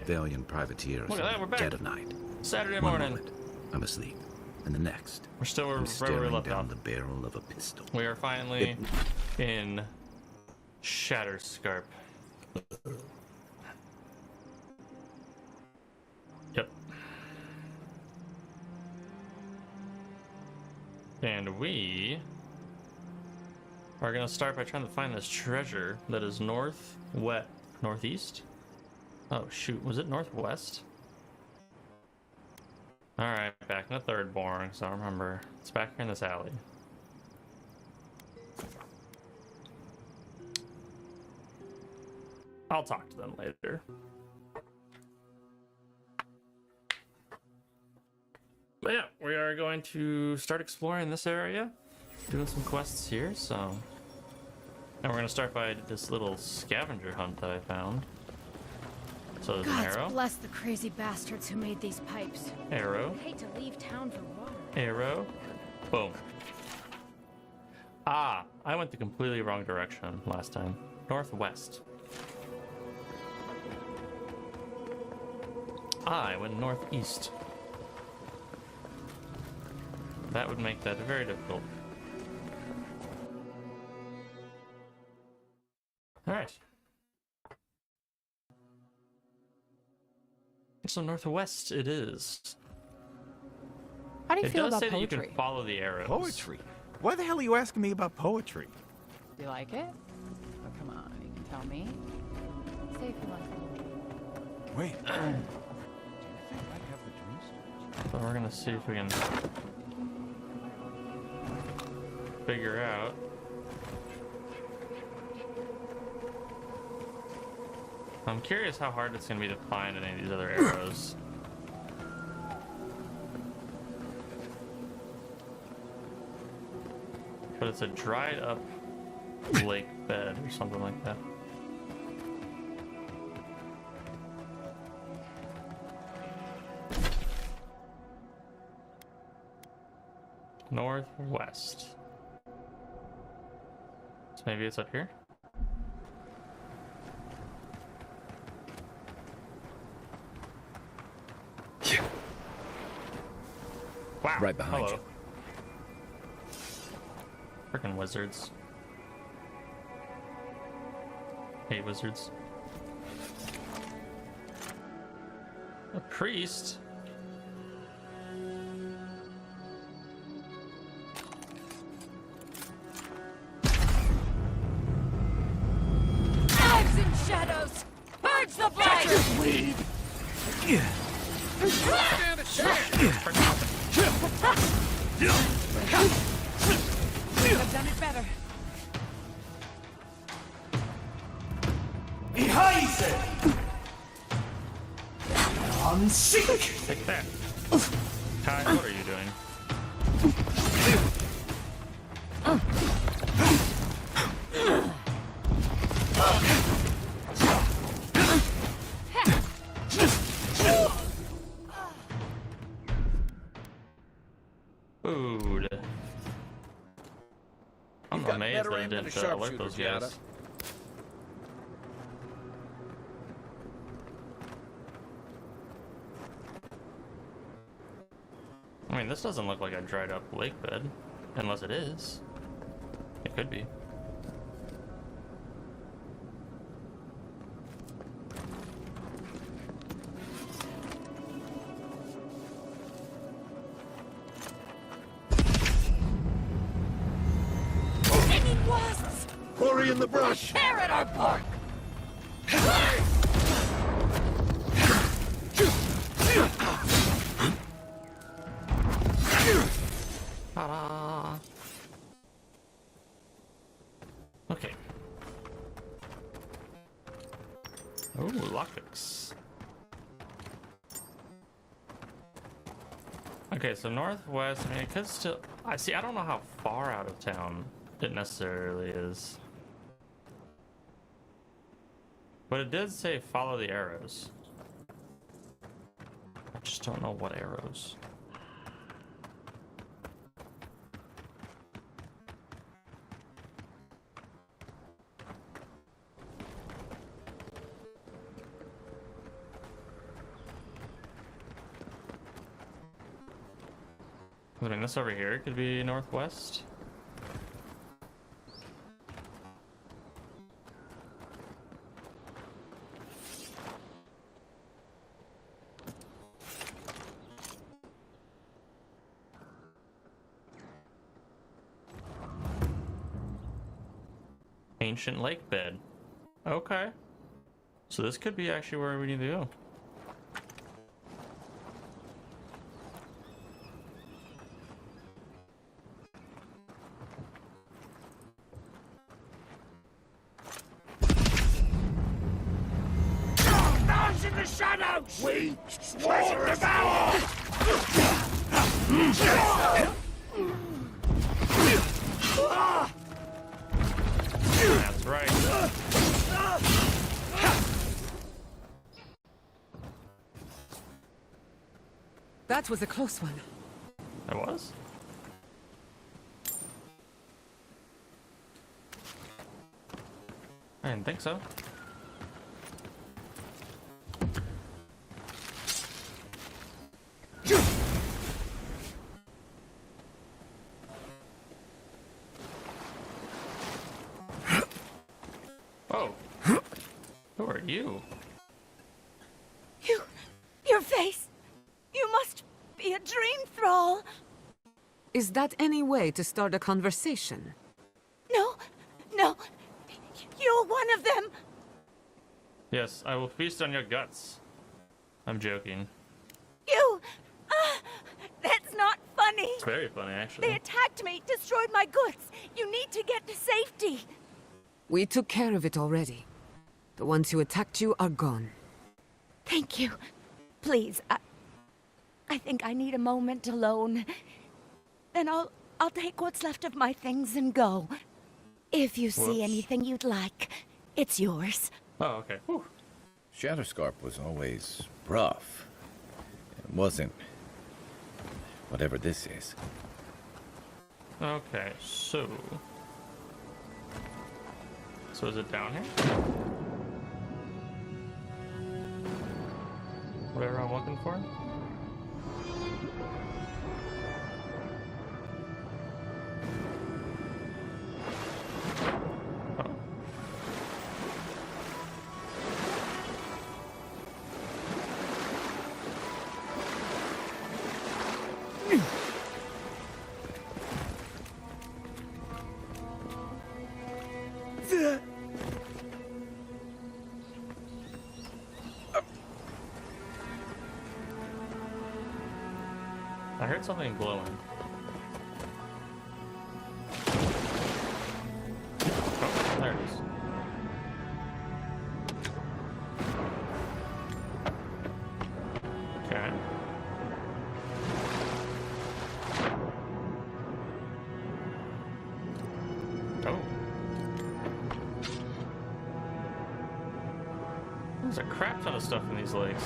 valiant privateers Look at that, we're back. dead of night. Saturday One morning. moment, I'm asleep, and the next, We're still I'm where we staring left down off. the barrel of a pistol. We are finally in Shatterscarp. Yep. And we are gonna start by trying to find this treasure that is northeast? Oh shoot, was it northwest? Alright, back in the third boring, so I remember. It's back here in this alley. I'll talk to them later. But yeah, we are going to start exploring this area, doing some quests here, so... And we're gonna start by this little scavenger hunt that I found. So there's an arrow. God bless the crazy bastards who made these pipes. Arrow. I'd hate to leave town for water. Arrow. Boom. Ah, I went the completely wrong direction last time. Northwest. I went northeast. That would make that very difficult. Alright. So northwest it is. How do you It feel does about say that you poetry? can follow the arrows. Poetry? Why the hell are you asking me about poetry? Do you like it? Oh, come on, you can tell me. Say if you like it. Wait. Do you think I have the dreams? So we're gonna see if we can figure out. I'm curious how hard it's gonna be to find any of these other arrows. But it's a dried up lake bed or something like that. Northwest. So maybe it's up here? Wow. Right behind Hello. you. Frickin' wizards. Hey, wizards. A priest? Knives and shadows! Purge the blade! Stand a chance! I've done it better. Take that. Kai, what are you doing? Food. I'm got amazed better that I aim than didn't a alert those sharpshooter, guys. I mean, this doesn't look like a dried up lake bed, unless it is. It could be. Stinging wasps! Quarry in the brush! Tear at our bark! Ta-da! Okay. Oh, lockpicks. Okay, so northwest, I mean, it could still... I don't know how far out of town it necessarily is. But it did say follow the arrows. I just don't know what arrows. I mean, this over here could be northwest. Ancient lake bed. Okay. So this could be actually where we need to go. Those in the shadows! We swarm devour! That's right. That was a close one. That was? I didn't think so. Oh. Who are you? Your face. You must be a dream thrall. Is that any way to start a conversation? No. You're one of them. Yes, I will feast on your guts. I'm joking. You. That's not funny. It's very funny, actually. They attacked me, destroyed my goods. You need to get to safety. We took care of it already. The ones who attacked you are gone. Thank you. Please, I think I need a moment alone. Then I'll take what's left of my things and go. If you see Whoops. anything you'd like, it's yours. Oh, okay. Whew. Shatterscarp was always rough. It wasn't whatever this is. Okay, so is it down here? Whatever I'm looking for? Oh. I heard something glowing. Oh, there it is. Okay. Oh. There's a crap ton of stuff in these lakes.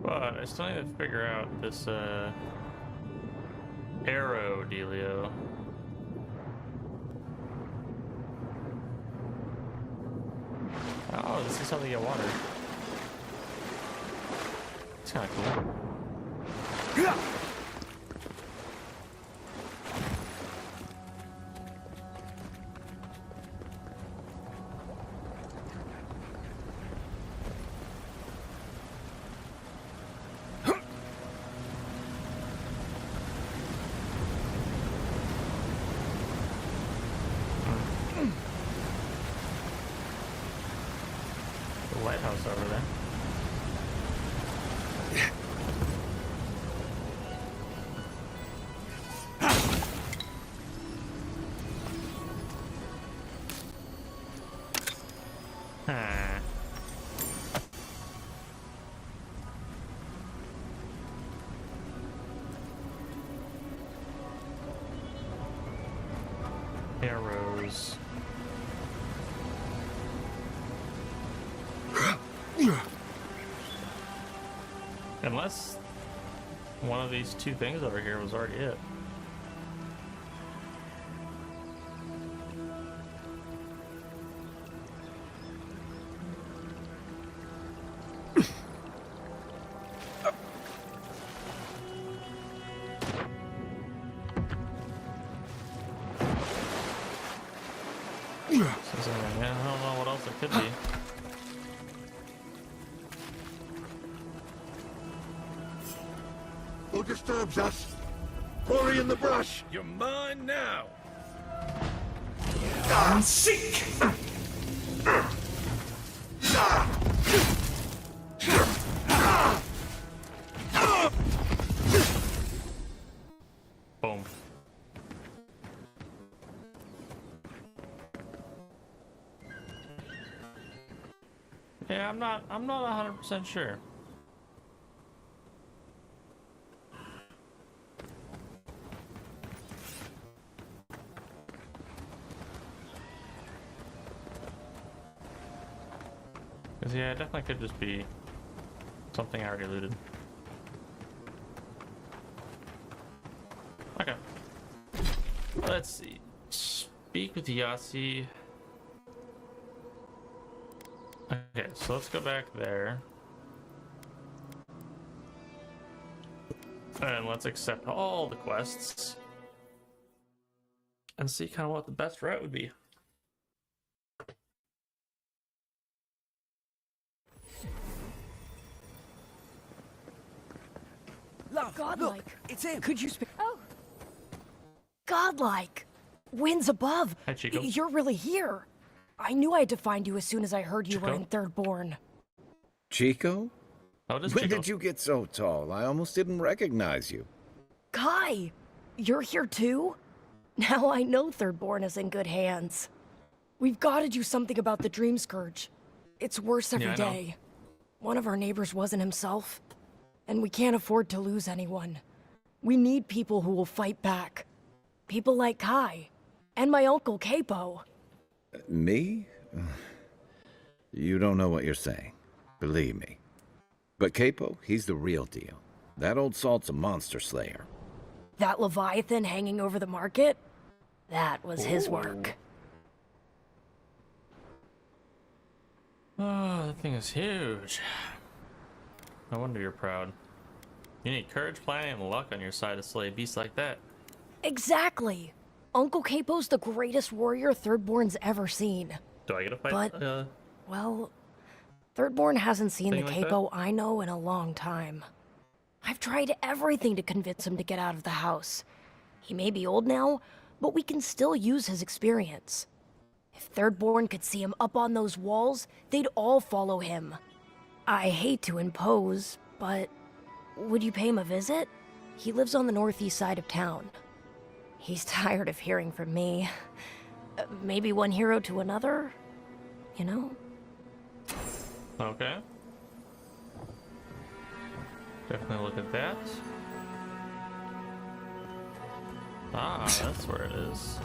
But I still need to figure out this arrow dealio. Oh, this is how they get water. It's kind of cool. The lighthouse over there. Huh. Arrows. Unless one of these two things over here was already it. Yeah, I don't know what else it could be. Who disturbs us? Quarry in the brush! You're mine now! Seek! Boom. Yeah, I'm not 100% sure. Cause yeah, it definitely could just be something I already looted. Okay. Let's see. Speak with Yasi. Okay, so let's go back there. And let's accept all the quests. And see kind of what the best route would be. Love, Godlike. look, it's him. Could you speak? Oh. Godlike. Winds above. Hi, Chico. You're really here. I knew I had to find you as soon as I heard you were Chico? in Third Born. Chico? How does When Chico? did you get so tall? I almost didn't recognize you. Kai, you're here too? Now I know Third Born is in good hands. We've got to do something about the Dream Scourge. It's worse every Yeah, I know. day. One of our neighbors wasn't himself, and we can't afford to lose anyone. We need people who will fight back. People like Kai, and my uncle Capo. Me? You don't know what you're saying. Believe me. But Capo, he's the real deal. That old salt's a monster slayer. That Leviathan hanging over the market? That was his work. Oh, that thing is huge. No wonder you're proud. You need courage, planning, and luck on your side to slay a beast like that. Exactly. Uncle Capo's the greatest warrior Thirdborn's ever seen. Do I get a fight? But- Well, Thirdborn hasn't seen the Thing like Capo I know in a long time. I've tried everything to convince him to get out of the house. He may be old now, but we can still use his experience. If Thirdborn could see him up on those walls, they'd all follow him. I hate to impose, but would you pay him a visit? He lives on the northeast side of town. He's tired of hearing from me. Maybe one hero to another, you know? Okay. Definitely look at that. Ah, that's where it is.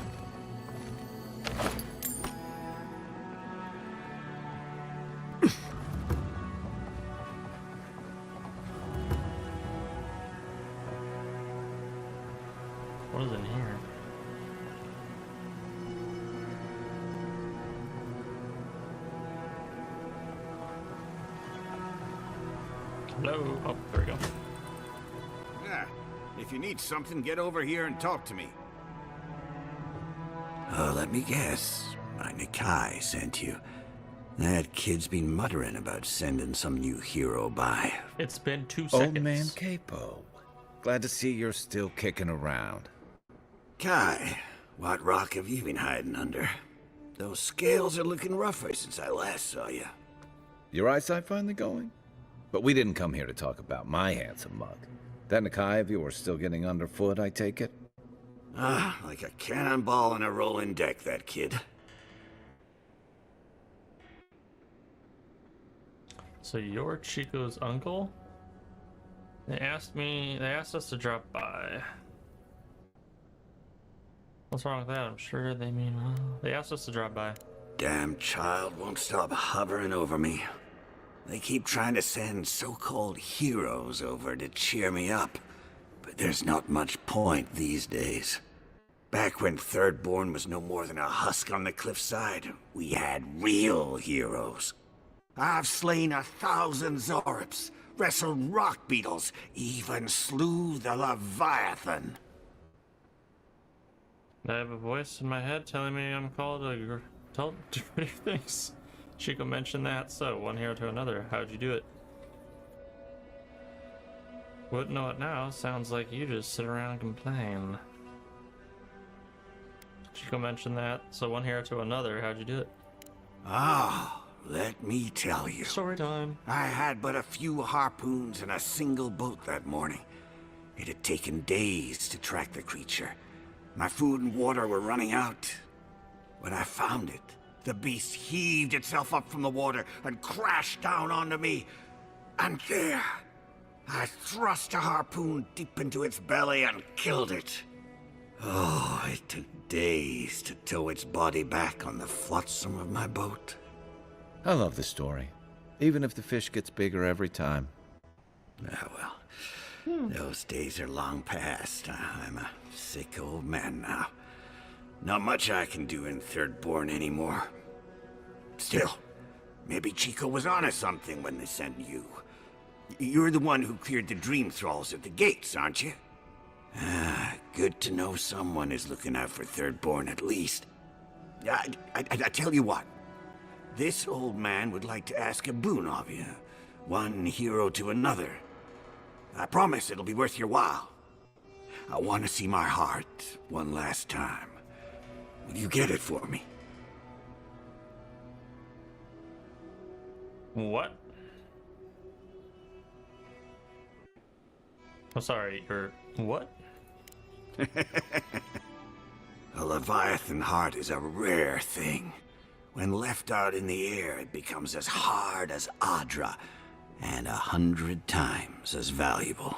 What is in here? Hello. Oh, there we go. Yeah. If you need something, get over here and talk to me. Let me guess. My Nikai sent you. That kid's been muttering about sending some new hero by. It's been 2 Old seconds. man Capo. Glad to see you're still kicking around. Kai, what rock have you been hiding under? Those scales are looking rougher since I last saw you. Your eyesight finally going? But we didn't come here to talk about my handsome mug. That Nikai of yours still getting underfoot, I take it? Ah, like a cannonball on a rolling deck, that kid. So you're Chico's uncle? They asked us to drop by. What's wrong with that? I'm sure they mean well. They asked us to drop by. Damn child won't stop hovering over me. They keep trying to send so-called heroes over to cheer me up, but there's not much point these days. Back when Thirdborn was no more than a husk on the cliffside, we had real heroes. I've slain 1,000 Zorops, wrestled rock beetles, even slew the Leviathan. I have a voice in my head telling me I'm called to tell pretty things. Chico mentioned that, so one hero to another. How'd you do it? Wouldn't know it now. Sounds like you just sit around and complain. Chico mentioned that, so one hero to another. How'd you do it? Ah, let me tell you. Story time. I had but a few harpoons and a single boat that morning. It had taken days to track the creature. My food and water were running out. When I found it, the beast heaved itself up from the water and crashed down onto me. And there, I thrust a harpoon deep into its belly and killed it. Oh, it took days to tow its body back on the flotsam of my boat. I love the story, even if the fish gets bigger every time. Ah, well, those days are long past. I'm a sick old man now. Not much I can do in Thirdborn anymore. Still, maybe Chico was onto something when they sent you. You're the one who cleared the dream thralls at the gates, aren't you? Ah, good to know someone is looking out for Thirdborn at least. I tell you what. This old man would like to ask a boon of you. One hero to another. I promise it'll be worth your while. I want to see my heart one last time. Will you get it for me? What? I'm sorry, you're... what? A Leviathan heart is a rare thing. When left out in the air, it becomes as hard as Adra, and 100 times as valuable.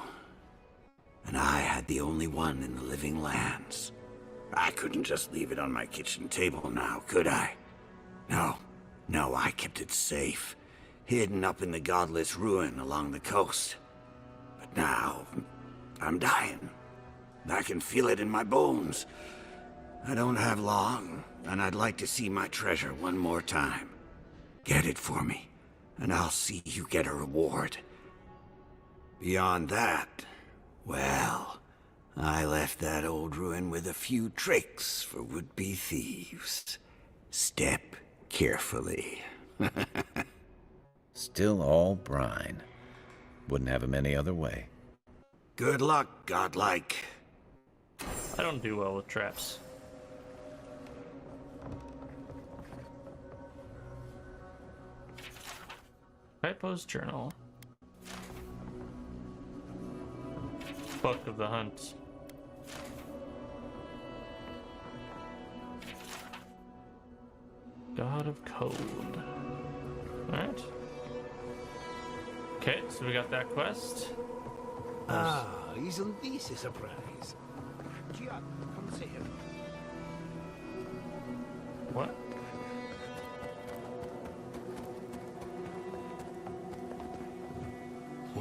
And I had the only one in the living lands. I couldn't just leave it on my kitchen table now, could I? No, I kept it safe, hidden up in the godless ruin along the coast. But now, I'm dying. I can feel it in my bones. I don't have long, and I'd like to see my treasure one more time. Get it for me, and I'll see you get a reward. Beyond that, well, I left that old ruin with a few tricks for would-be thieves. Step carefully. Still all brine. Wouldn't have him any other way. Good luck, godlike. I don't do well with traps. Hypo's journal. Book of the Hunt. God of Code. Alright. Okay, so we got that quest. Ah, isn't this a surprise? Gia, come see him. What?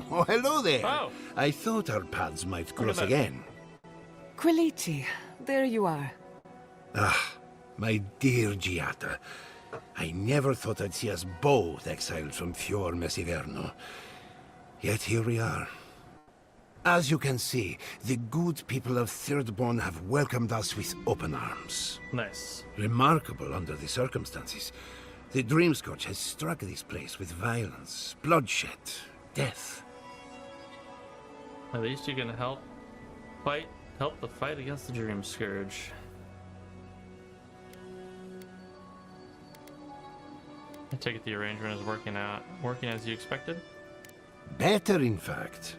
Oh, hello there. Oh. I thought our paths might cross that. again. Quilici, there you are. Ah, my dear Giata. I never thought I'd see us both exiled from Fior Messiverno. Yet here we are. As you can see, the good people of Thirdborn have welcomed us with open arms. Nice. Remarkable under the circumstances. The Dreamscourge has struck this place with violence, bloodshed, death. At least you can help the fight against the Dream Scourge. I take it the arrangement is working as you expected? Better, in fact.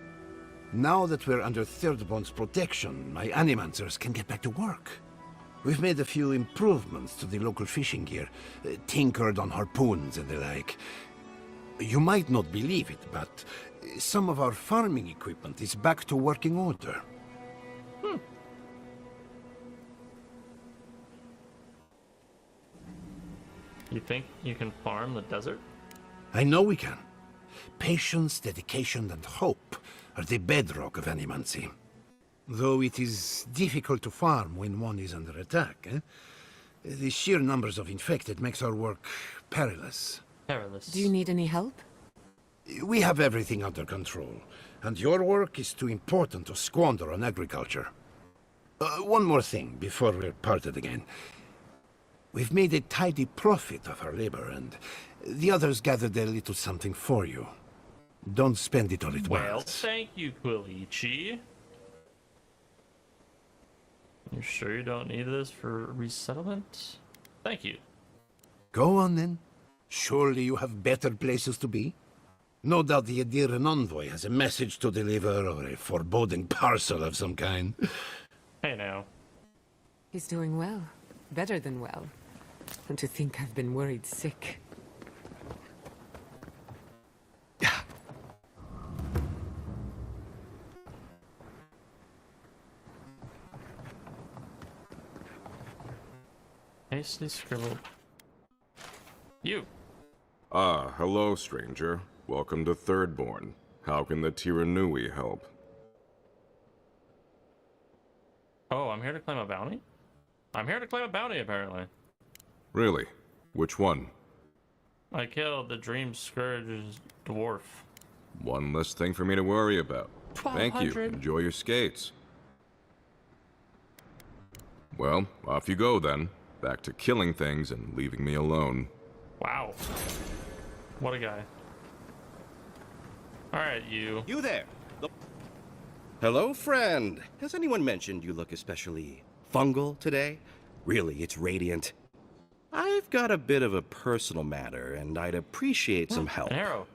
Now that we're under Thirdborn's protection, my animancers can get back to work. We've made a few improvements to the local fishing gear, tinkered on harpoons and the like. You might not believe it, but some of our farming equipment is back to working order. You think you can farm the desert? I know we can. Patience, dedication, and hope are the bedrock of animancy. Though it is difficult to farm when one is under attack, the sheer numbers of infected makes our work perilous. Perilous. Do you need any help? We have everything under control, and your work is too important to squander on agriculture. One more thing before we're parted again. We've made a tidy profit of our labor, and the others gathered a little something for you. Don't spend it all at Well, once. thank you, Quilichi. You sure you don't need this for resettlement? Thank you. Go on, then. Surely you have better places to be. No doubt the Adiran envoy has a message to deliver or a foreboding parcel of some kind. Hey now. He's doing well. Better than well. And to think I've been worried sick. Hastily scribbled. You. Ah, hello, stranger. Welcome to Thirdborn. How can the Tiranui help? Oh, I'm here to claim a bounty? I'm here to claim a bounty, apparently. Really? Which one? I killed the Dream Scourge's dwarf. One less thing for me to worry about. Thank you. 1200. Enjoy your skates. Well, off you go then. Back to killing things and leaving me alone. Wow. What a guy. Alright, you. You there. Hello, friend. Has anyone mentioned you look especially fungal today? Really, it's radiant. I've got a bit of a personal matter, and I'd appreciate some help. An arrow.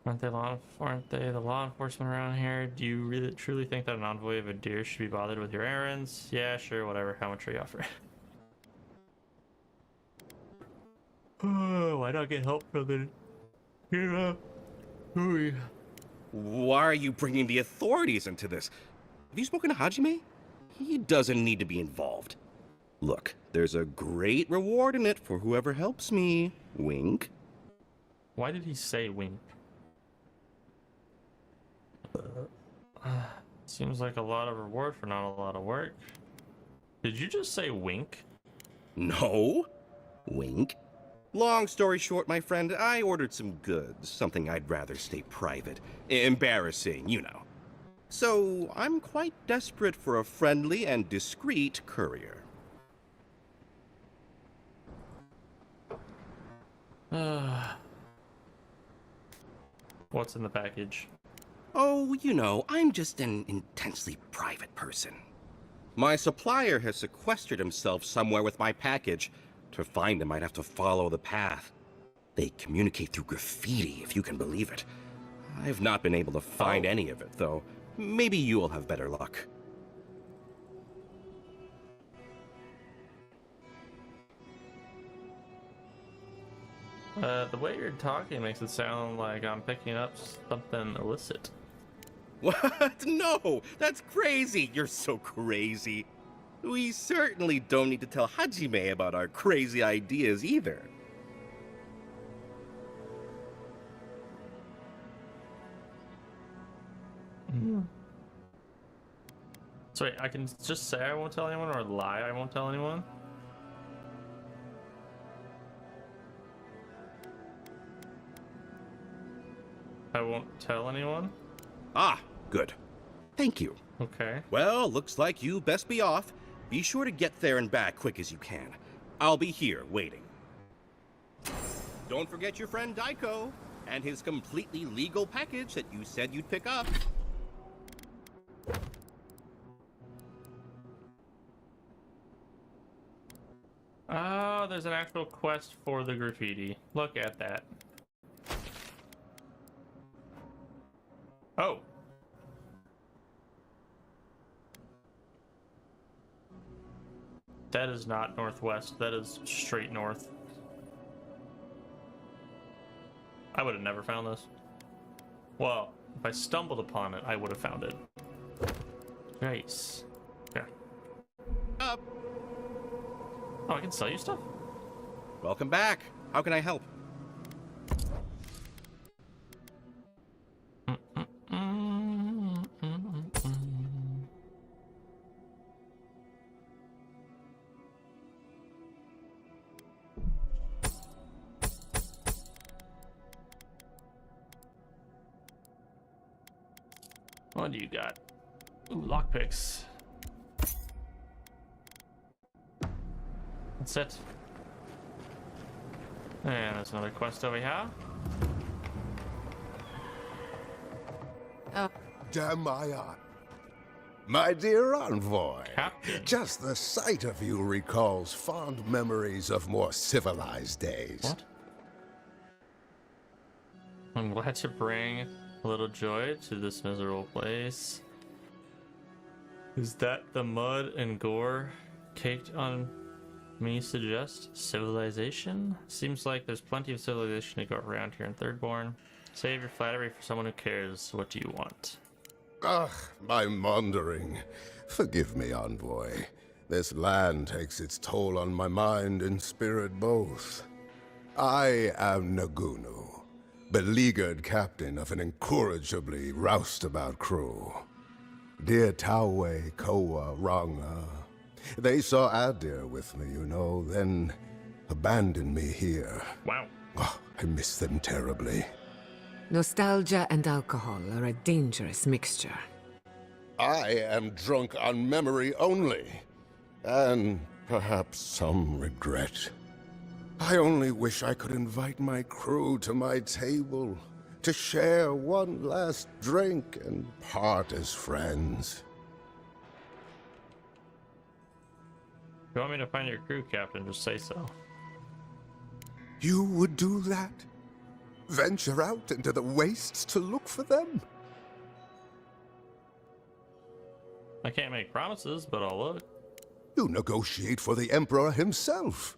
Aren't they the law enforcement around here? Do you really truly think that an envoy of a deer should be bothered with your errands? Yeah, sure, whatever. How much are you offering? Oh, why not get help from the... Why are you bringing the authorities into this? Have you spoken to Hajime? He doesn't need to be involved. Look, there's a great reward in it for whoever helps me. Wink. Why did he say wink? Seems like a lot of reward for not a lot of work. Did you just say wink? No. Wink. Long story short, my friend, I ordered some goods, something I'd rather stay private. Embarrassing, you know. So, I'm quite desperate for a friendly and discreet courier. What's in the package? Oh, you know, I'm just an intensely private person. My supplier has sequestered himself somewhere with my package. To find him, I'd have to follow the path. They communicate through graffiti, if you can believe it. I've not been able to find any of it, though. Maybe you'll have better luck. The way you're talking makes it sound like I'm picking up something illicit. What? No! That's crazy! You're so crazy. We certainly don't need to tell Hajime about our crazy ideas either. So wait, I can just say I won't tell anyone, or lie I won't tell anyone? I won't tell anyone? Ah, good. Thank you. Okay. Well, looks like you best be off. Be sure to get there and back quick as you can. I'll be here waiting. Don't forget your friend Daiko and his completely legal package that you said you'd pick up. Oh, there's an actual quest for the graffiti. Look at that. Oh. That is not northwest. That is straight north. I would have never found this. Well, if I stumbled upon it, I would have found it. Nice. Yeah. Up. Oh, I can sell you stuff? Welcome back. How can I help? What do you got? Ooh, lockpicks. That's it. And there's another quest over here. Oh. Damn my eye. My dear envoy, Captain. just the sight of you recalls fond memories of more civilized days. What? I'm glad to bring a little joy to this miserable place. Is that the mud and gore caked on me suggest? Civilization? Seems like there's plenty of civilization to go around here in Thirdborn. Save your flattery for someone who cares. What do you want? Ah, my maundering. Forgive me, envoy. This land takes its toll on my mind and spirit both. I am Nagunu, beleaguered captain of an incorrigibly roustabout crew. Dear Tawe, Koa, Ranga, they saw Adir with me, you know, then abandoned me here. Wow. Oh, I miss them terribly. Nostalgia and alcohol are a dangerous mixture. I am drunk on memory only, and perhaps some regret. I only wish I could invite my crew to my table, to share one last drink and part as friends. If you want me to find your crew, Captain, just say so. You would do that? Venture out into the wastes to look for them? I can't make promises, but I'll look. You negotiate for the Emperor himself.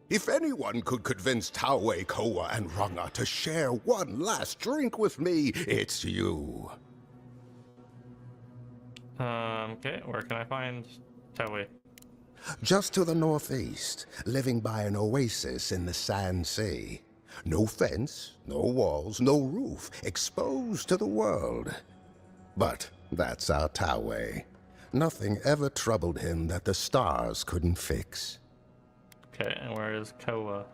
If anyone could convince Tawe, Koa, and Ranga to share one last drink with me, it's you. Okay, where can I find Tawe? Just to the northeast, living by an oasis in the Sand Sea. No fence, no walls, no roof, exposed to the world. But that's our Tawe. Nothing ever troubled him that the stars couldn't fix. Okay, and where is Koa?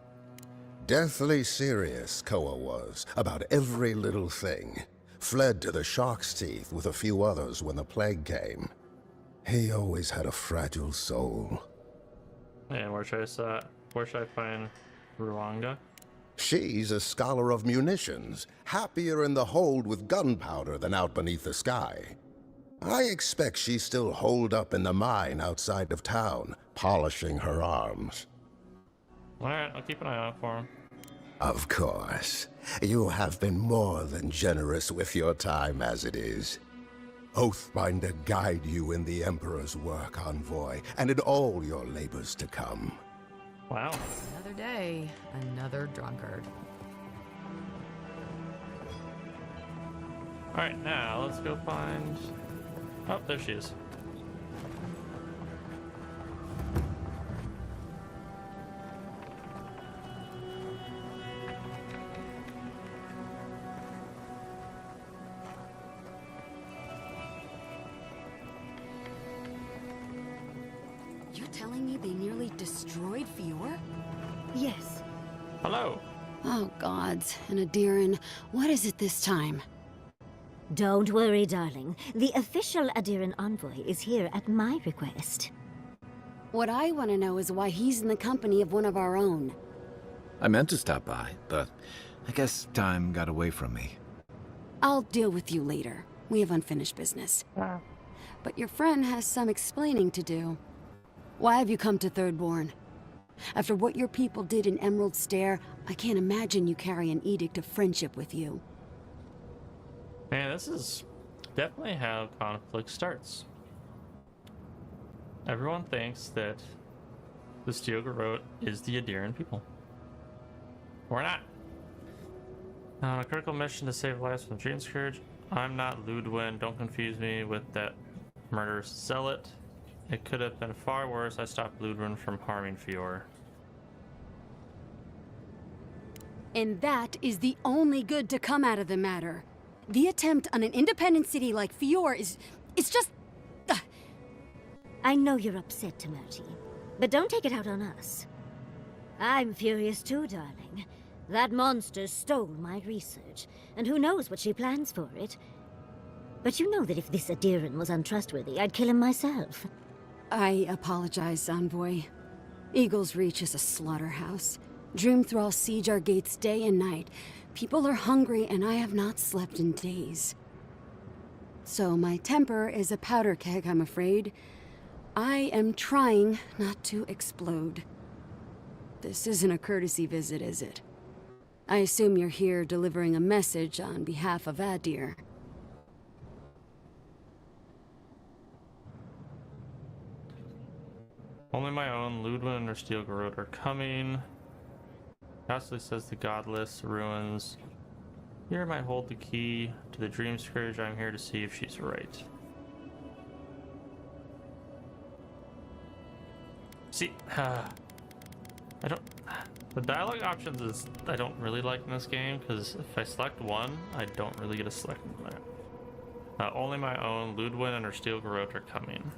Deathly serious, Koa was, about every little thing. Fled to the Shark's Teeth with a few others when the plague came. He always had a fragile soul. And where should I find Ruanga? She's a scholar of munitions, happier in the hold with gunpowder than out beneath the sky. I expect she's still holed up in the mine outside of town, polishing her arms. Alright, I'll keep an eye out for him. Of course. You have been more than generous with your time as it is. Oathbinder guide you in the Emperor's work, envoy, and in all your labors to come. Wow. Another day, another drunkard. Alright, now let's go find... Oh, there she is. You're telling me they nearly destroyed Fior? Yes. Hello. Oh, gods. And Adiran, what is it this time? Don't worry, darling. The official Adiran envoy is here at my request. What I want to know is why he's in the company of one of our own. I meant to stop by, but I guess time got away from me. I'll deal with you later. We have unfinished business. But your friend has some explaining to do. Why have you come to Thirdborn? After what your people did in Emerald Stair, I can't imagine you carry an edict of friendship with you. Man, this is definitely how conflict starts. Everyone thinks that the Steel Garrote is the Adiran people. We're not. On a critical mission to save lives from the Dream Scourge, I'm not Ludwin. Don't confuse me with that murderous zealot. It could have been far worse. I stopped Ludwin from harming Fior. And that is the only good to come out of the matter. The attempt on an independent city like Fior it's just... I know you're upset, Timoti, but don't take it out on us. I'm furious too, darling. That monster stole my research, and who knows what she plans for it. But you know that if this Adiran was untrustworthy, I'd kill him myself. I apologize, Envoy. Eagle's Reach is a slaughterhouse. Dreamthralls siege our gates day and night. People are hungry, and I have not slept in days. So my temper is a powder keg, I'm afraid. I am trying not to explode. This isn't a courtesy visit, is it? I assume you're here delivering a message on behalf of Adir. Only my own, Ludwin or Steelgarrot are coming. Ghastly says the godless ruins. Here might hold the key to the dream scourge. I'm here to see if she's right. See, I don't... The dialogue options is I don't really like in this game, because if I select one, I don't really get a select from that. Only my own, Ludwin and her Steelgarrot are coming.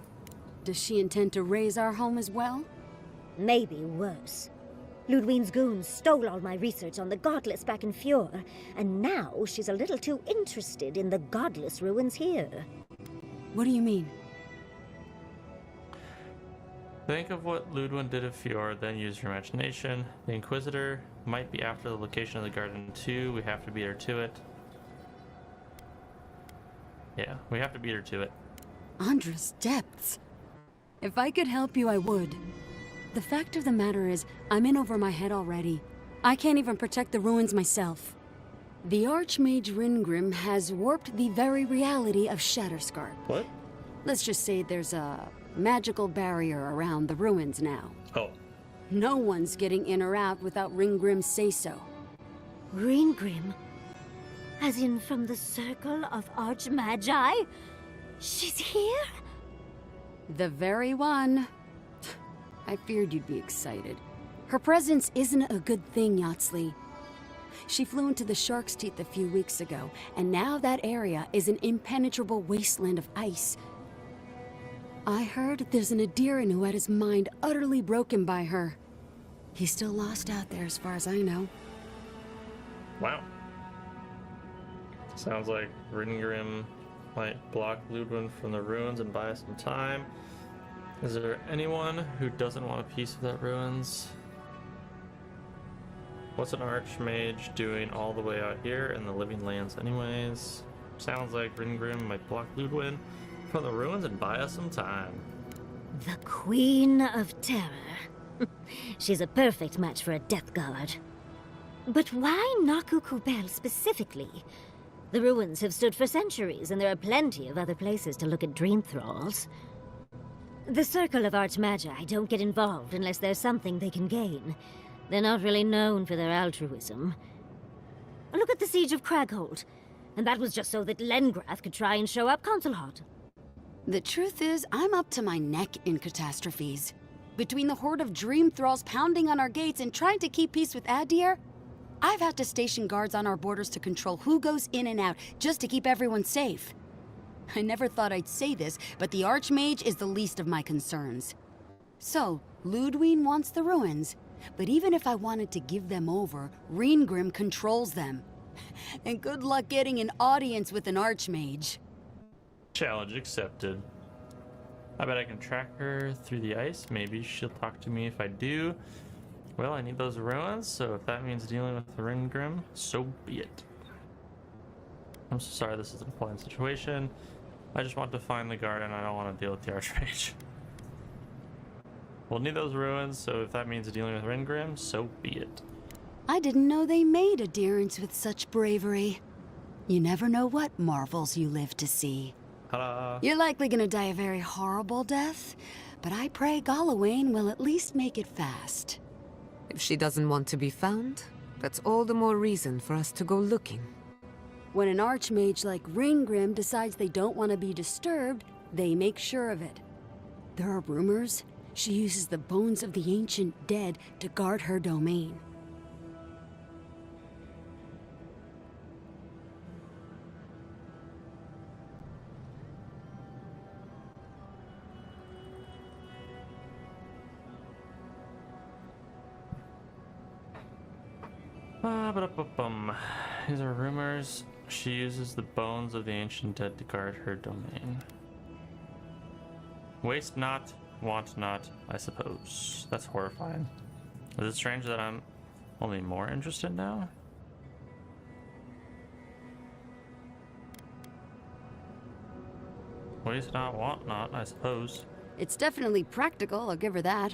Does she intend to raise our home as well? Maybe worse. Ludwin's goons stole all my research on the godless back in Fior, and now she's a little too interested in the godless ruins here. What do you mean? Think of what Ludwin did at Fior, then use your imagination. The Inquisitor might be after the location of the garden too. We have to beat her to it. Yeah, we have to beat her to it. Andra's depths. If I could help you, I would. The fact of the matter is, I'm in over my head already. I can't even protect the ruins myself. The Archmage Ringrim has warped the very reality of Shatterscarp. What? Let's just say there's a magical barrier around the ruins now. Oh. No one's getting in or out without Ringgrim's say-so. Ringgrim? As in from the Circle of Archmagi? She's here? The very one. I feared you'd be excited. Her presence isn't a good thing, Yatsley. She flew into the Shark's Teeth a few weeks ago, and now that area is an impenetrable wasteland of ice. I heard there's an Adiran who had his mind utterly broken by her. He's still lost out there as far as I know. Wow. Sounds like Ringrim might block Ludwin from the ruins and buy us some time. Is there anyone who doesn't want a piece of that ruins? What's an Archmage doing all the way out here in the Living Lands anyways? Sounds like Ringrim might block Ludwin from the ruins and buy us some time. The Queen of Terror. She's a perfect match for a Death Guard. But why Naku Kubel specifically? The ruins have stood for centuries, and there are plenty of other places to look at dream thralls. The Circle of Archmagi don't get involved unless there's something they can gain. They're not really known for their altruism. Look at the Siege of Craghold. And that was just so that Lengrath could try and show up Consulhot. The truth is, I'm up to my neck in catastrophes. Between the horde of dream thralls pounding on our gates and trying to keep peace with Adir, I've had to station guards on our borders to control who goes in and out, just to keep everyone safe. I never thought I'd say this, but the Archmage is the least of my concerns. So, Ludwin wants the ruins, but even if I wanted to give them over, Ringrim controls them. And good luck getting an audience with an Archmage. Challenge accepted. I bet I can track her through the ice. Maybe she'll talk to me if I do. Well, I need those ruins, so if that means dealing with the Ringrim, so be it. I'm so sorry this is an appalling situation. I just want to find the garden. I don't want to deal with the Archmage. We'll need those ruins, so if that means dealing with Ringrim, so be it. I didn't know they made adherents with such bravery. You never know what marvels you live to see. Ta-da! You're likely gonna die a very horrible death, but I pray Galawain will at least make it fast. If she doesn't want to be found, that's all the more reason for us to go looking. When an Archmage like Ringgrim decides they don't want to be disturbed, they make sure of it. There are rumors she uses the bones of the ancient dead to guard her domain. These are rumors. She uses the bones of the ancient dead to guard her domain. Waste not, want not, I suppose. That's horrifying. Is it strange that I'm only more interested now? Waste not, want not, I suppose. It's definitely practical, I'll give her that.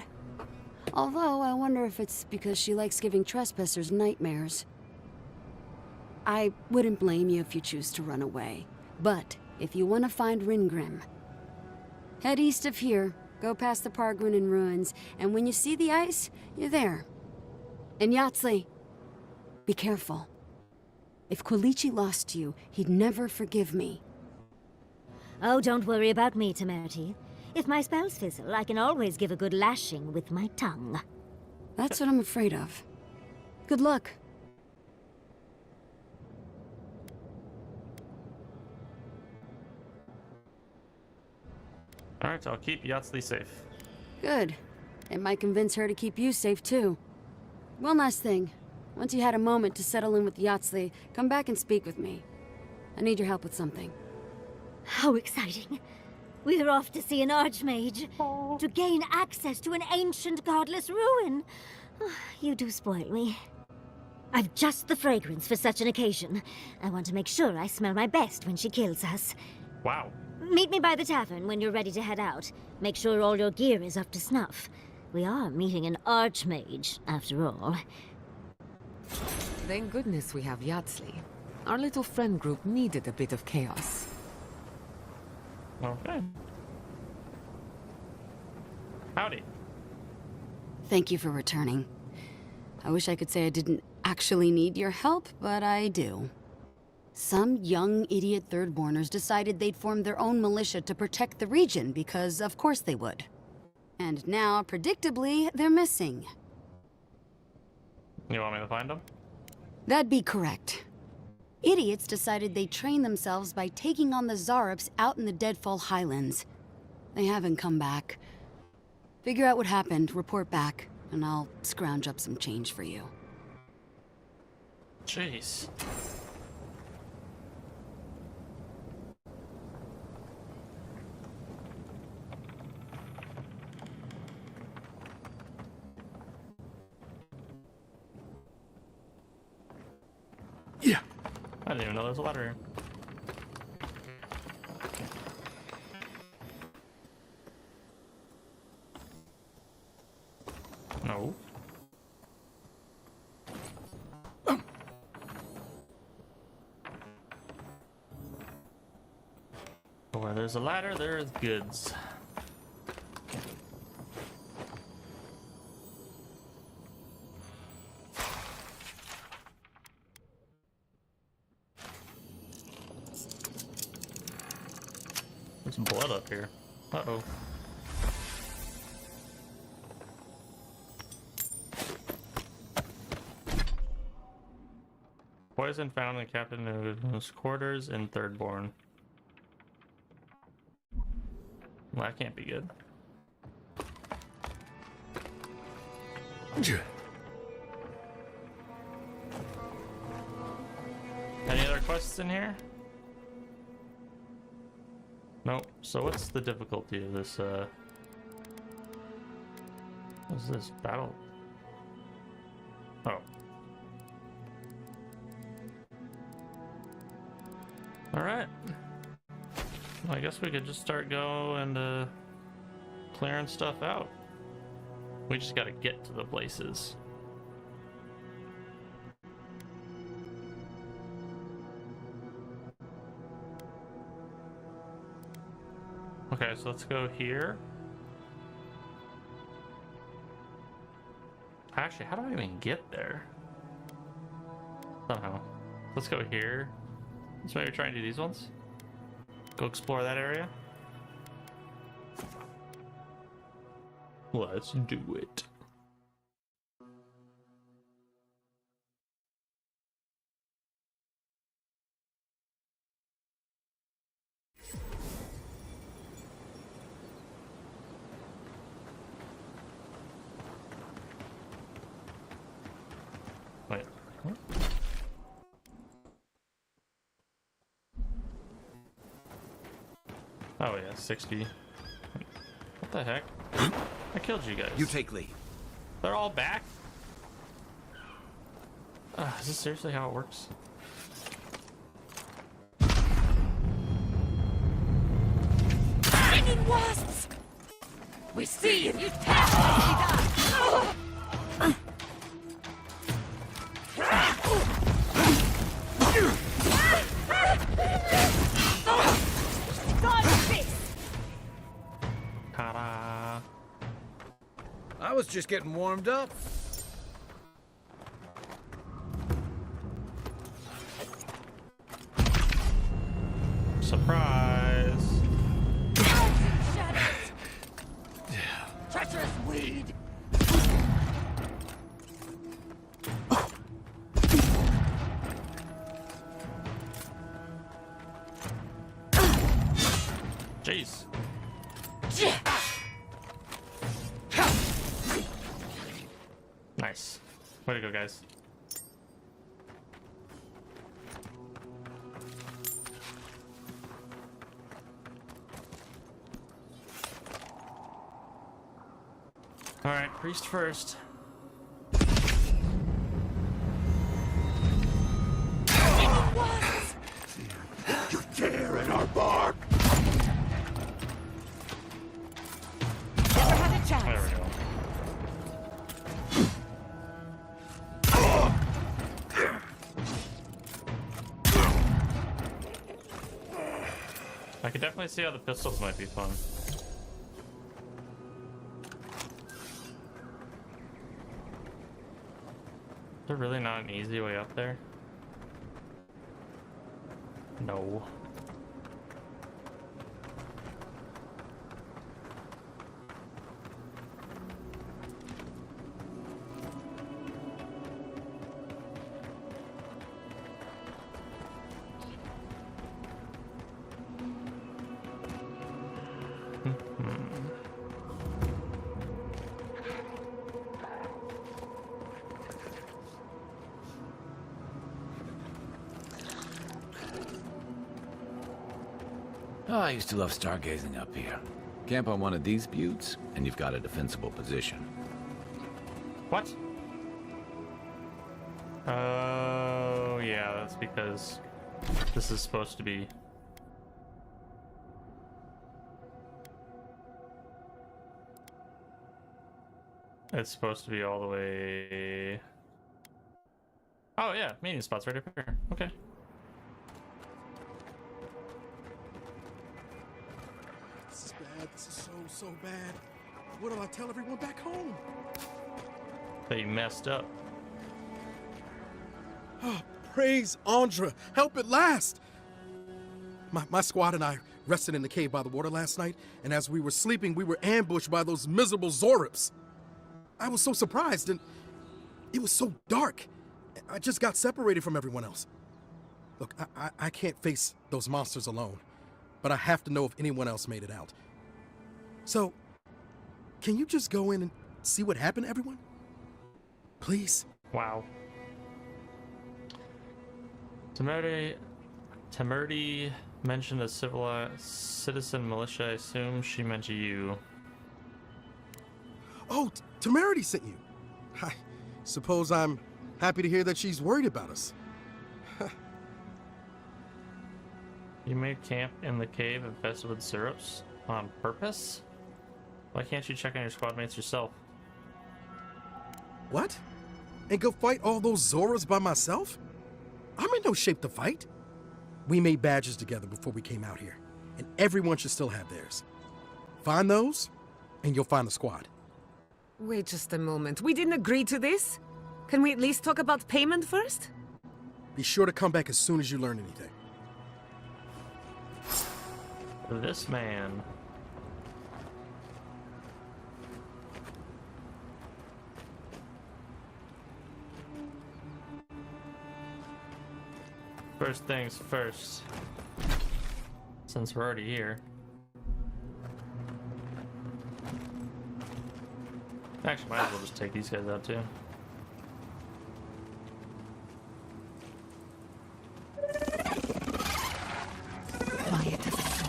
Although, I wonder if it's because she likes giving trespassers nightmares. I wouldn't blame you if you choose to run away. But, if you want to find Ringrim, head east of here, go past the Pargunin ruins, and when you see the ice, you're there. And Yahtzee, be careful. If Quilichi lost you, he'd never forgive me. Oh, don't worry about me, Temerity. If my spells fizzle, I can always give a good lashing with my tongue. That's what I'm afraid of. Good luck. Alright, I'll keep Yahtzee safe. Good. It might convince her to keep you safe, too. One last thing. Once you had a moment to settle in with Yahtzee, come back and speak with me. I need your help with something. How exciting. We're off to see an archmage. To gain access to an ancient godless ruin. You do spoil me. I've just the fragrance for such an occasion. I want to make sure I smell my best when she kills us. Wow. Meet me by the tavern when you're ready to head out. Make sure all your gear is up to snuff. We are meeting an archmage, after all. Thank goodness we have Yahtzee. Our little friend group needed a bit of chaos. Okay. Howdy. Thank you for returning. I wish I could say I didn't actually need your help, but I do. Some young idiot thirdborners decided they'd form their own militia to protect the region because of course they would. And now, predictably, they're missing. You want me to find them? That'd be correct. Idiots decided they'd train themselves by taking on the Zarops out in the Deadfall Highlands. They haven't come back. Figure out what happened, report back, and I'll scrounge up some change for you. Jeez. Yeah. I didn't even know there was a ladder here. No. Where there's a ladder, there is goods. There's some blood up here. Uh-oh. Poison found in Captain Nuga's quarters in Thirdborn. Well, that can't be good. Any other quests in here? Nope. So what's the difficulty of this, what's this? Battle? Oh. Alright. Well, I guess we could just start going clearing stuff out. We just gotta get to the places. Okay, so let's go here. Actually, how do I even get there? Somehow. Let's go here. Let's maybe try and do these ones. Go explore that area. Let's do it. Wait, what? 60. What the heck? I killed you guys. You take lead. They're all back? Is this seriously how it works? Stinging wasps! We see you! You die! Ta-da! I was just getting warmed up. Surprise! Treacherous weed! Jeez. Nice. Way to go, guys. Alright, priest first. You dare in our bark! Never had a chance. There we go. I could definitely see how the pistols might be fun. Is there really not an easy way up there? No. Oh, I used to love stargazing up here. Camp on one of these buttes, and you've got a defensible position. What? Oh, yeah, that's because this is supposed to be... It's supposed to be all the way... Oh, yeah, meeting spot's right up here. Okay. This is bad. This is so bad. What do I tell everyone back home? They messed up. Oh, praise Andra. Help at last. My squad and I rested in the cave by the water last night, and as we were sleeping, we were ambushed by those miserable Zorips. I was so surprised, and it was so dark. I just got separated from everyone else. Look, I can't face those monsters alone, but I have to know if anyone else made it out. So, can you just go in and see what happened to everyone? Please? Wow. Temerity mentioned a citizen militia. I assume she meant you. Oh, Temerity sent you. I suppose I'm happy to hear that she's worried about us. You made camp in the cave infested with syrups on purpose? Why can't you check on your squad mates yourself? What? And go fight all those Zoras by myself? I'm in no shape to fight. We made badges together before we came out here, and everyone should still have theirs. Find those, and you'll find the squad. Wait just a moment. We didn't agree to this? Can we at least talk about payment first? Be sure to come back as soon as you learn anything. This man. First things first. Since we're already here. Actually, might as well just take these guys out too. Quiet as a soul.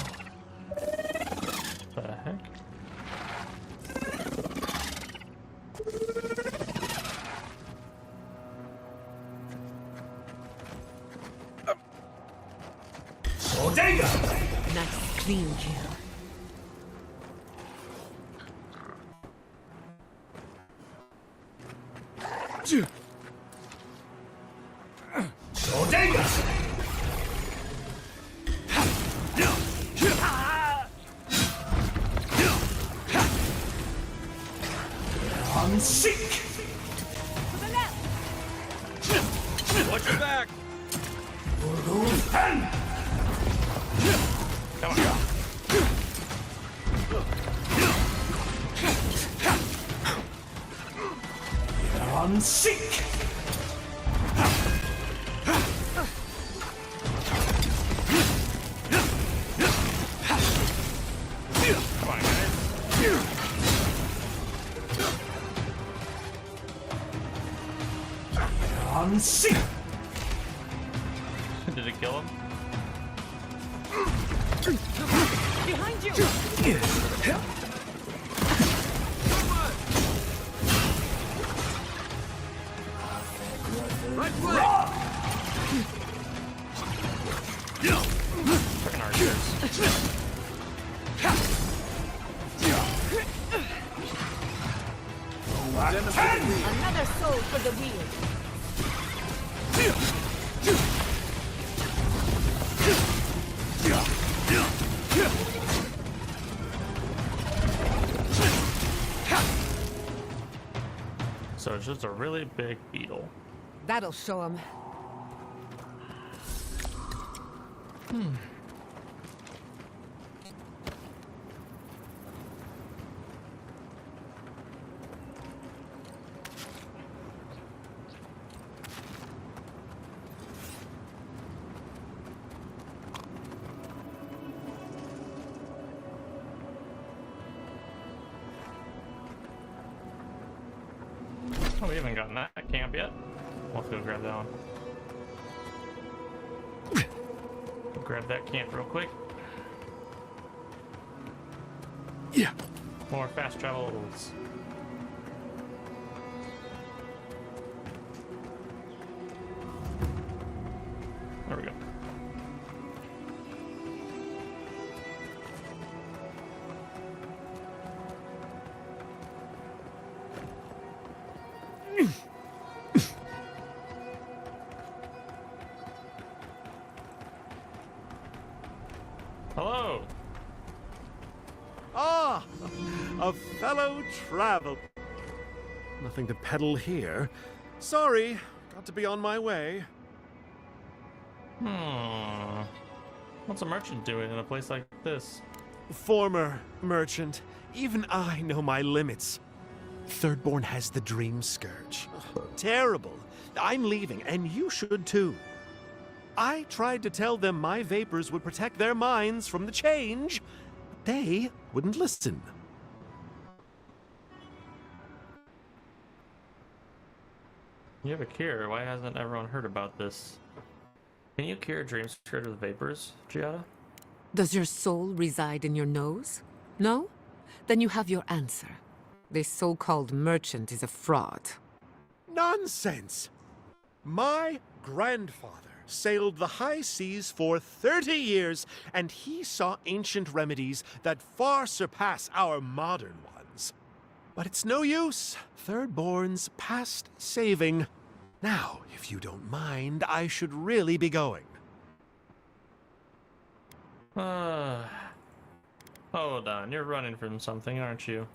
Clean kill. On seek. Watch your back. Come on. On seek. Come on, guys. On seek. Did it kill him? Behind you. Right foot. Fucking archers. Another soul for the wheel. So it's just a really big beetle. That'll show him. Oh, we haven't gotten that camp yet. We'll have to go grab that one. Go grab that camp real quick. Yeah. More fast travels. There we go. Hello. Ah, a fellow travel. Nothing to peddle here. Sorry, got to be on my way. What's a merchant doing in a place like this? Former merchant, even I know my limits. Thirdborn has the Dream Scourge. Terrible. I'm leaving, and you should too. I tried to tell them my vapors would protect their minds from the change. They wouldn't listen. You have a cure. Why hasn't everyone heard about this? Can you cure Dream Scourge with vapors, Giada? Does your soul reside in your nose? No? Then you have your answer. This so-called merchant is a fraud. Nonsense! My grandfather sailed the high seas for 30 years, and he saw ancient remedies that far surpass our modern ones. But it's no use. Thirdborn's past saving. Now, if you don't mind, I should really be going. Hold on. You're running from something, aren't you?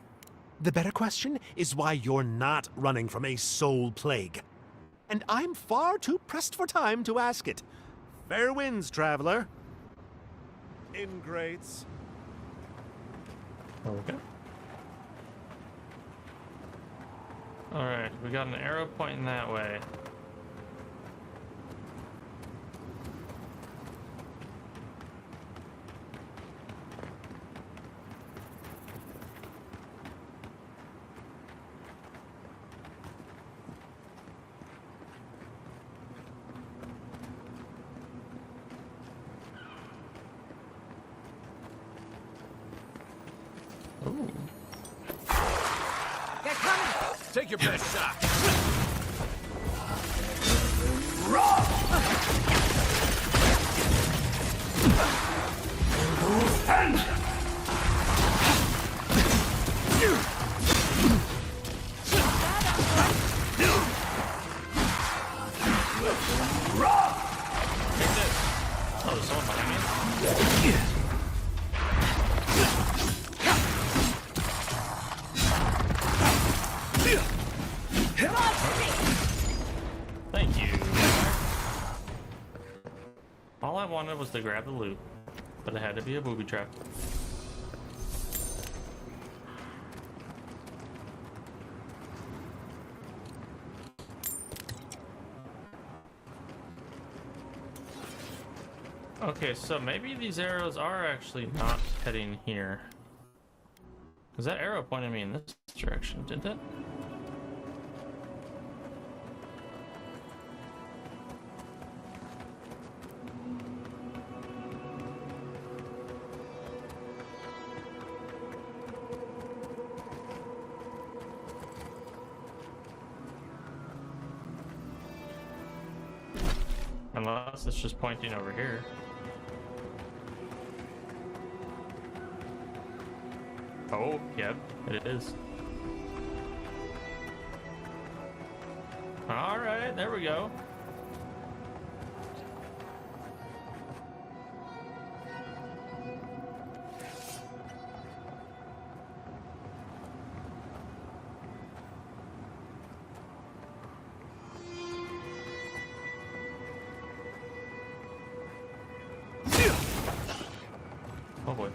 The better question is why you're not running from a soul plague. And I'm far too pressed for time to ask it. Fair winds, traveler. Ingrates. Okay. Alright, we got an arrow pointing that way. Ooh. They're coming! Take your best shot. Oh, there's someone behind me? Thank you. All I wanted was to grab the loot, but it had to be a booby trap. Okay, so maybe these arrows are actually not heading here. Because that arrow pointed me in this direction, didn't it? Unless it's just pointing over here. Oh, yep, it is. Alright, there we go. Oh boy.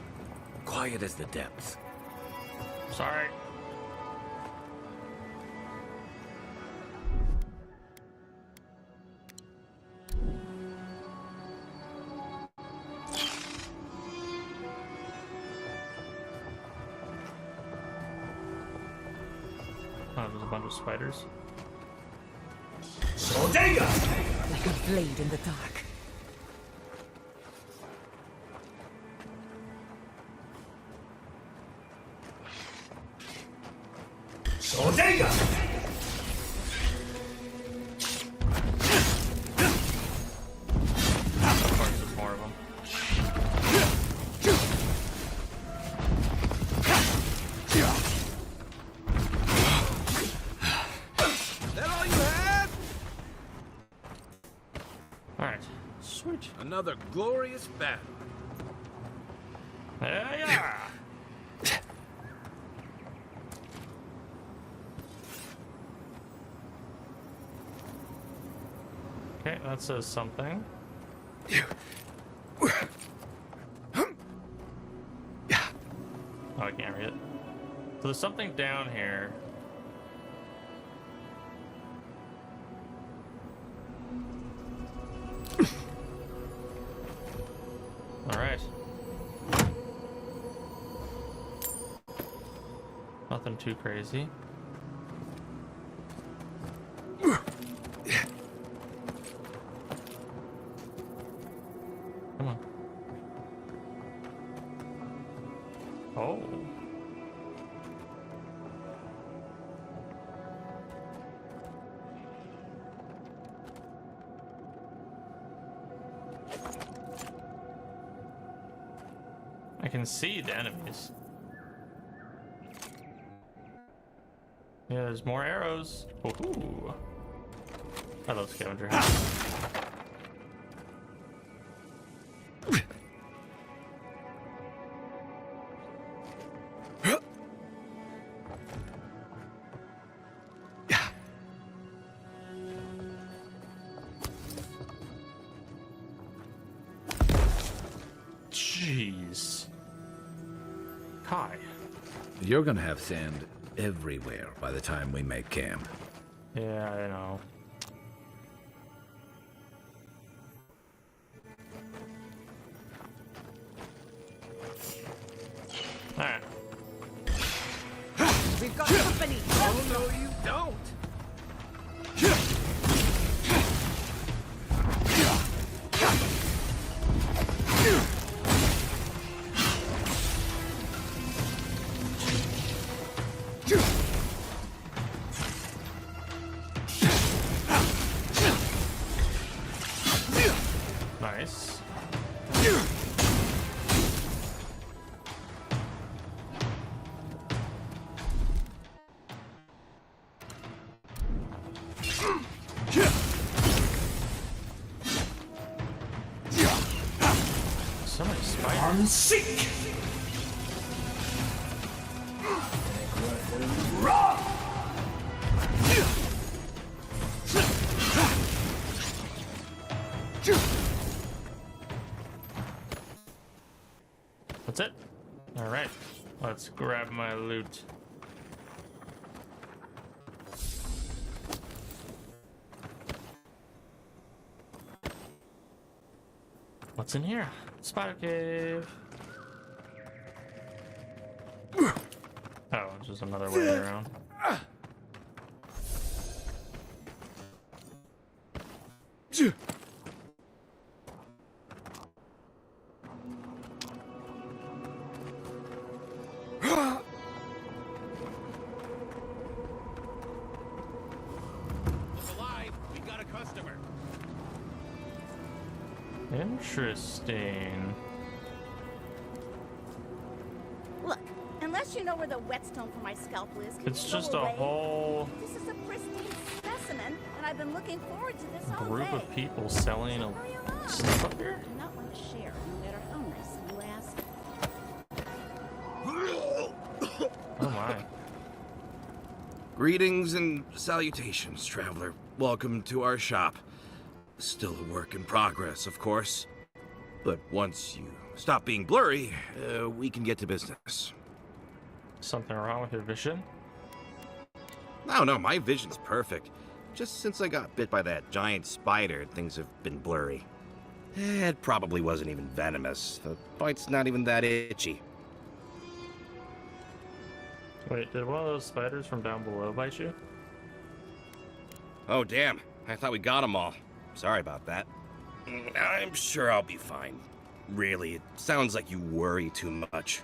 Quiet as the depths. Sorry. Oh, there's a bunch of spiders. Bodega! Like a blade in the dark. Bodega! Of course, there's more of them. That all you had? Alright, sweet. Another glorious battle. Yeah. Okay, that says something. Oh, I can't read it. So there's something down here. All right. Nothing too crazy. Come on. Oh. I can see the enemies. Yeah, there's more arrows. Ooh. I love scavenger hunts. Jeez. Kai. You're gonna have sand everywhere by the time we make camp. Yeah, I know. Alright. We've got company! Oh, no, you don't! Nice. on seek. Run! That's it. All right, let's grab my loot. What's in here? Spider cave. Oh, it's just another way around. Alive! We got a customer. Interesting. Look, unless you know where the whetstone for my scalpel is, can It's you go just a away? whole This is a pristine specimen, and I've been looking forward to this all group day. of people selling a stuff up here. I do not want to share, no matter how nice you ask. Oh my. Greetings and salutations, traveler. Welcome to our shop. Still a work in progress, of course. But once you stop being blurry, we can get to business. Something wrong with your vision? No, my vision's perfect. Just since I got bit by that giant spider, things have been blurry. It probably wasn't even venomous. The bite's not even that itchy. Wait, did one of those spiders from down below bite you? Oh, damn. I thought we got them all. Sorry about that. I'm sure I'll be fine. Really, it sounds like you worry too much.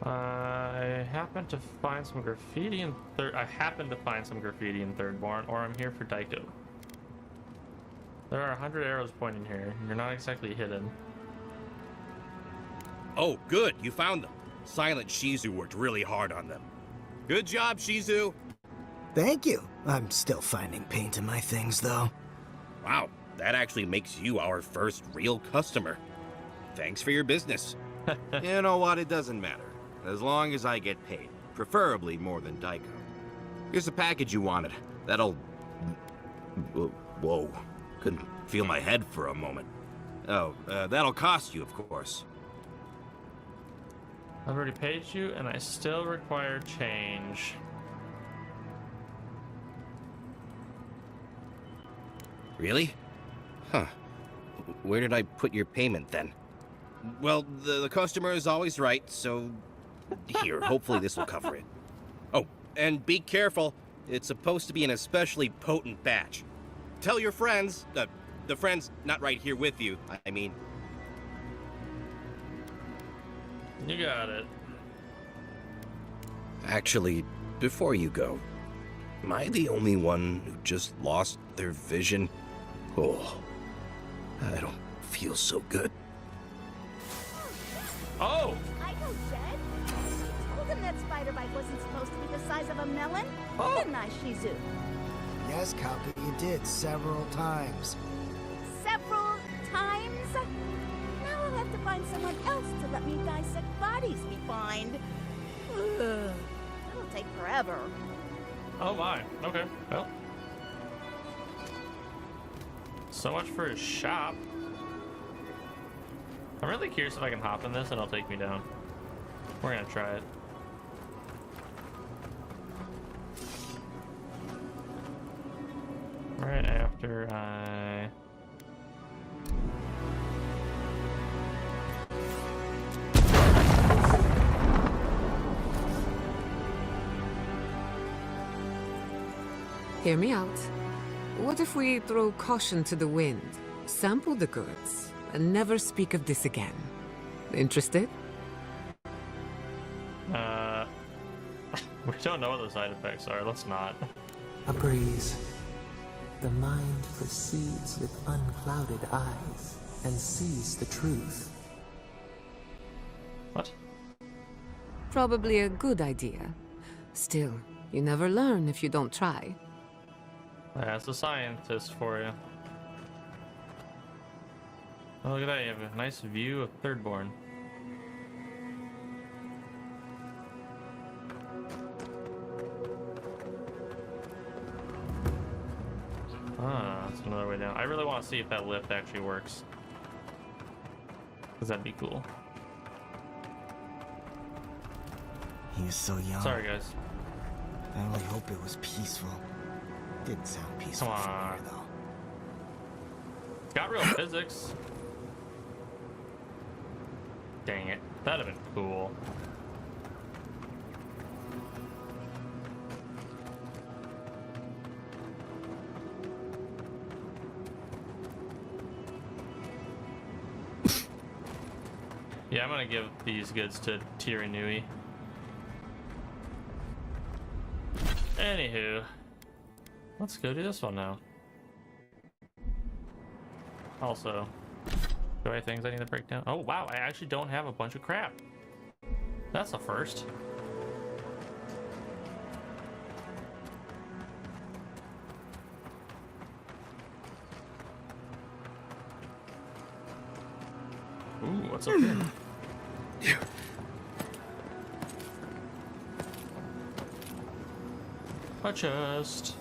I happened to find some graffiti in Thirdborn, or I'm here for Daiko. There are 100 arrows pointing here. You're not exactly hidden. Oh, good. You found them. Silent Shizu worked really hard on them. Good job, Shizu. Thank you. I'm still finding paint in my things, though. Wow, that actually makes you our first real customer. Thanks for your business. You know what? It doesn't matter. As long as I get paid. Preferably more than Daiko. Here's the package you wanted. That'll... Whoa. Couldn't feel my head for a moment. Oh, that'll cost you, of course. I've already paid you, and I still require change. Really? Huh. Where did I put your payment, then? Well, the customer is always right, so... Here, hopefully this will cover it. Oh, and be careful. It's supposed to be an especially potent batch. Tell your friends, the friends not right here with you, I mean. You got it. Actually, before you go, am I the only one who just lost their vision? Oh, I don't feel so good. Oh! I know, Jed. I told him that spider bite wasn't supposed to be the size of a melon. Oh. Didn't I, Shizu? Yes, Copy, you did several times. Several times? Now I'll have to find someone else to let me dissect bodies we find. Ugh. That'll take forever. Oh my. Okay, well. So much for his shop. I'm really curious if I can hop in this and it'll take me down. We're gonna try it. Right after I... Hear me out. What if we throw caution to the wind, sample the goods, and never speak of this again? Interested? We don't know what the side effects are. Let's not. A breeze. The mind proceeds with unclouded eyes and sees the truth. What? Probably a good idea. Still, you never learn if you don't try. That's a scientist for you. Oh, look at that, you have a nice view of Thirdborn. Ah, that's another way down. I really want to see if that lift actually works. Because that'd be cool. He was so young. Sorry, guys. I only hope it was peaceful. Didn't sound peaceful Come from on. here, though. It's got real physics. Dang it. That'd have been cool. Yeah, I'm gonna give these goods to Tirinui. Anywho, let's go do this one now. Also, do I have things I need to break down? Oh wow, I actually don't have a bunch of crap. That's a first. Ooh, what's up here? A chest.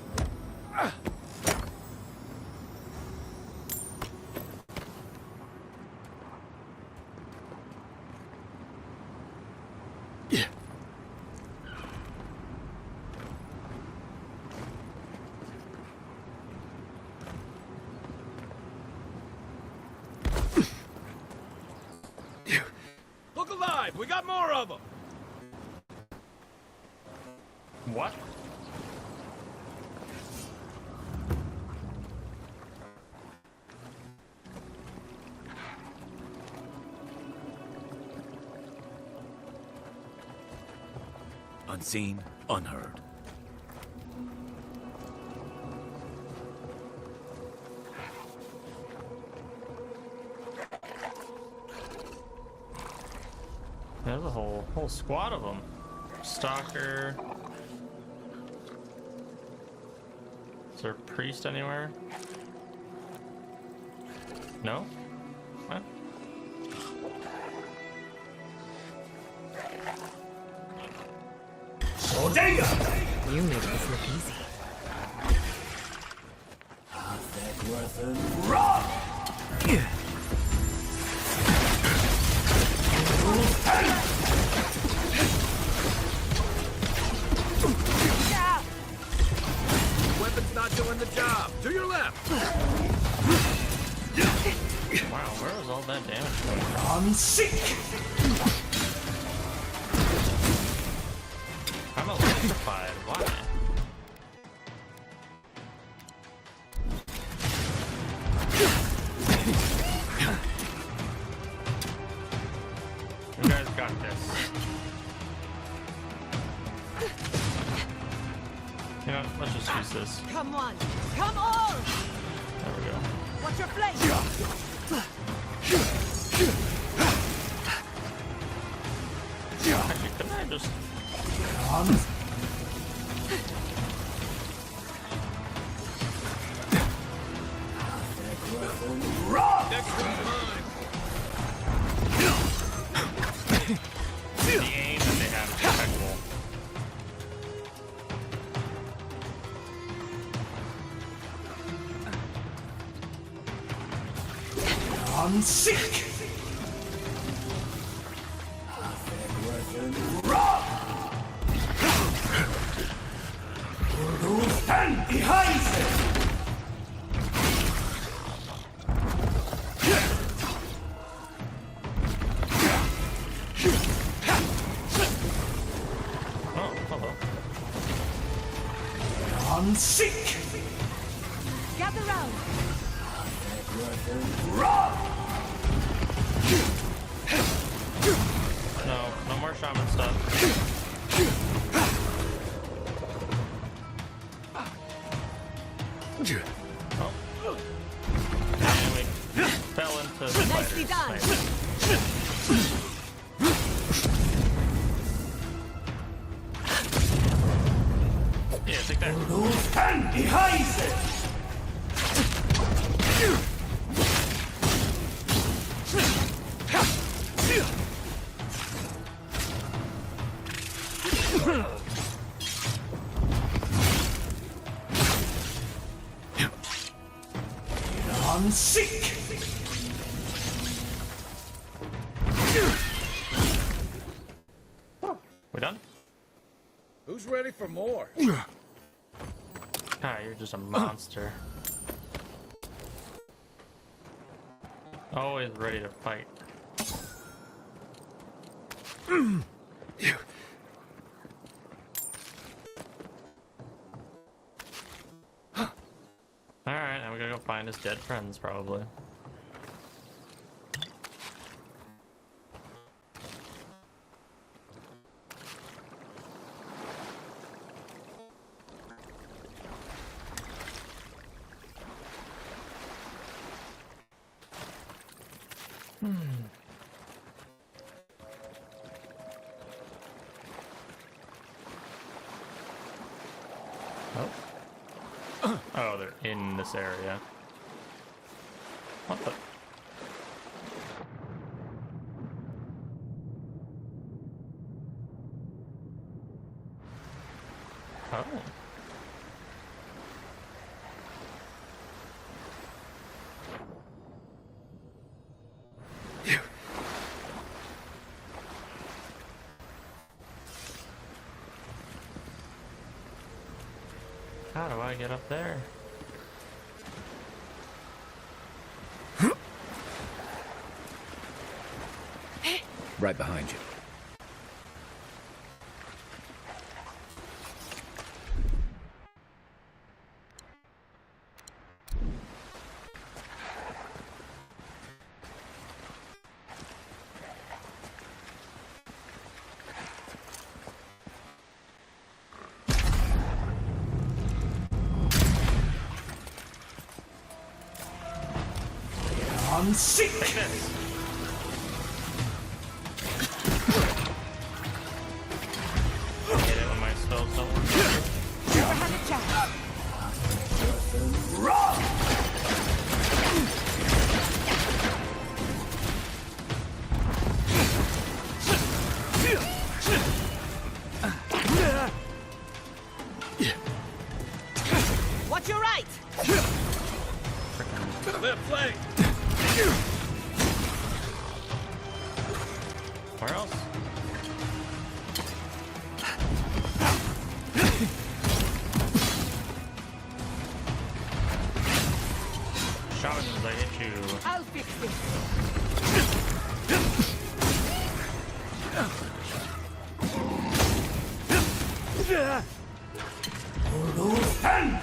Look alive! We got more of them! What? Unseen, unheard. There's a whole squad of them. Stalker. Is there a priest anywhere? No? What? You make this look easy. Weapon's not doing the job. To your left. Wow, where was all that damage coming from? I'm sick. I'm electrified. Why? You guys got this. You know, let's just use this. Come on! Come on! There we go. What's your flank? Actually, couldn't I just... The aim that they have is impeccable. I'm sick. Stand behind them. Oh, hello. I'm sick. Gather round. No, no more shaman stuff. Oh. And we fell into the Nicely done. Yeah, take that. Stand behind them. On sick. We done? Who's ready for more? Ah, you're just a monster. Always ready to fight. Alright, now we gotta go find his dead friends, probably. Oh, they're in this area. What the? Oh. How do I get up there? Right behind you. On sick. Get it when my spells don't work. Never had a chance. Rock. Watch your right. Left flank. Where else? Shamans, I hit you. I'll fix this. Loose hand.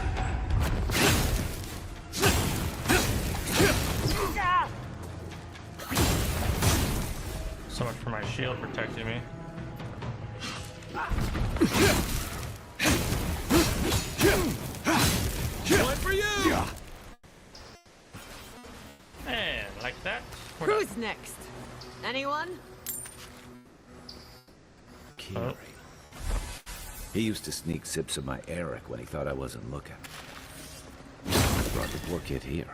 So much for my shield protecting me. One for you! And like that. Who's next? Anyone? Kiri. He used to sneak sips of my Eric when he thought I wasn't looking. I brought the poor kid here.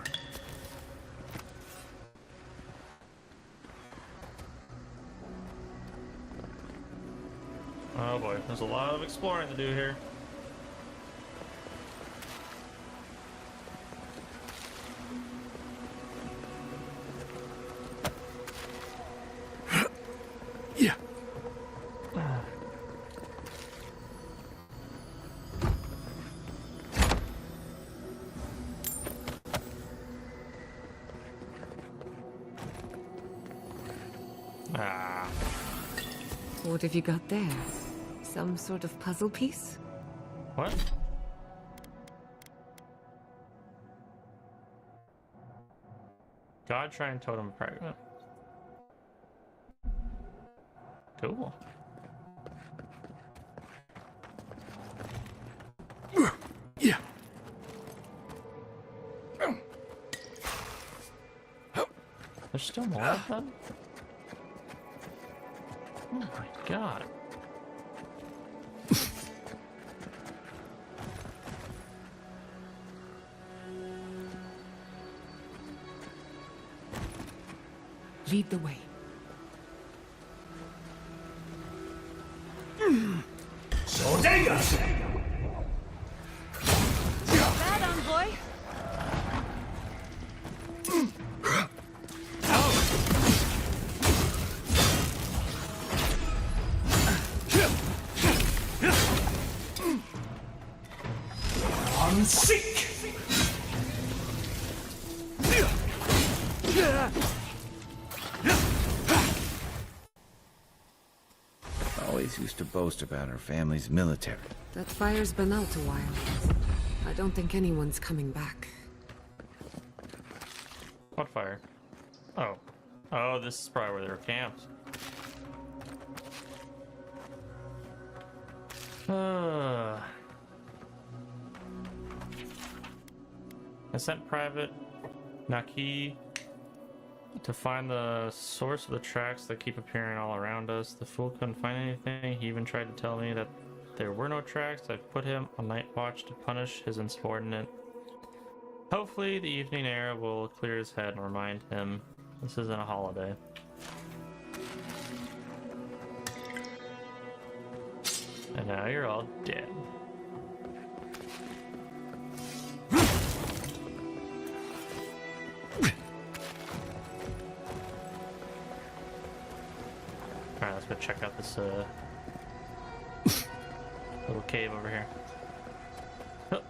Oh boy, there's a lot of exploring to do here. Yeah. Ah. What have you got there? Some sort of puzzle piece? What? God Shrine Totem Fragment. Cool. Yeah. There's still more of them? Oh my god. Lead the way. Bad, envoy. On sick. Always used to boast about her family's military. That fire's been out a while. I don't think anyone's coming back. What fire? Oh. Oh, this is probably where they were camped. I sent Private Naki to find the source of the tracks that keep appearing all around us. The fool couldn't find anything. He even tried to tell me that there were no tracks. I put him on night watch to punish his insubordinate. Hopefully the evening air will clear his head and remind him this isn't a holiday. And now you're all dead. Alright, let's go check out this little cave over here. Oh.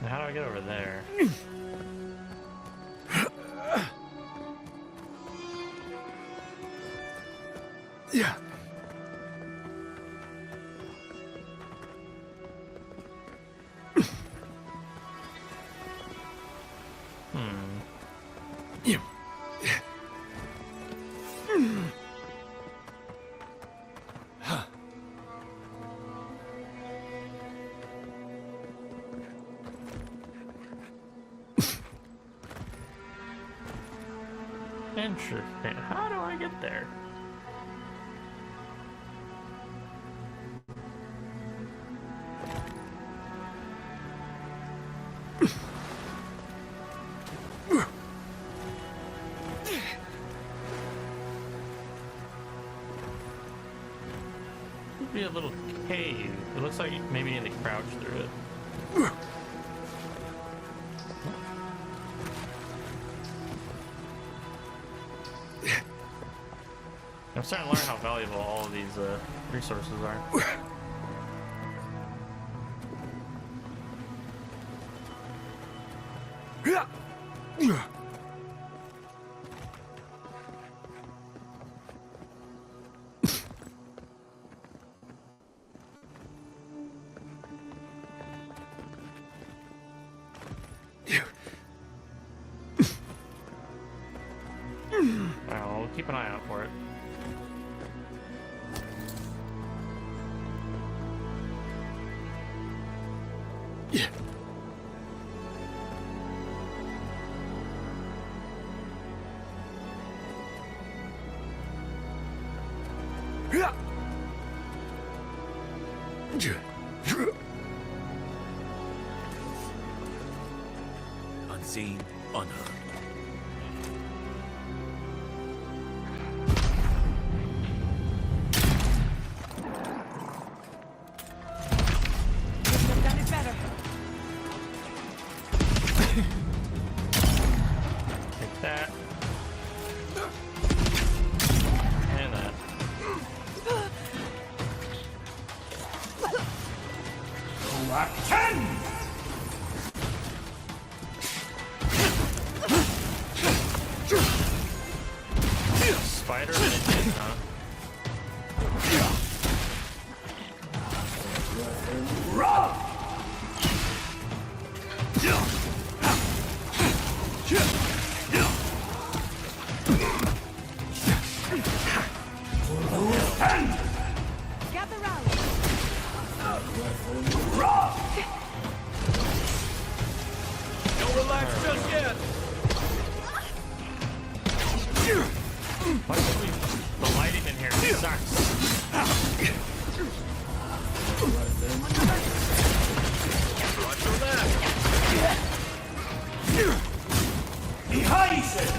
Now how do I get over there? Yeah. Interesting. How do I get there? Could be a little cave. It looks like maybe you need to crouch through it. I'm starting to learn how valuable all of these resources are. Well, we'll keep an eye out for it. Unseen, unheard. Couldn't have done it better. Take that. And that. Act 10! Spider and it did, huh? Gather round. Don't relax just yet. Why should we? The lighting in here sucks. Watch your left. Behind it.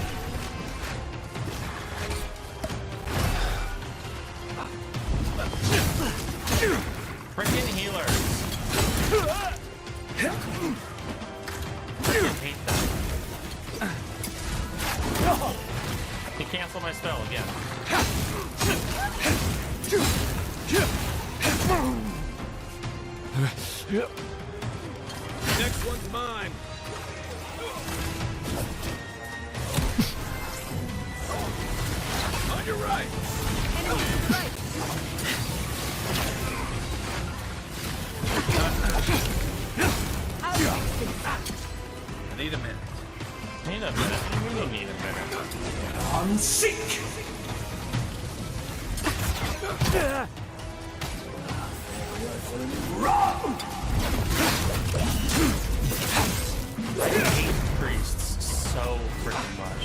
Freaking healers. I hate that. He canceled my spell again. Next one's mine. On your right. I need a minute. Need a minute? What do you mean need a minute? On seek. Run. I hate priests so freaking much.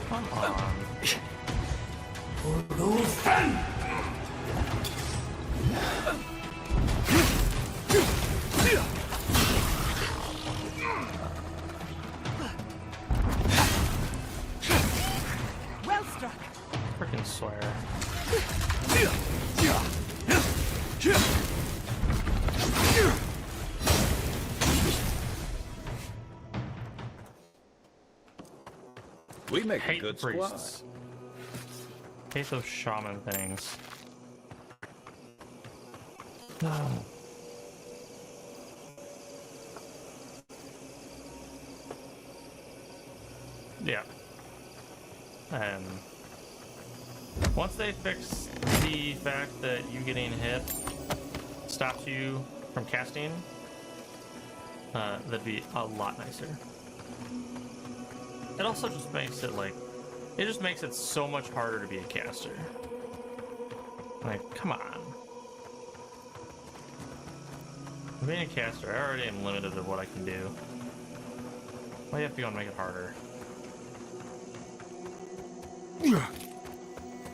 Come on. Well struck. Freaking swear. We make a Hate good priests. squad. Hate those shaman things. Yeah. And once they fix the fact that you getting hit stops you from casting, that'd be a lot nicer. It also just makes it like, it just makes it so much harder to be a caster. Like, come on. Being a caster, I already am limited to what I can do. Why do you have to go and make it harder?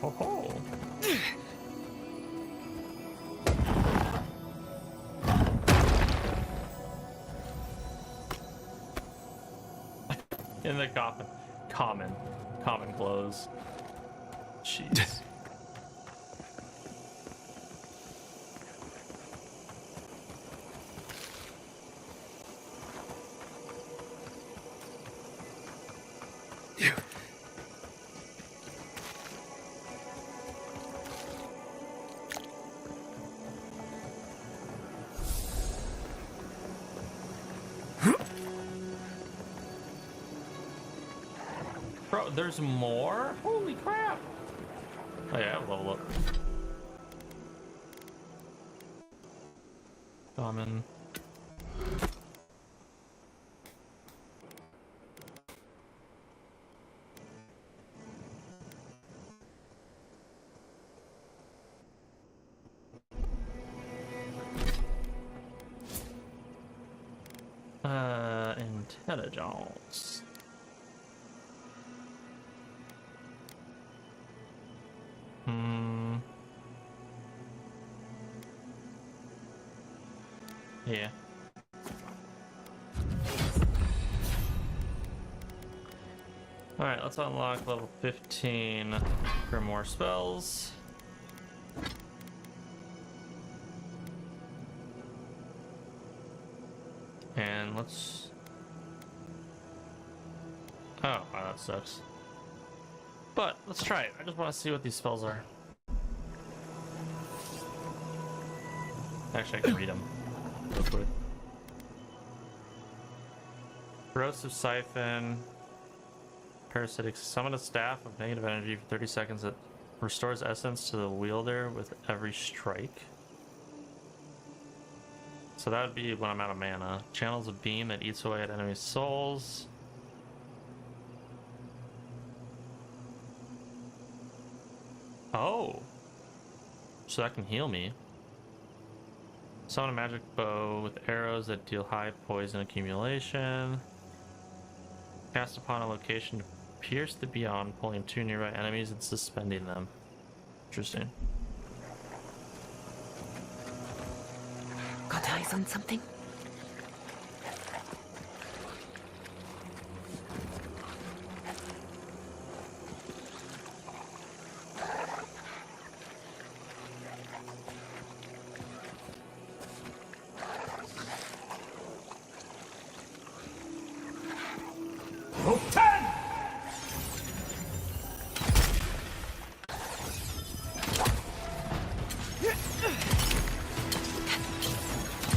Oh ho! In the coffin. Common clothes. Jeez. Bro, there's more? Holy crap! Oh yeah, I'll level up. Common. Intelligence. Yeah. Alright, let's unlock level 15 for more spells. And let's... Oh, wow, that sucks. But, let's try it. I just want to see what these spells are. Actually, I can read them. Real quick. Corrosive Siphon. Parasitic. Summon a staff of negative energy for 30 seconds that restores essence to the wielder with every strike. So that would be when I'm out of mana. Channels a beam that eats away at enemy souls. Oh. So that can heal me. Summon a magic bow with arrows that deal high poison accumulation. Cast upon a location to pierce the beyond, pulling 2 nearby enemies and suspending them. Interesting. Got eyes on something?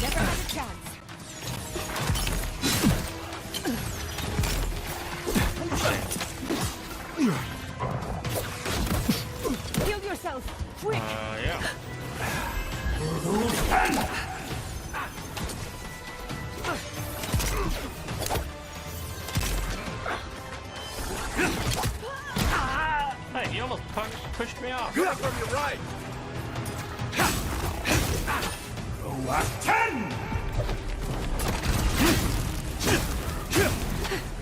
Never had a chance. Heal yourself, quick! Yeah. Hey, you almost pushed me off. Coming from your right. Go at 10!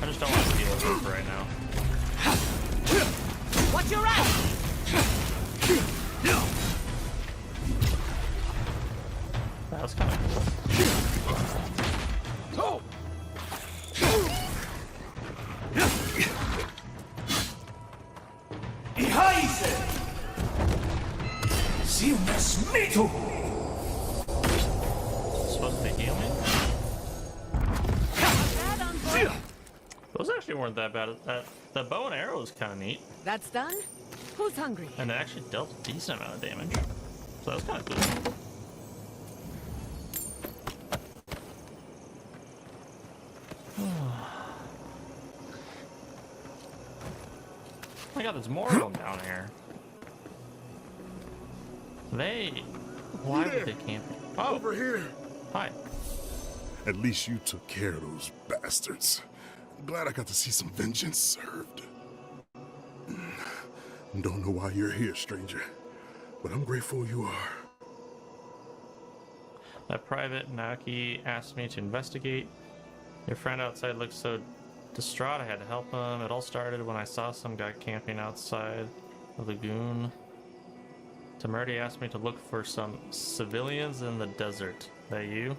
I just don't want to deal with it right now. Watch your right! That was kind of cool. Si un smito! Supposed to heal me? Those actually weren't that bad. The bow and arrow was kind of neat. That's done? Who's hungry? And it actually dealt a decent amount of damage. So that was kind of cool. Oh my god, there's more of them down here. Why would they camp? Oh, over here. Hi. At least you took care of those bastards. I'm glad I got to see some vengeance served. Don't know why you're here, stranger, but I'm grateful you are. That private Naoki asked me to investigate. Your friend outside looked so distraught I had to help him. It all started when I saw some guy camping outside the lagoon. Tamerdi asked me to look for some civilians in the desert. That you?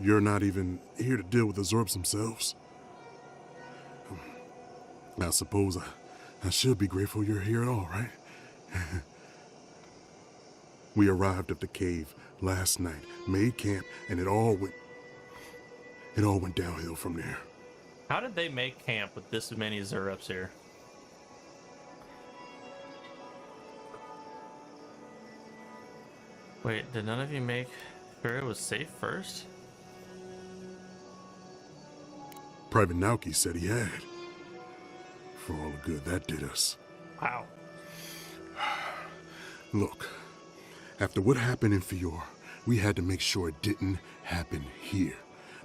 You're not even here to deal with the Zorbs themselves. I suppose I should be grateful you're here at all, right? We arrived at the cave last night, made camp, and it all went downhill from there. How did they make camp with this many Zurps here? Wait, did none of you make sure it was safe first? Private Naoki said he had. For all the good that did us. Wow. Look, after what happened in Fior, we had to make sure it didn't happen here.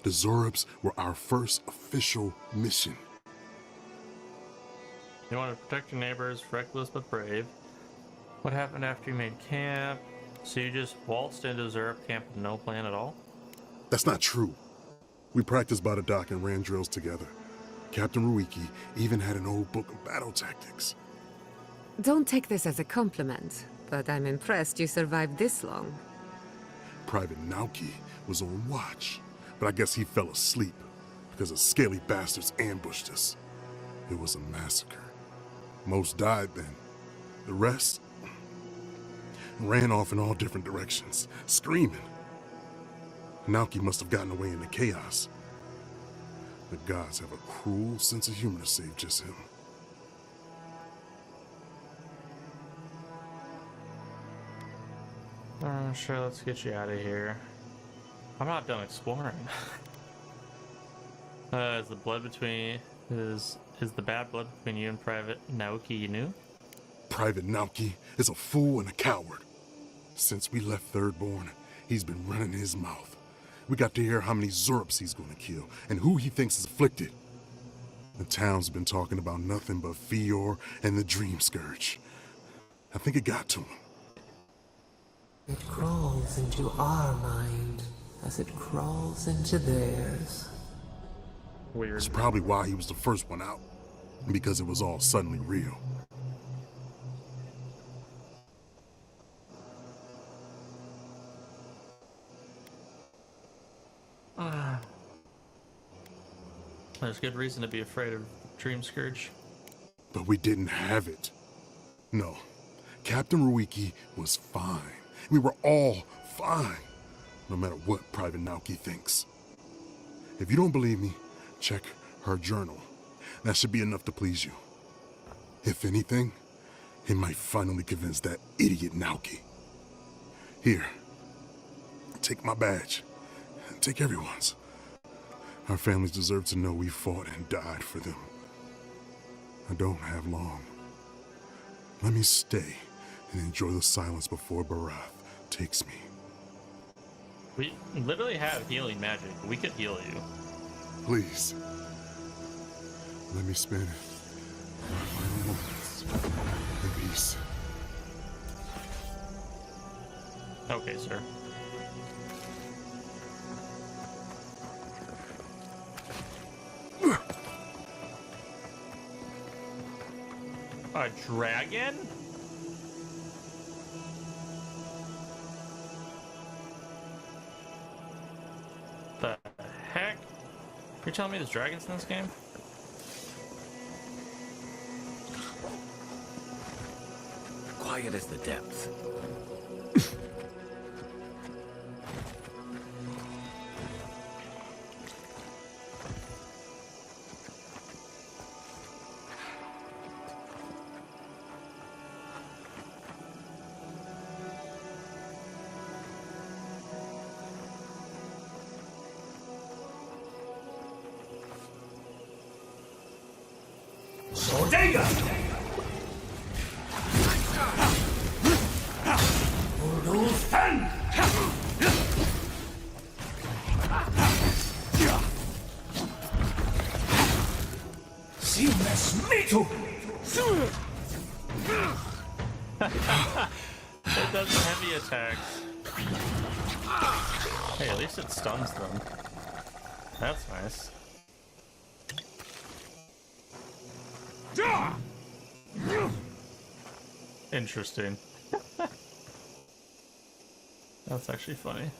The Zorobs were our first official mission. You want to protect your neighbors, reckless but brave. What happened after you made camp? So you just waltzed into Zurb camp with no plan at all? That's not true. We practiced by the dock and ran drills together. Captain Ruiki even had an old book of battle tactics. Don't take this as a compliment, but I'm impressed you survived this long. Private Naoki was on watch, but I guess he fell asleep because the scaly bastards ambushed us. It was a massacre. Most died then. The rest ran off in all different directions, screaming. Naoki must have gotten away in the chaos. The gods have a cruel sense of humor to save just him. Sure, let's get you out of here. I'm not done exploring. Is the bad blood between you and Private Naoki you knew? Private Naoki is a fool and a coward. Since we left Thirdborn, he's been running his mouth. We got to hear how many Zorps he's gonna kill and who he thinks is afflicted. The town's been talking about nothing but Fior and the Dream Scourge. I think it got to him. It crawls into our mind as it crawls into theirs. Weird. It's probably why he was the first one out. Because it was all suddenly real. There's good reason to be afraid of Dream Scourge. But we didn't have it. No. Captain Ruiki was fine. We were all fine. No matter what Private Naoki thinks. If you don't believe me, check her journal. That should be enough to please you. If anything, it might finally convince that idiot Naoki. Here. Take my badge. Take everyone's. Our families deserve to know we fought and died for them. I don't have long. Let me stay and enjoy the silence before Barath takes me. We literally have healing magic. We could heal you. Please. Let me spend my final moments in peace. Okay, sir. A dragon? The heck? You're telling me there's dragons in this game? Quiet as the depths. Sordega! Ulufan! Seamless Mitu! It does heavy attacks. Hey, at least it stuns them. That's nice. Interesting. That's actually funny.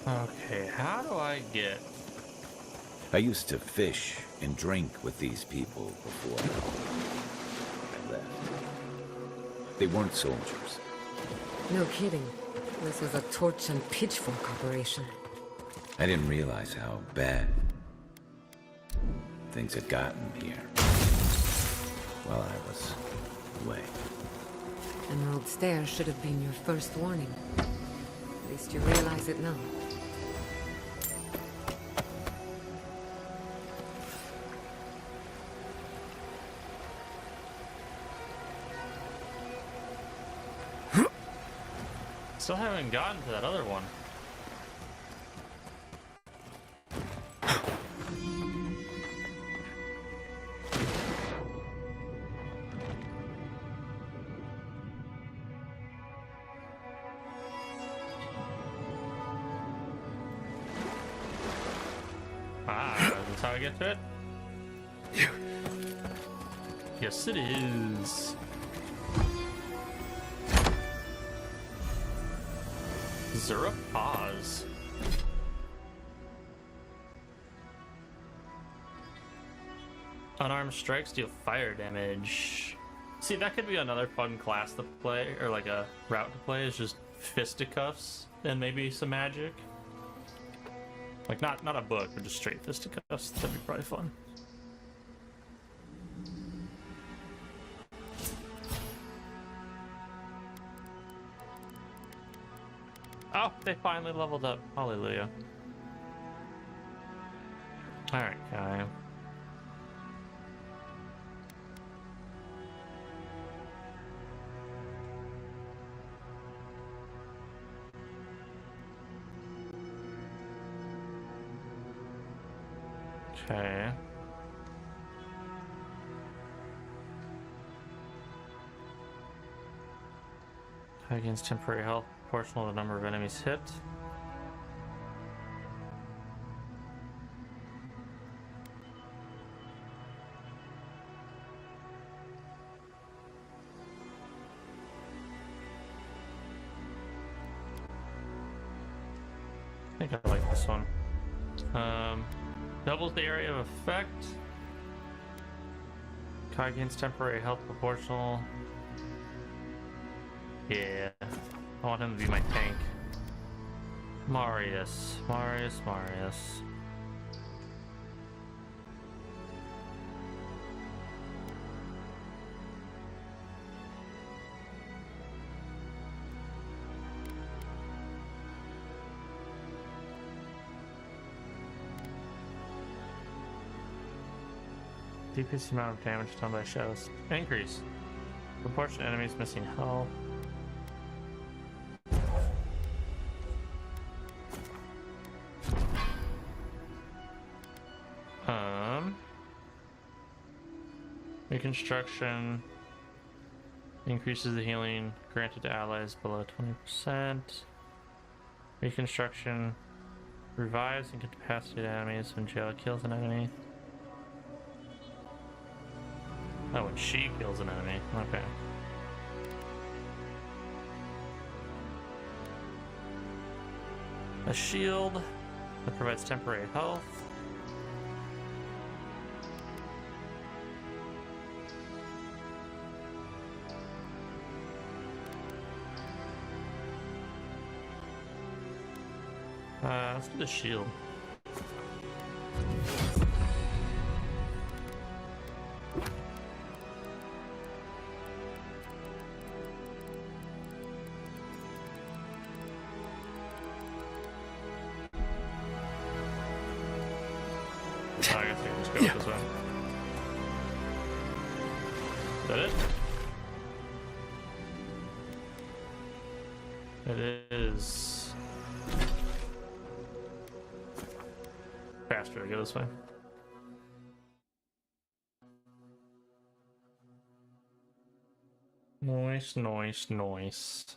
Okay, how do I get... I used to fish and drink with these people before I left. They weren't soldiers. No kidding. This was a torch and pitchfork operation. I didn't realize how bad things had gotten here while I was away. Emerald Stair should have been your first warning. At least you realize it now. Still haven't gotten to that other one. Ah, is this how I get to it? Yes, it is. Zura pause. Unarmed strikes deal fire damage. See, that could be another fun class to play, or like a route to play, is just fisticuffs and maybe some magic. Like not a book, but just straight fisticuffs. That'd be probably fun. Oh, they finally leveled up. Hallelujah. Alright, Kai. Okay. Against temporary health, proportional to the number of enemies hit. I think I like this one. Doubles the area of effect. Against temporary health proportional. Yeah, I want him to be my tank. Marius. Decrease the amount of damage done by shadows. Increase. Proportion of enemies missing health. Reconstruction increases the healing granted to allies below 20%. Reconstruction revives incapacitated enemies when Jayla kills an enemy. Oh, when she kills an enemy. Okay. A shield that provides temporary health. Let's do the shield. I guess I can just go this way. Is that it? It is. Faster to go this way. Nice.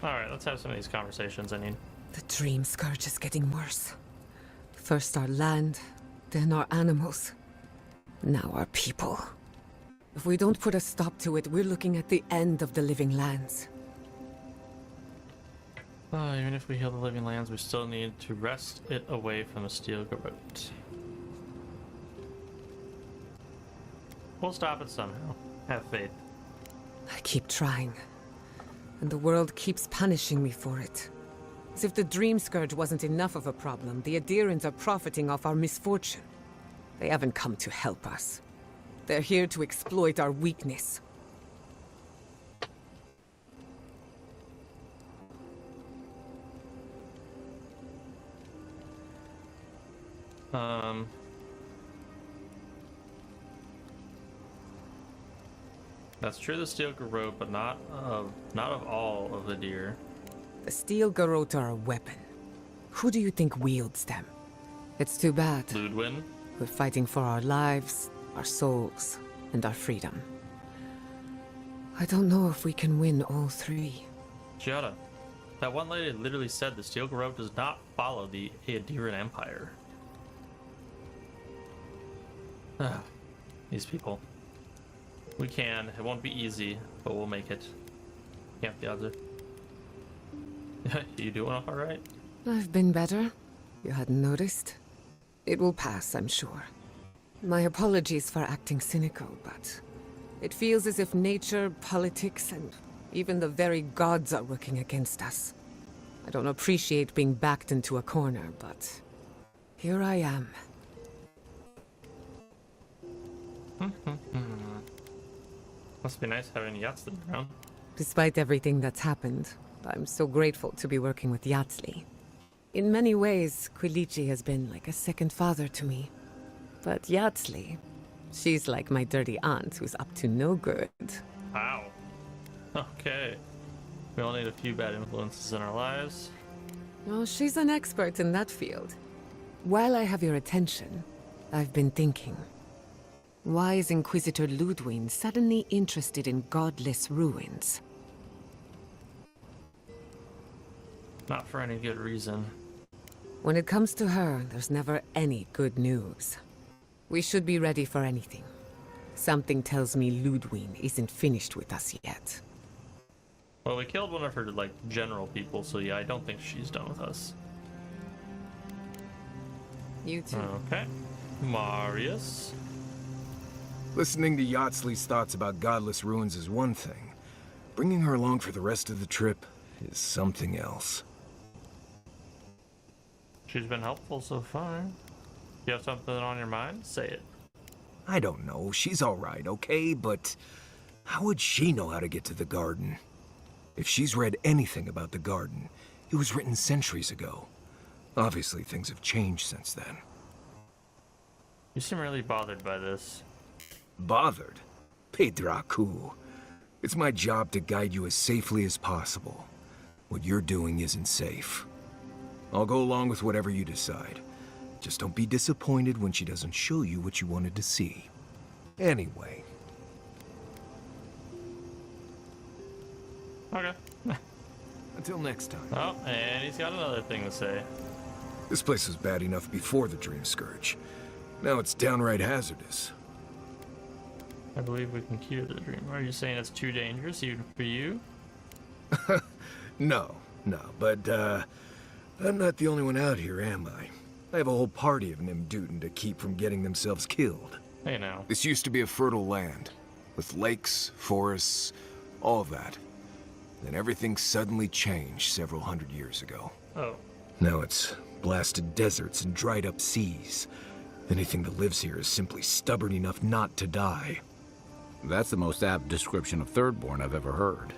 Alright, let's have some of these conversations I need. The dream scourge is getting worse. First our land, then our animals. Now our people. If we don't put a stop to it, we're looking at the end of the living lands. Even if we heal the living lands, we still need to wrest it away from the steel garrote. We'll stop it somehow. Have faith. I keep trying. And the world keeps punishing me for it. As if the dream scourge wasn't enough of a problem, the Adherents are profiting off our misfortune. They haven't come to help us. They're here to exploit our weakness. That's true, the steel garrote, but not of all of the deer. The steel garrote are a weapon. Who do you think wields them? It's too bad. Ludwin? We're fighting for our lives, our souls, and our freedom. I don't know if we can win all three. Giada, that one lady literally said the steel garrote does not follow the Adherent Empire. These people. We can. It won't be easy, but we'll make it. Yeah, the odds are. You doing all right? I've been better. You hadn't noticed. It will pass, I'm sure. My apologies for acting cynical, but it feels as if nature, politics, and even the very gods are working against us. I don't appreciate being backed into a corner, but here I am. Must be nice having Yatsli around. Despite everything that's happened, I'm so grateful to be working with Yatsli. In many ways, Quilichi has been like a second father to me. But Yatsli, she's like my dirty aunt who's up to no good. Wow. Okay. We all need a few bad influences in our lives. Oh, she's an expert in that field. While I have your attention, I've been thinking. Why is Inquisitor Ludwig suddenly interested in godless ruins? Not for any good reason. When it comes to her, there's never any good news. We should be ready for anything. Something tells me Ludwig isn't finished with us yet. Well, we killed one of her, like, general people, so yeah, I don't think she's done with us. You too. Okay. Marius. Listening to Yatsley's thoughts about godless ruins is one thing. Bringing her along for the rest of the trip is something else. She's been helpful so far. You have something on your mind? Say it. I don't know, she's alright, okay? But how would she know how to get to the garden? If she's read anything about the garden, it was written centuries ago. Obviously, things have changed since then. You seem really bothered by this. Bothered? Pedraku. It's my job to guide you as safely as possible. What you're doing isn't safe. I'll go along with whatever you decide. Just don't be disappointed when she doesn't show you what you wanted to see. Anyway. Okay. Until next time. Oh, and he's got another thing to say. This place was bad enough before the Dream Scourge. Now it's downright hazardous. I believe we can cure the dream. Are you saying it's too dangerous even for you? No, but I'm not the only one out here, am I? I have a whole party of Nimdutin to keep from getting themselves killed. Hey now. This used to be a fertile land, with lakes, forests, all of that. Then everything suddenly changed several hundred years ago. Oh. Now it's blasted deserts and dried up seas. Anything that lives here is simply stubborn enough not to die. That's the most apt description of Thirdborn I've ever heard.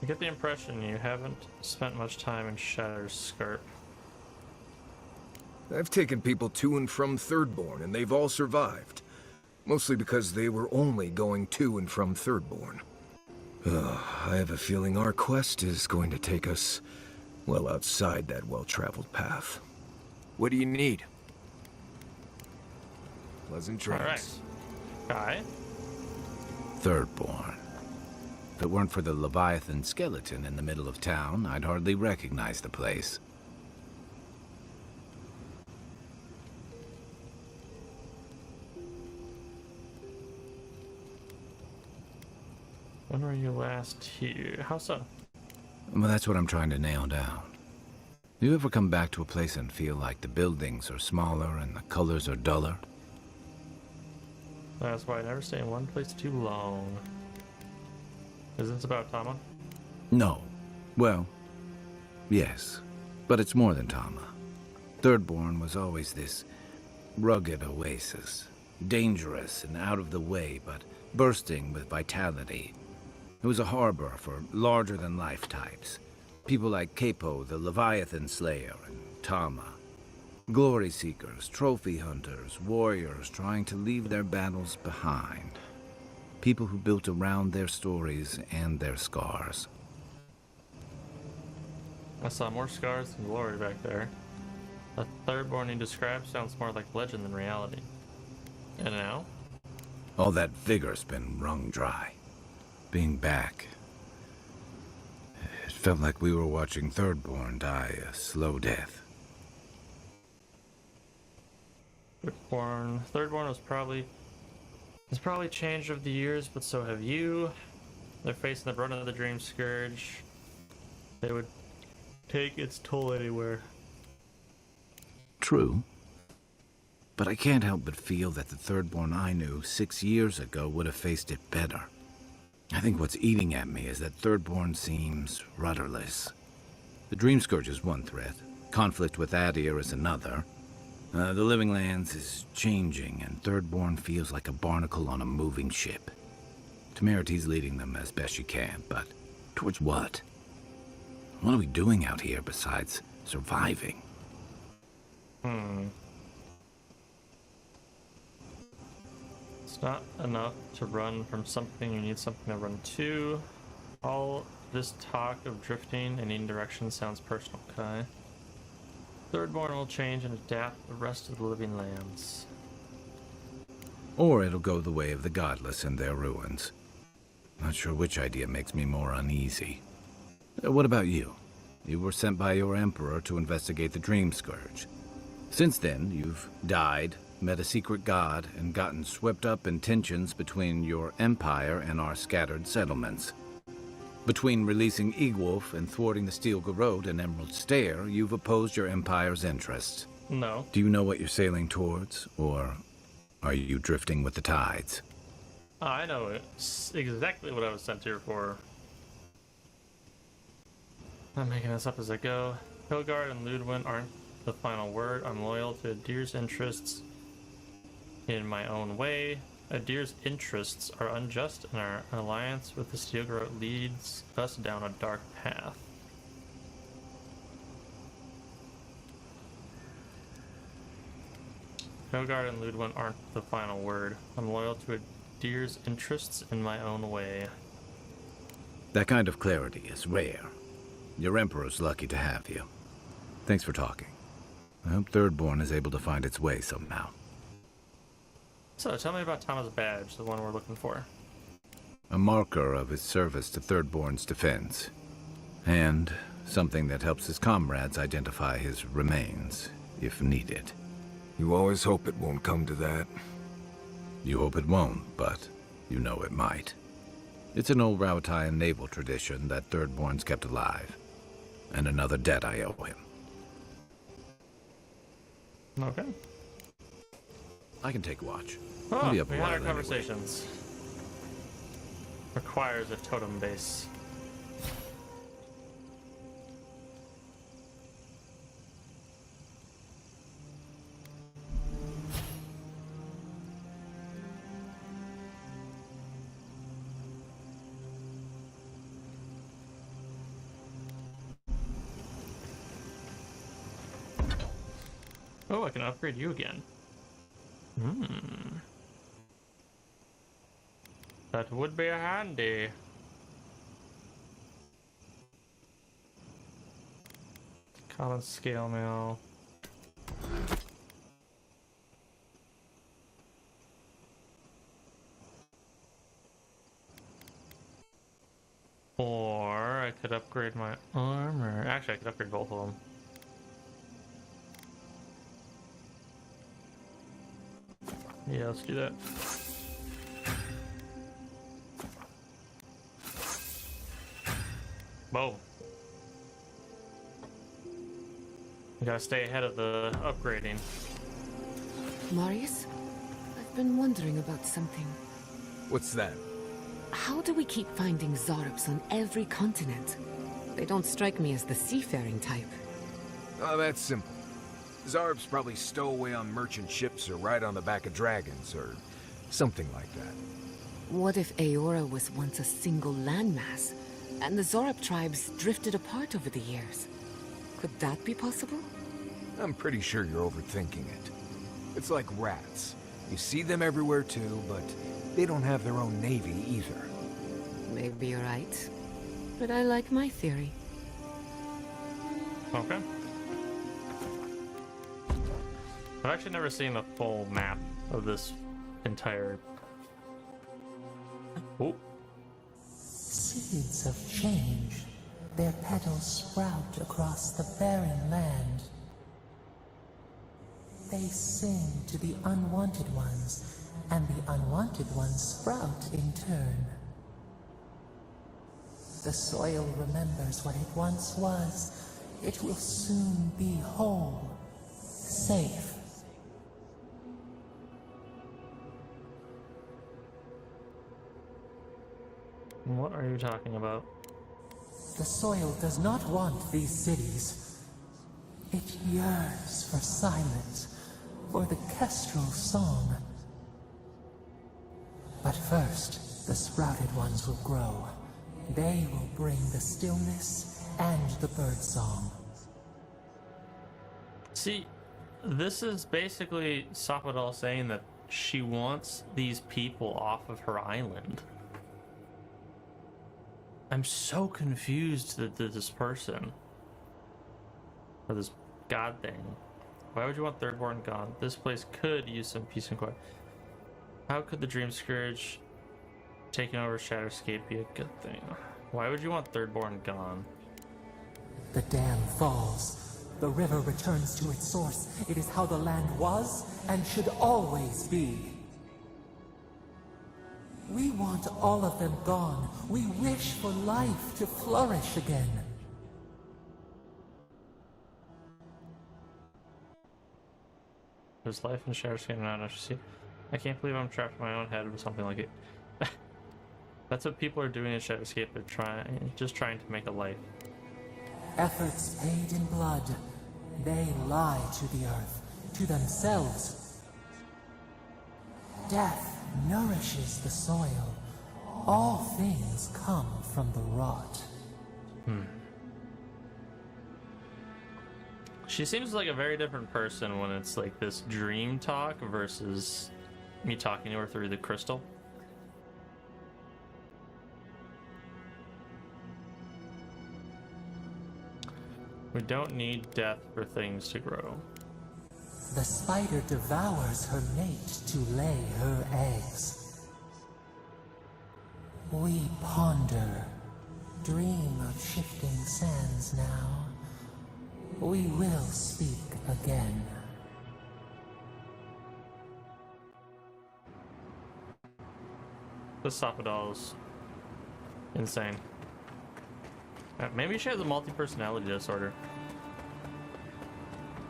I get the impression you haven't spent much time in Shatter's Scarp. I've taken people to and from Thirdborn, and they've all survived. Mostly because they were only going to and from Thirdborn. I have a feeling our quest is going to take us well outside that well-traveled path. What do you need? Pleasant dreams. All right. Kai? Thirdborn. If it weren't for the Leviathan skeleton in the middle of town, I'd hardly recognize the place. When were you last here? How so? Well, that's what I'm trying to nail down. You ever come back to a place and feel like the buildings are smaller and the colors are duller? That's why I never stay in one place too long. Isn't this about Tama? No. Well, yes. But it's more than Tama. Thirdborn was always this rugged oasis. Dangerous and out of the way, but bursting with vitality. It was a harbor for larger-than-life types. People like Capo, the Leviathan Slayer, and Tama. Glory seekers, trophy hunters, warriors trying to leave their battles behind. People who built around their stories and their scars. I saw more scars than glory back there. The Thirdborn you described sounds more like legend than reality. And now? All that vigor's been wrung dry. Being back, it felt like we were watching Thirdborn die a slow death. Thirdborn was probably changed over the years, but so have you. They're facing the brunt of the Dream Scourge. They would take its toll anywhere. True. But I can't help but feel that the Thirdborn I knew 6 years ago would have faced it better. I think what's eating at me is that Thirdborn seems rudderless. The Dream Scourge is one threat. Conflict with Adir is another. The Living Lands is changing, and Thirdborn feels like a barnacle on a moving ship. Temeriti's leading them as best she can, but towards what? What are we doing out here besides surviving? It's not enough to run from something, you need something to run to. All this talk of drifting in any direction sounds personal, Kai. Thirdborn will change and adapt the rest of the living lands. Or it'll go the way of the godless and their ruins. Not sure which idea makes me more uneasy. What about you? You were sent by your emperor to investigate the Dream Scourge. Since then, you've died, met a secret god, and gotten swept up in tensions between your empire and our scattered settlements. Between releasing Egwolf and thwarting the Steel Garrote and Emerald Stair, you've opposed your empire's interests. No. Do you know what you're sailing towards, or are you drifting with the tides? I know exactly what I was sent here for. I'm making this up as I go. Hilgard and Ludwin aren't the final word. I'm loyal to Adir's interests in my own way. Adir's interests are unjust, and our alliance with the Steel Garrote leads us down a dark path. Hilgard and Ludwin aren't the final word. I'm loyal to Adir's interests in my own way. That kind of clarity is rare. Your Emperor's lucky to have you. Thanks for talking. I hope Thirdborn is able to find its way somehow. So, tell me about Tama's badge, the one we're looking for. A marker of his service to Thirdborn's defense. And something that helps his comrades identify his remains, if needed. You always hope it won't come to that. You hope it won't, but you know it might. It's an old Rauataian naval tradition that Thirdborn's kept alive. And another debt I owe him. Okay. I can take watch. Oh, I'll we be up a had while our anyway. conversations. Requires a totem base. Oh, I can upgrade you again. That would be handy. Common scale mail. Or I could upgrade my armor. Actually, I could upgrade both of them. Yeah, let's do that. Whoa. You gotta stay ahead of the upgrading. Marius, I've been wondering about something. What's that? How do we keep finding Zorops on every continent? They don't strike me as the seafaring type. Oh, that's simple. Zarb's probably stowaway on merchant ships or ride on the back of dragons or something like that. What if Aora was once a single landmass, and the Zorop tribes drifted apart over the years? Could that be possible? I'm pretty sure you're overthinking it. It's like rats. You see them everywhere too, but they don't have their own navy either. Maybe you're right. But I like my theory. Okay. I've actually never seen a full map of this entire... Oh. Seeds of change. Their petals sprout across the barren land. They sing to the unwanted ones, and the unwanted ones sprout in turn. The soil remembers what it once was. It will soon be whole, safe. What are you talking about? The soil does not want these cities. It yearns for silence, for the kestrel song. But first, the sprouted ones will grow. They will bring the stillness and the bird song. See, this is basically Sapadal saying that she wants these people off of her island. I'm so confused that this person, or this god thing. Why would you want Thirdborn gone? This place could use some peace and quiet. How could the Dream Scourge taking over Shatterscape be a good thing? Why would you want Thirdborn gone? The dam falls. The river returns to its source. It is how the land was and should always be. We want all of them gone. We wish for life to flourish again. There's life in Shatterscape now, don't you see? I can't believe I'm trapped in my own head with something like it. That's what people are doing in Shatterscape. They're just trying to make a life. Efforts paid in blood. They lie to the earth, to themselves. Death nourishes the soil. All things come from the rot. She seems like a very different person when it's like this dream talk versus me talking to her through the crystal. We don't need death for things to grow. The spider devours her mate to lay her eggs. We ponder, dream of shifting sands now. We will speak again. This Sapadal's insane. Maybe she has a multi-personality disorder.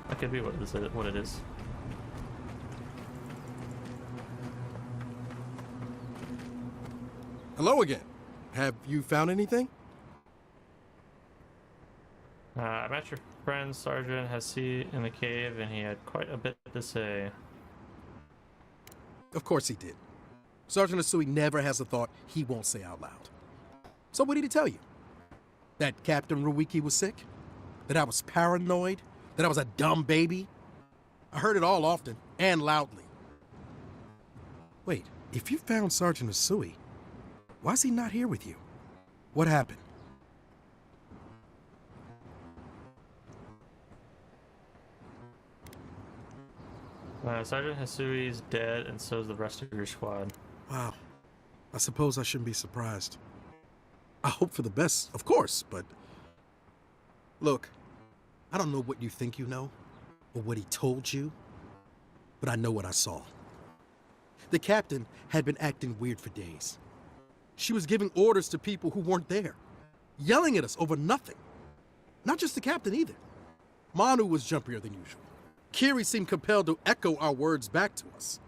That could be what it is. Hello again. Have you found anything? I met your friend Sergeant Hesse in the cave, and he had quite a bit to say. Of course he did. Sergeant Asui never has a thought he won't say out loud. So what did he tell you? That Captain Ruiki was sick? That I was paranoid? That I was a dumb baby? I heard it all often, and loudly. Wait, if you found Sergeant Asui, why is he not here with you? What happened? Sergeant Hasui's dead, and so is the rest of your squad. Wow. I suppose I shouldn't be surprised. I hope for the best, of course, but... Look, I don't know what you think you know, or what he told you, but I know what I saw. The captain had been acting weird for days. She was giving orders to people who weren't there, yelling at us over nothing. Not just the captain either. Manu was jumpier than usual. Kiri seemed compelled to echo our words back to us.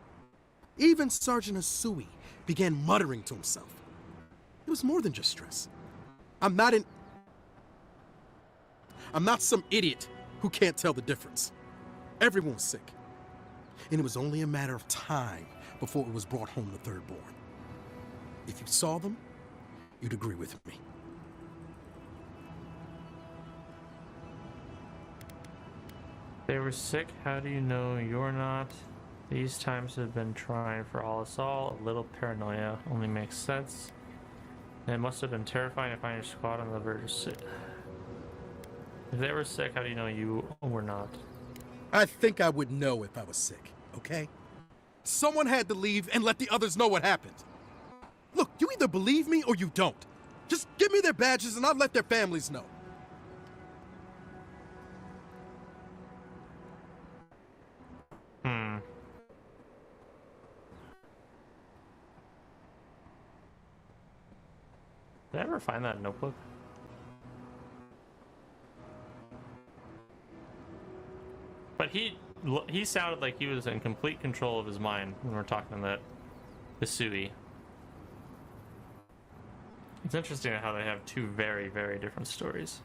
Even Sergeant Asui began muttering to himself. It was more than just stress. I'm not some idiot who can't tell the difference. Everyone was sick. And it was only a matter of time before it was brought home to Thirdborn. If you saw them, you'd agree with me. They were sick. How do you know you're not? These times have been trying for all us all. A little paranoia only makes sense. And it must have been terrifying to find your squad on the verge of sick. If they were sick, how do you know you were not? I think I would know if I was sick, okay? Someone had to leave and let the others know what happened. Look, you either believe me or you don't. Just give me their badges and I'll let their families know. Did I ever find that notebook? But he sounded like he was in complete control of his mind when we're talking to that Hisui. It's interesting how they have two very, very different stories.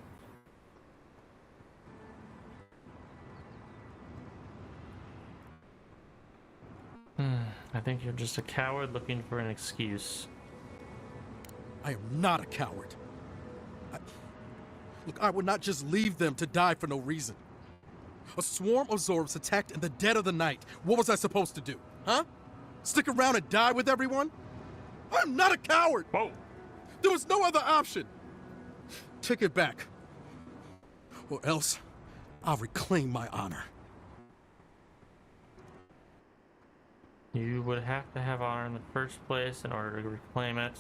I think you're just a coward looking for an excuse. I am not a coward. Look, I would not just leave them to die for no reason. A swarm of Zorps attacked in the dead of the night. What was I supposed to do, huh? Stick around and die with everyone? I'm not a coward! Whoa! There was no other option! Take it back. Or else, I'll reclaim my honor. You would have to have honor in the first place in order to reclaim it.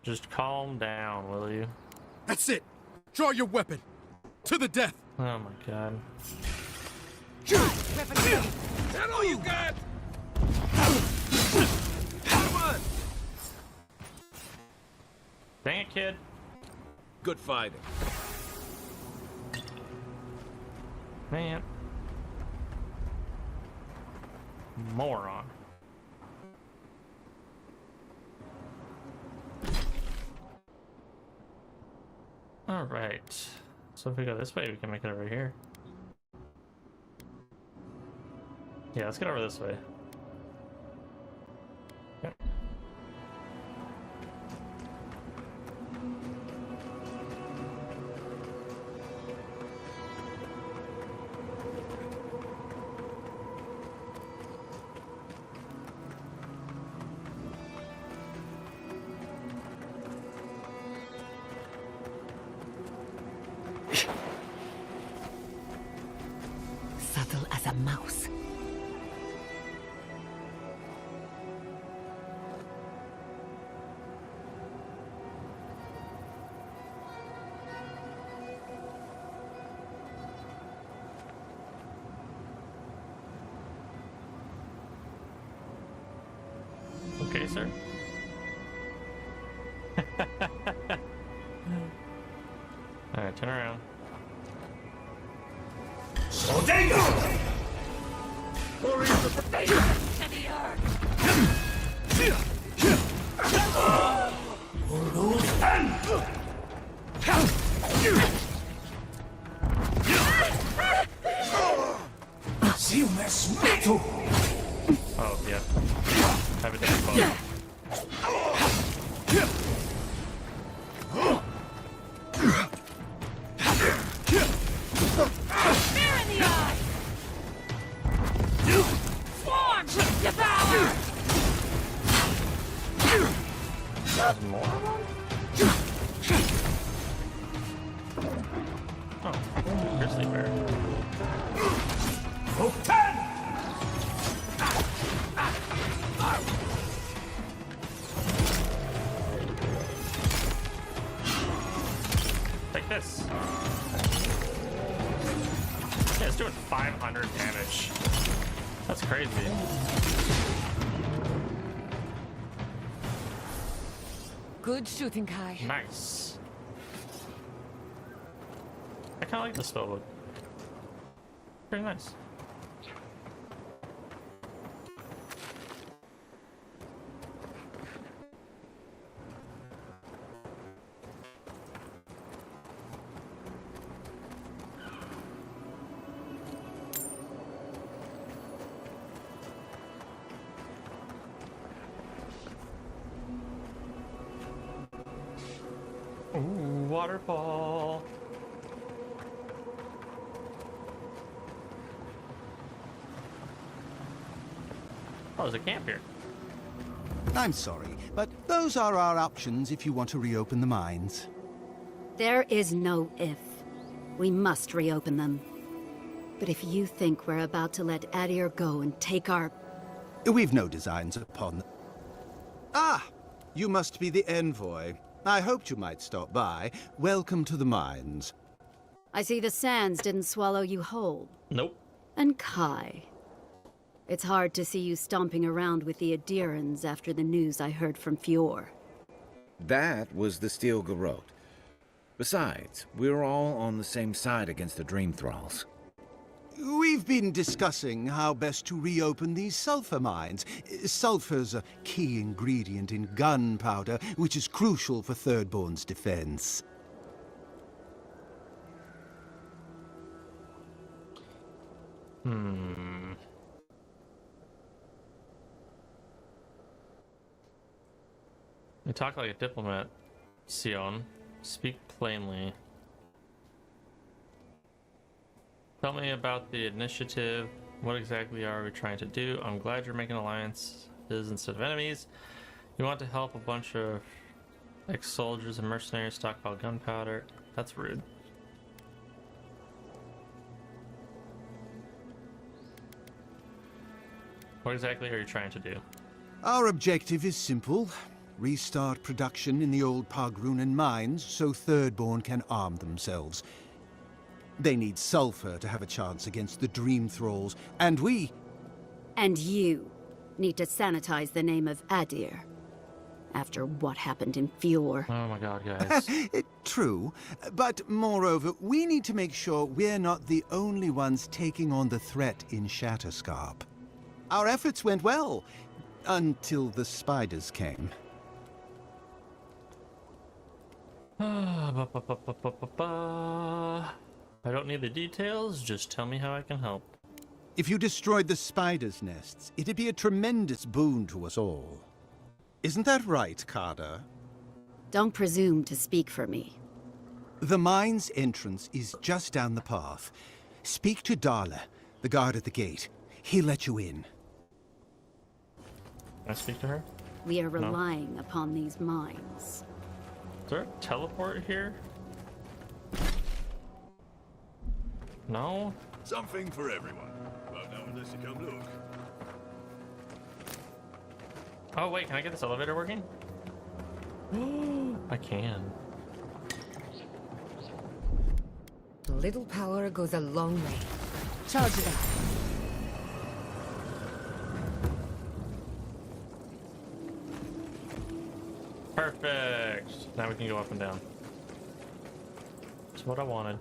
Just calm down, will you? That's it! Draw your weapon! To the death! Oh my god. That all you got? Come on! Dang it, kid. Good fighting. Man. Moron. Alright. So if we go this way, we can make it over here. Yeah, let's get over this way. Yep. Subtle as a mouse. Okay, sir. Alright, turn around. Oh, yeah. Have it down, bud. Spear in the eye! Swarm! Devour! There's more of them? Oh, grizzly bear. Like this. Yeah, it's doing 500 damage. That's crazy. Good shooting, Kai. Nice. I kind of like this spellbook. Pretty nice. Ooh, waterfall. Oh, there's a camp here. I'm sorry, but those are our options if you want to reopen the mines. There is no if. We must reopen them. But if you think we're about to let Adir go and take our... We've no designs upon... Ah! You must be the envoy. I hoped you might stop by. Welcome to the mines. I see the sands didn't swallow you whole. Nope. And Kai. It's hard to see you stomping around with the Adirans after the news I heard from Fior. That was the Steel Garrote. Besides, we're all on the same side against the Dream Thralls. We've been discussing how best to reopen these sulfur mines. Sulfur's a key ingredient in gunpowder, which is crucial for Thirdborn's defense. You talk like a diplomat, Sion. Speak plainly. Tell me about the initiative What exactly are we trying to do? I'm glad you're making alliances instead of enemies. You want to help a bunch of ex-soldiers and mercenaries stockpile gunpowder. That's rude. What exactly are you trying to do? Our objective is simple. Restart production in the old Pogrunan mines so Thirdborn can arm themselves. They need sulfur to have a chance against the Dream Thralls, and we... And you need to sanitize the name of Adir. After what happened in Fjord. Oh my god, guys. True, but moreover, we need to make sure we're not the only ones taking on the threat in Shatterscarp. Our efforts went well, until the spiders came. I don't need the details, just tell me how I can help. If you destroyed the spiders' nests, it'd be a tremendous boon to us all. Isn't that right, Carter? Don't presume to speak for me. The mine's entrance is just down the path. Speak to Darla, the guard at the gate. He'll let you in. Can I speak to her? We are relying upon these mines. Is there a teleport here? No? Something for everyone. Well, now unless you come look. Oh wait, can I get this elevator working? I can. A little power goes a long way. Charge it up. Perfect. Now we can go up and down. That's what I wanted.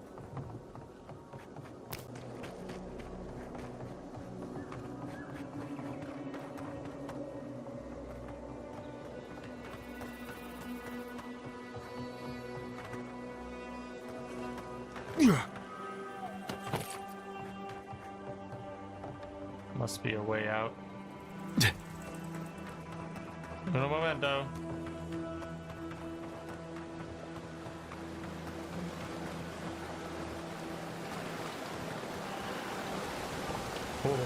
Must be a way out. Uno momento. Cool.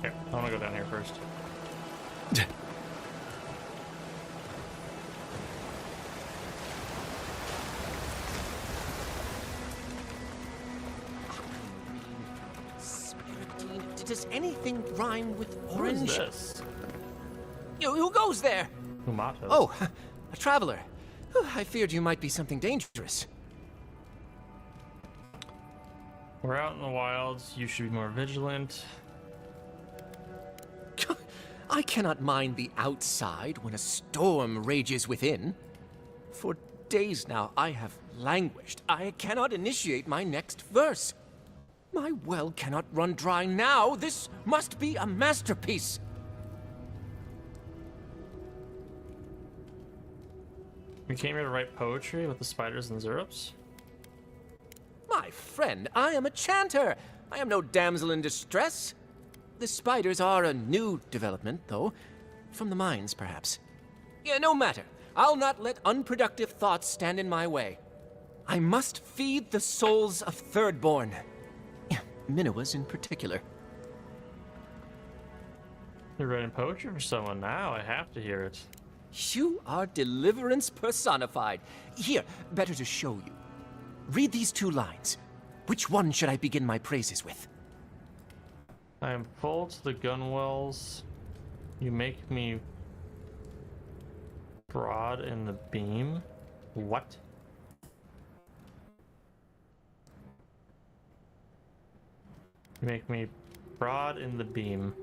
Here, I want to go down here first. Does anything rhyme with Who orange? is this? Who goes there? Humato. Oh, a traveler. I feared you might be something dangerous. We're out in the wilds. You should be more vigilant. I cannot mind the outside when a storm rages within. For days now, I have languished. I cannot initiate my next verse. My well cannot run dry now. This must be a masterpiece. You came here to write poetry with the spiders and Zerups? My friend, I am a chanter. I am no damsel in distress. The spiders are a new development, though. From the mines, perhaps. Yeah, no matter. I'll not let unproductive thoughts stand in my way. I must feed the souls of Thirdborn. Minoas in particular. You're writing poetry for someone now. I have to hear it. You are deliverance personified. Here, better to show you. Read these 2 lines. Which one should I begin my praises with? I am full to the gunwells. You make me broad in the beam. What? You make me broad in the beam.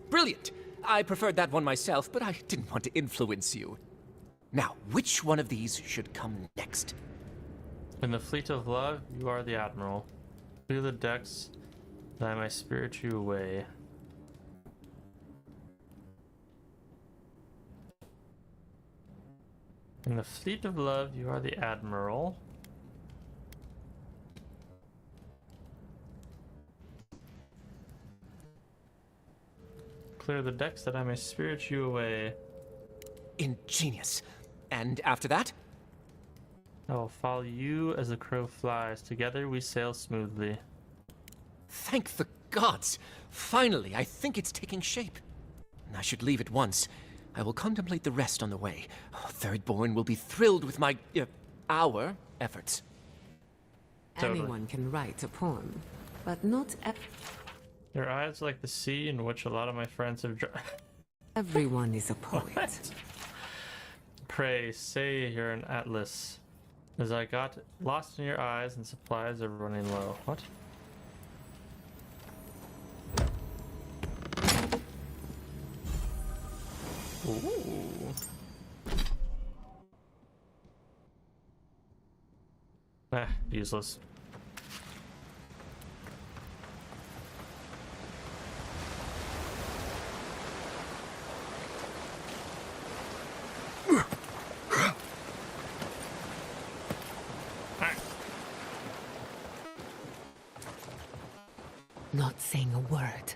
Brilliant! I preferred that one myself, but I didn't want to influence you. Now, which one of these should come next? In the fleet of love, you are the admiral. Clear the decks, that I may spirit you away. In the fleet of love, you are the admiral. clear the decks that I may spirit you away. Ingenious. And after that? I will follow you as the crow flies. Together we sail smoothly. Thank the gods! Finally, I think it's taking shape. I should leave at once. I will contemplate the rest on the way. Thirdborn will be thrilled with my, our efforts. Totally. Anyone can write a poem, but not Your eyes are like the sea in which a lot of my friends have everyone is a poet. Pray, say you're an atlas. As I got lost in your eyes and supplies are running low. What? Ooh. Useless. Not saying a word.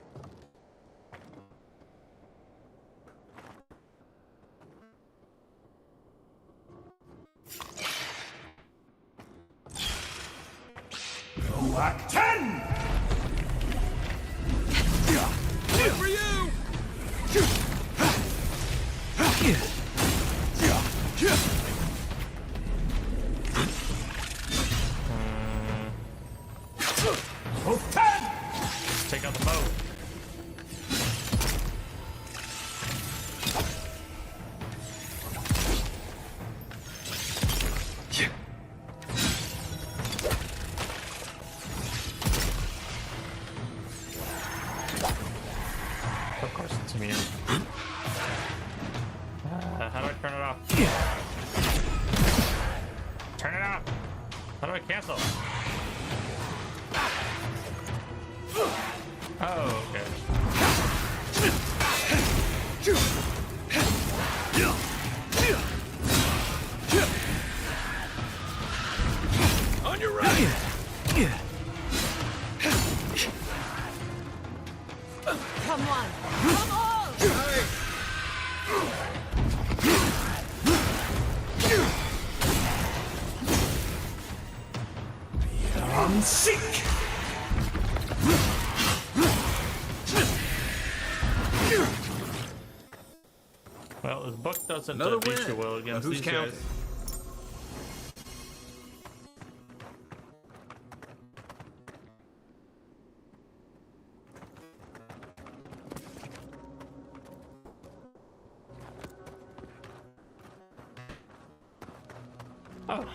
Act 10! Good for you! Move 10! Take out the boat. Of course it's immune. How do I turn it off? Turn it off! How do I cancel? Oh, okay. On your right! Come on! Come on! Seek! Well, this book doesn't Another beat win. you well against Who's these counting? guys. Oh.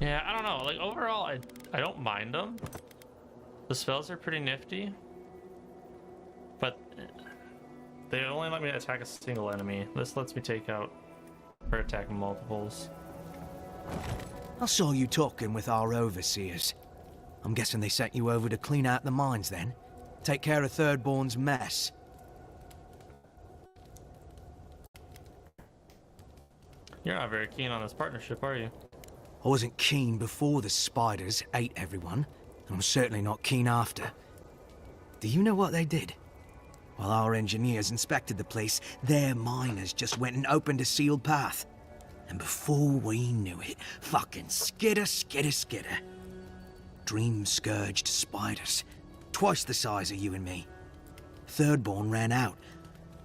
Yeah, I don't know. Like overall, I don't mind them. The spells are pretty nifty, but they only let me attack a single enemy. This lets me take out or attack multiples. I saw you talking with our overseers. I'm guessing they sent you over to clean out the mines then? Take care of Thirdborn's mess. You're not very keen on this partnership, are you? I wasn't keen before the spiders ate everyone, and I'm certainly not keen after. Do you know what they did? While our engineers inspected the place, their miners just went and opened a sealed path. And before we knew it, fucking skitter, skitter, skitter. Dream-scourged spiders. Twice the size of you and me. Thirdborn ran out.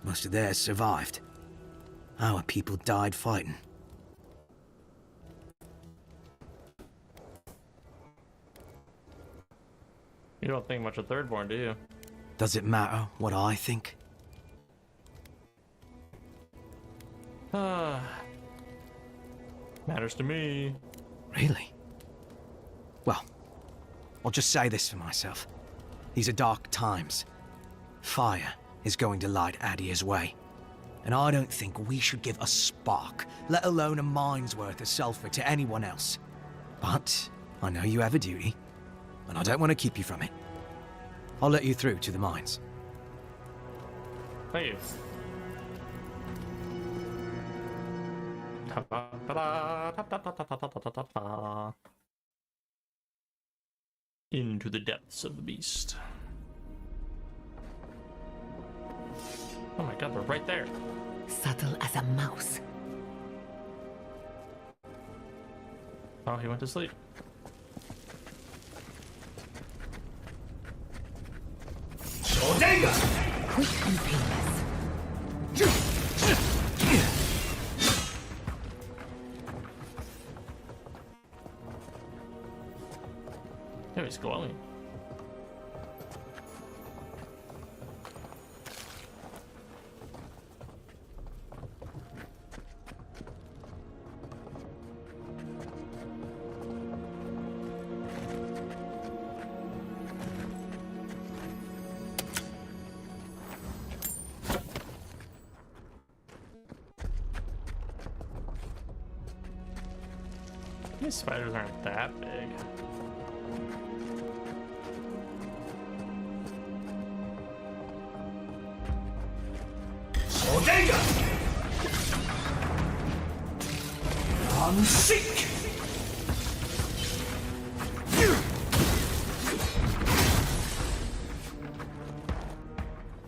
Most of theirs survived. Our people died fighting. You don't think much of Thirdborn, do you? Does it matter what I think? Matters to me. Really? Well, I'll just say this for myself. These are dark times. Fire is going to light Adia's way. And I don't think we should give a spark, let alone a mine's worth of sulfur to anyone else. But I know you have a duty, and I don't want to keep you from it. I'll let you through to the mines. Thank you. Into the depths of the beast. Oh my god, they're right there. Subtle as a mouse. Oh, he went to sleep. Bodega! Quick and painless. Yeah, he's glowing. These spiders aren't that big. Bodega! I'm sick!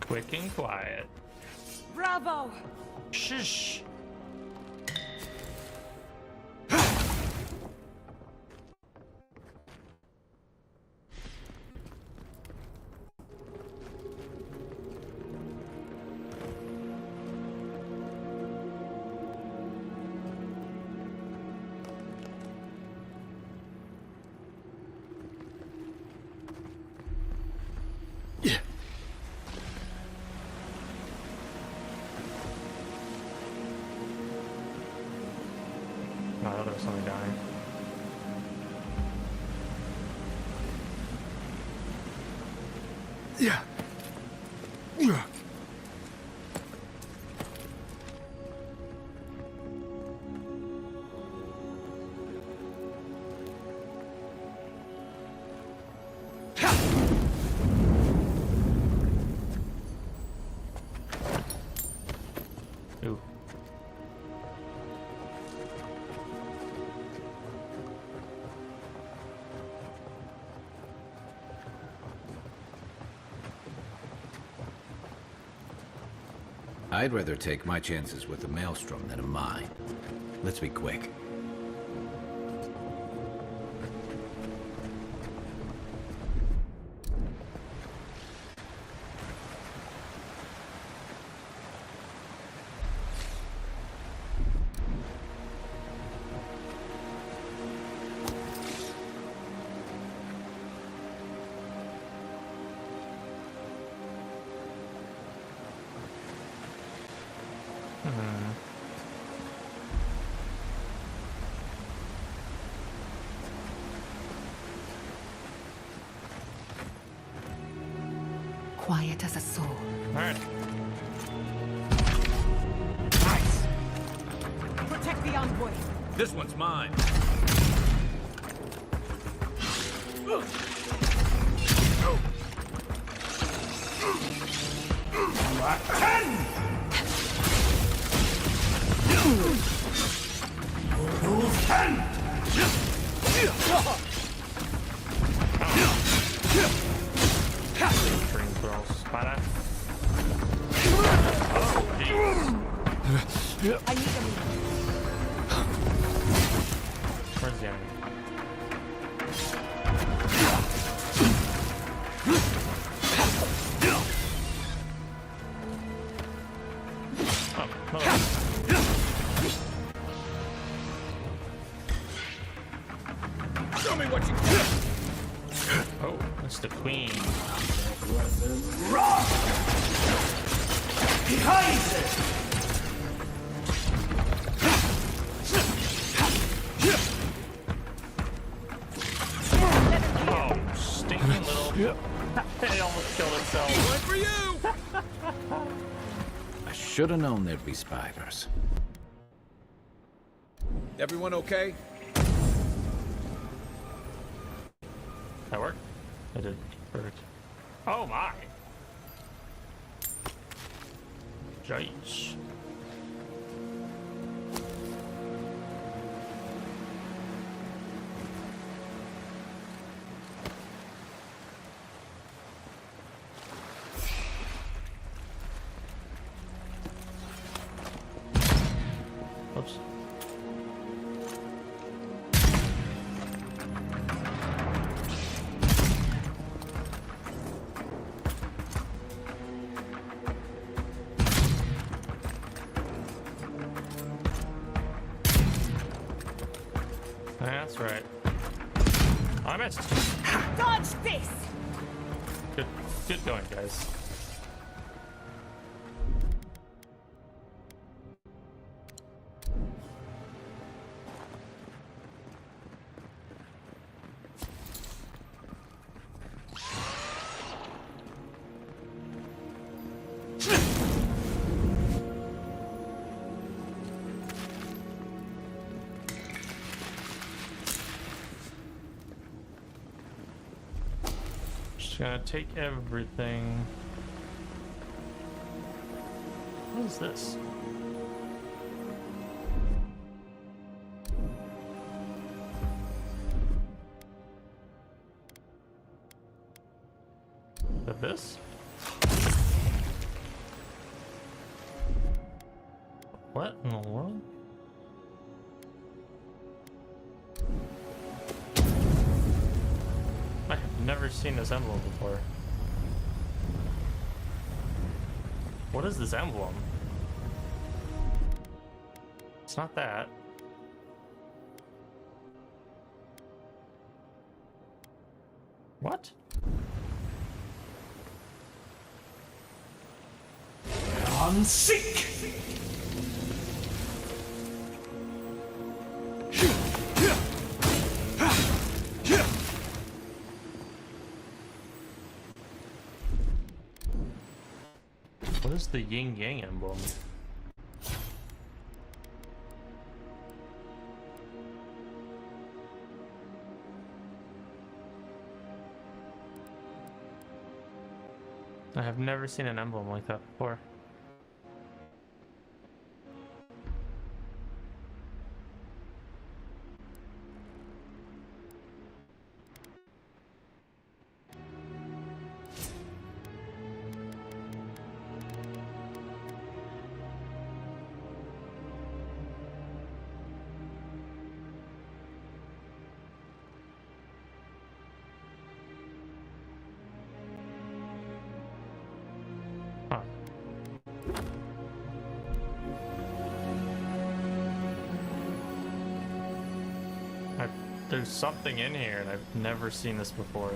Quick and quiet. Bravo! Shush! Oh, there was somebody dying. Yeah. Yeah. Ooh. I'd rather take my chances with a maelstrom than a mine. Let's be quick. Quiet as a soul. Alright. Nice! Protect the envoy. This one's mine. String throw spider. Oh, jeez. I need a minute. Where's the enemy? Oh, hello. Show me what you can. Oh, that's the queen. Rock! Behind it! Oh, stinking little. It almost killed itself. One for you! I should have known there'd be spiders. Everyone okay? That worked? I did. Perfect. Oh my! Jeez. Oops. That's right. I missed. Dodge this! Good going, guys. Gonna take everything. What is this? This? What in the world? I have never seen this emblem before. What is this emblem? It's not that. What? On seek! What is the yin yang emblem? I have never seen an emblem like that before. There's something in here, and I've never seen this before.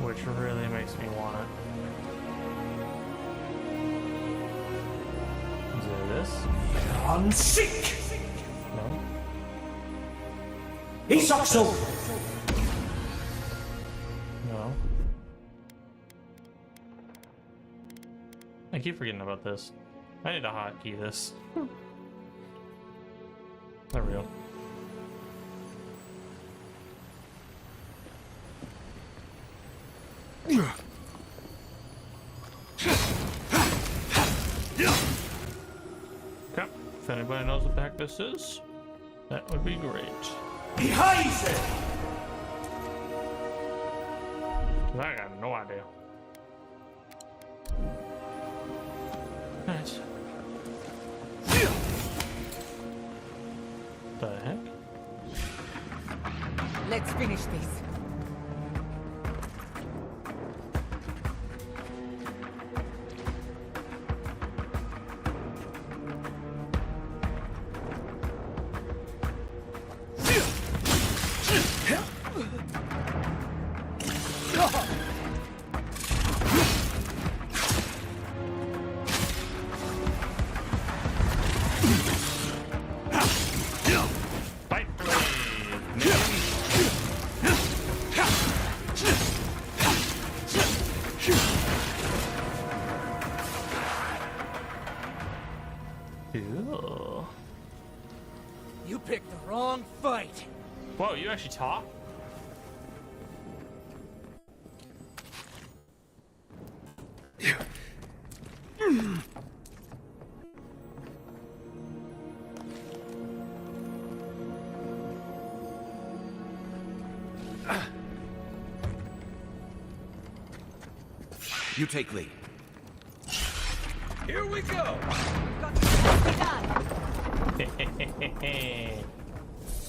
Which really makes me want it. Is it this? On seek! No? Isakso! No. I keep forgetting about this. I need to hotkey this. There we go. Okay, if anybody knows what the heck this is, that would be great. Behind it! I got no idea. Alright. The heck? Let's finish this. Cool. You picked the wrong fight. Whoa, you actually talk? You take lead. Here we go.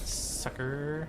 Sucker.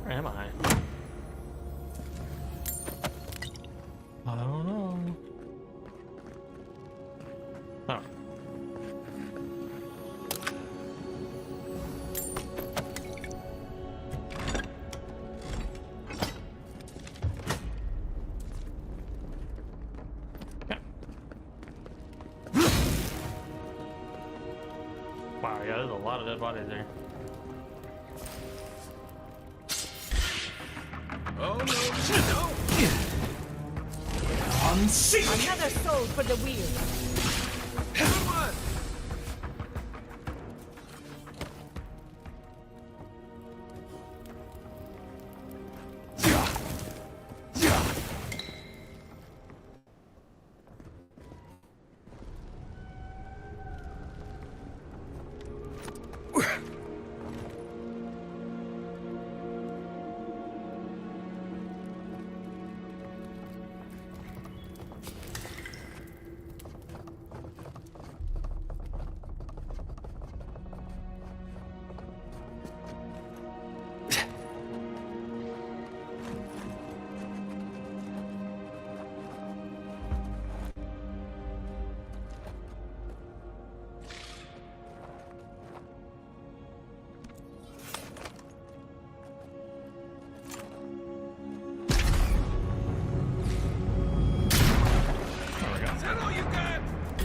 Where am I? I don't know. Oh. Yeah. Wow, yeah, there's a lot of dead bodies there. Oh no, no! Another soul for the wheel. Come on!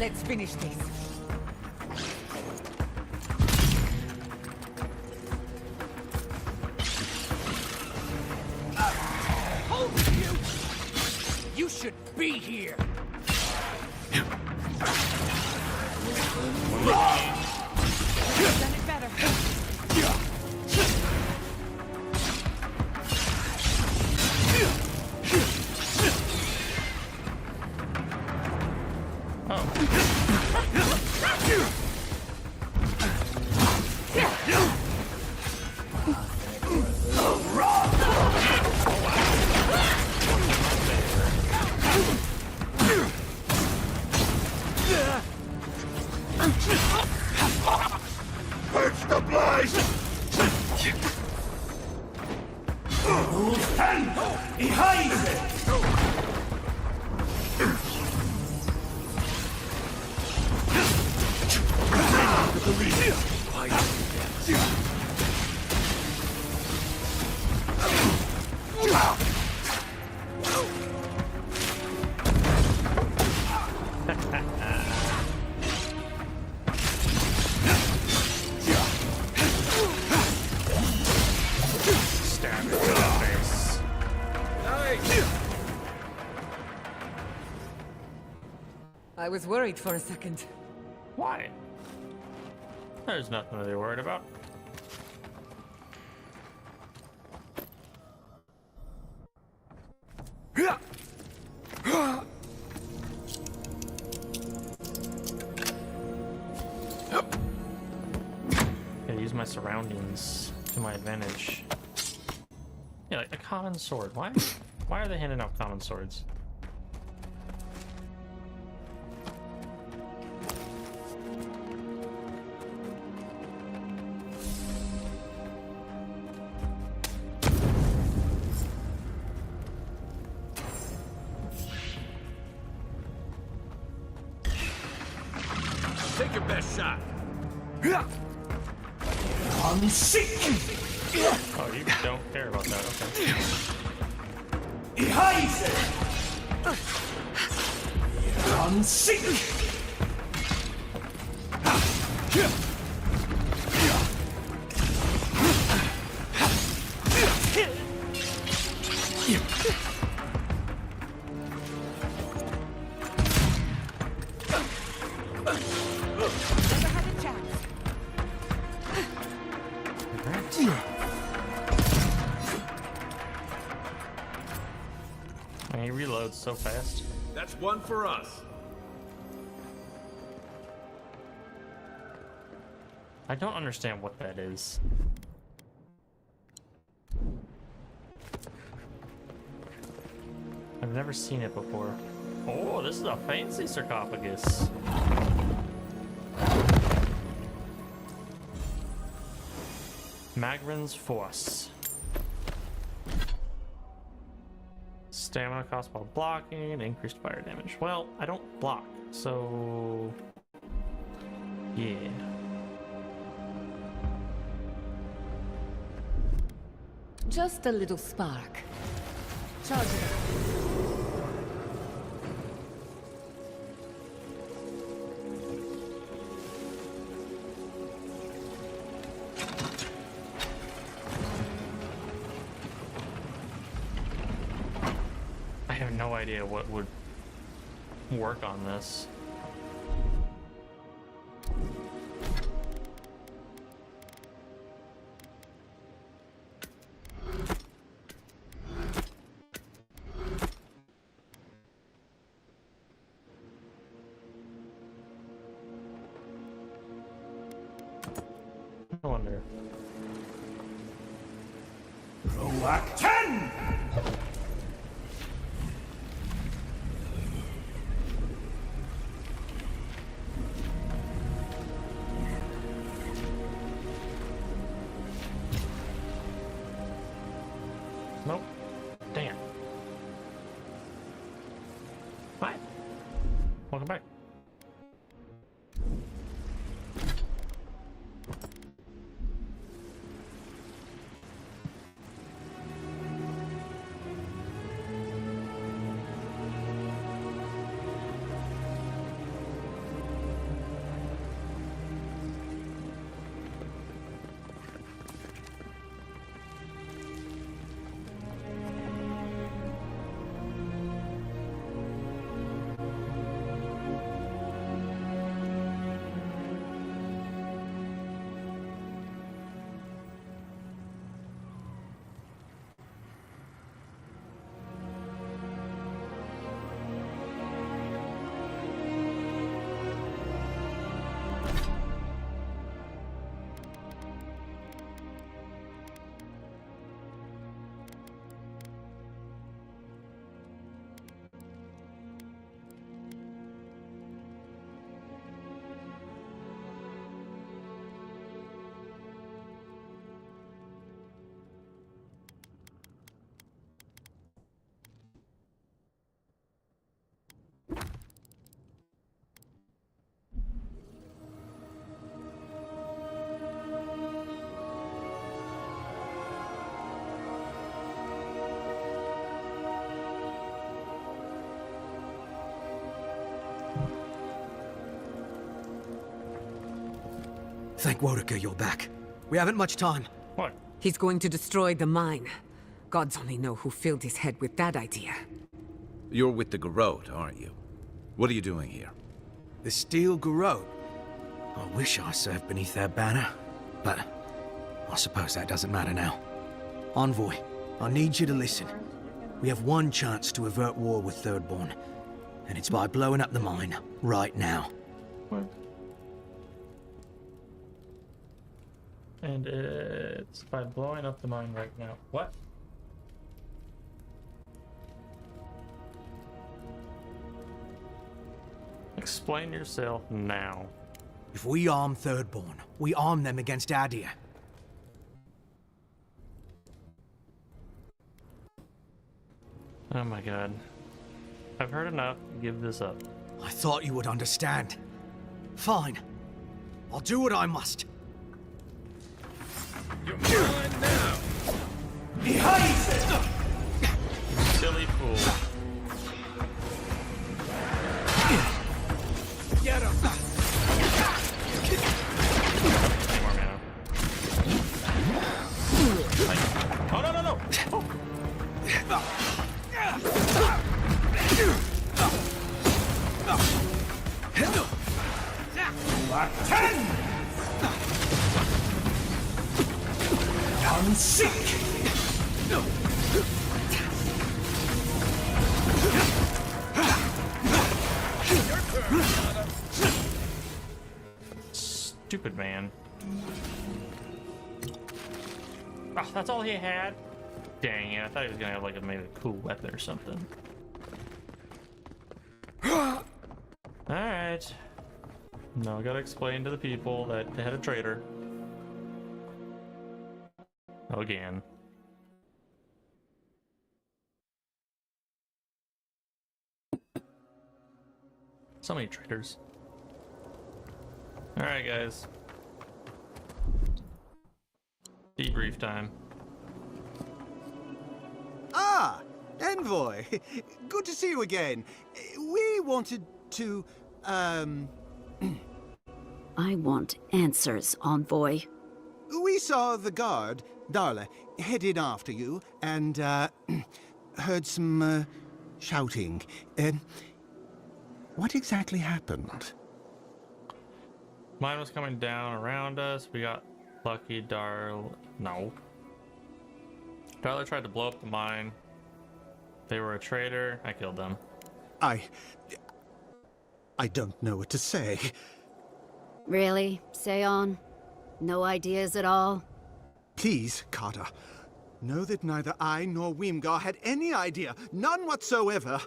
Let's finish this. Hold you! You should be here! You've done it better. Purge the blade! Stand behind it! Stab it in the face. I was worried for a second. Why? There's nothing to be worried about. Gotta use my surroundings to my advantage. Yeah, like a common sword. Why are they handing out common swords? shot. Oh, you don't care about that, okay. Never had a chance. Man, he reloads so fast. That's one for us. I don't understand what that is. I've never seen it before. Oh, this is a fancy sarcophagus. Magrin's Force. Stamina cost while blocking, increased fire damage. Well, I don't block, so yeah. Just a little spark. Charge it up. I have no idea what would work on this. I wonder. Roac 10! Nope. Damn. Hi. Welcome back. Thank Wodeker you're back. We haven't much time. What? He's going to destroy the mine. Gods only know who filled his head with that idea. You're with the Garrote, aren't you? What are you doing here? The Steel Garrote? I wish I served beneath their banner, but I suppose that doesn't matter now. Envoy, I need you to listen. We have one chance to avert war with Thirdborn, and it's by blowing up the mine right now. What? And it's by blowing up the mine right now. What? Explain yourself now. If we arm Thirdborn, we arm them against Adir. Oh my god. I've heard enough. Give this up. I thought you would understand. Fine. I'll do what I must. You're mine now. Behind Silly fool. Get him. Any more mana. Oh, no, no, no! Oh. Black 10! Unseek! Stupid man. Oh, that's all he had? Dang it, I thought he was gonna have like maybe a cool weapon or something. Alright. Now I gotta explain to the people that they had a traitor. Again. So many traitors. Alright, guys. Debrief time. Ah, Envoy. Good to see you again. We wanted to, I want answers, Envoy. We saw the guard, Darla, headed after you, and, heard some, shouting. What exactly happened? Mine was coming down around us. We got lucky. No. Darla tried to blow up the mine. They were a traitor. I killed them. I don't know what to say. Really? Say on? No ideas at all? Please, Carter. Know that neither I nor Wimgar had any idea. None whatsoever.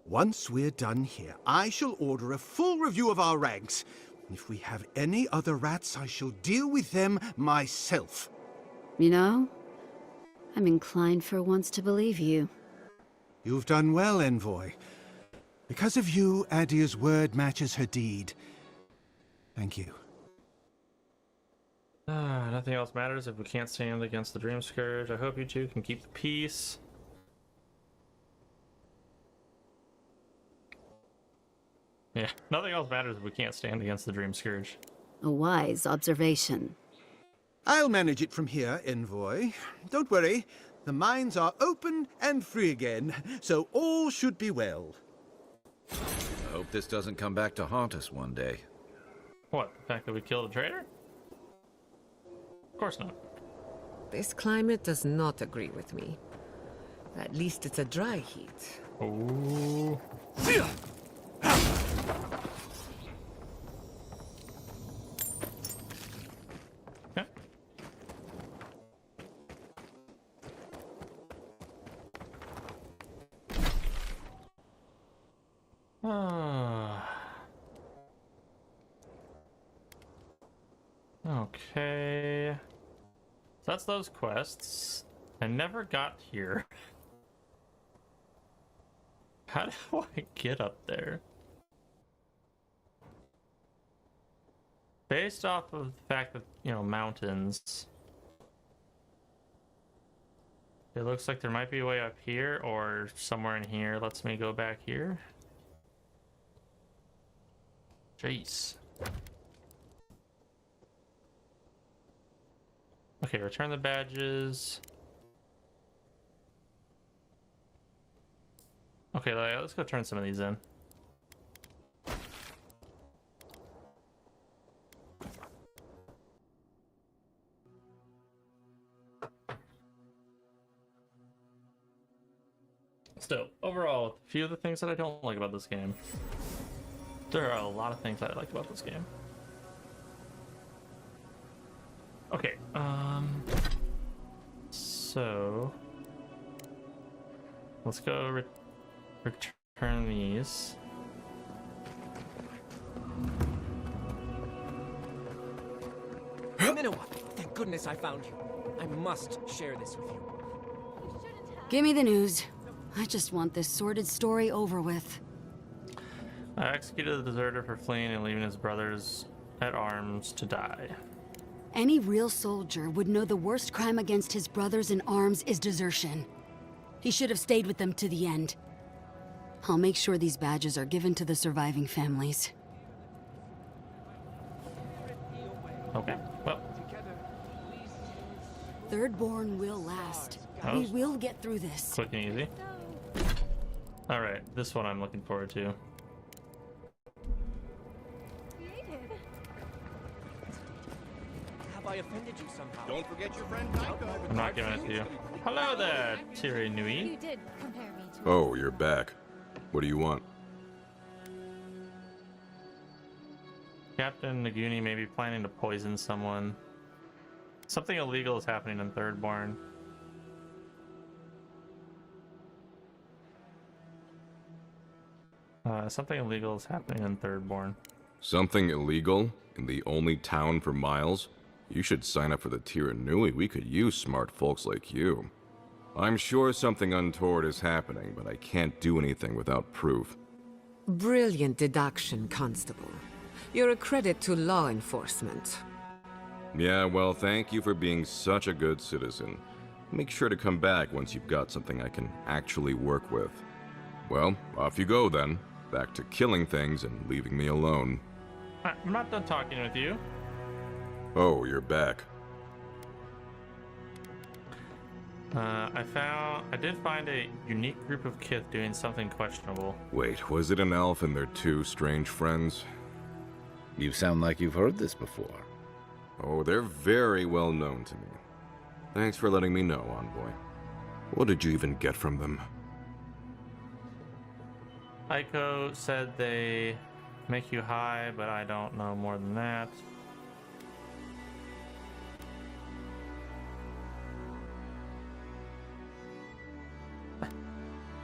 Once we're done here, I shall order a full review of our ranks. If we have any other rats, I shall deal with them myself. You know, I'm inclined for once to believe you. You've done well, Envoy. Because of you, Adia's word matches her deed. Thank you. Nothing else matters if we can't stand against the Dream Scourge. I hope you two can keep the peace. Yeah, nothing else matters if we can't stand against the Dream Scourge. A wise observation. I'll manage it from here, Envoy. Don't worry. The mines are open and free again, so all should be well. I hope this doesn't come back to haunt us one day. What, the fact that we killed a traitor? Of course not. This climate does not agree with me. At least it's a dry heat. Ooh. Okay. So that's those quests. I never got here. How do I get up there? Based off of the fact that, you know, mountains. It looks like there might be a way up here or somewhere in here. Lets me go back here. Jeez. Okay, return the badges. Okay, let's go turn some of these in. Still, overall, a few of the things that I don't like about this game. There are a lot of things that I like about this game. Okay, so let's go return these. Minowa, thank goodness I found you. I must share this with you. Give me the news. I just want this sordid story over with. I executed the deserter for fleeing and leaving his brothers at arms to die. Any real soldier would know the worst crime against his brothers in arms is desertion. He should have stayed with them to the end. I'll make sure these badges are given to the surviving families. Okay, well. Thirdborn will last. We will get through this. Quick and easy. Alright, this one I'm looking forward to. Have I offended you somehow? Don't forget your friend Tycho. I'm not giving it to you. Hello there, Tiri Nui. You did compare me to. Oh, you're back. What do you want? Captain Naguni may be planning to poison someone. Something illegal is happening in Thirdborn. Something illegal is happening in Thirdborn. Something illegal in the only town for miles? You should sign up for the Tiranui. We could use smart folks like you. I'm sure something untoward is happening, but I can't do anything without proof. Brilliant deduction, Constable. You're a credit to law enforcement. Yeah, well, thank you for being such a good citizen. Make sure to come back once you've got something I can actually work with. Well, off you go then. Back to killing things and leaving me alone. I'm not done talking with you. Oh, you're back. I did find a unique group of Kith doing something questionable. Wait, was it an elf and their two strange friends? You sound like you've heard this before. Oh, they're very well known to me. Thanks for letting me know, Envoy. What did you even get from them? Aiko said they make you high, but I don't know more than that.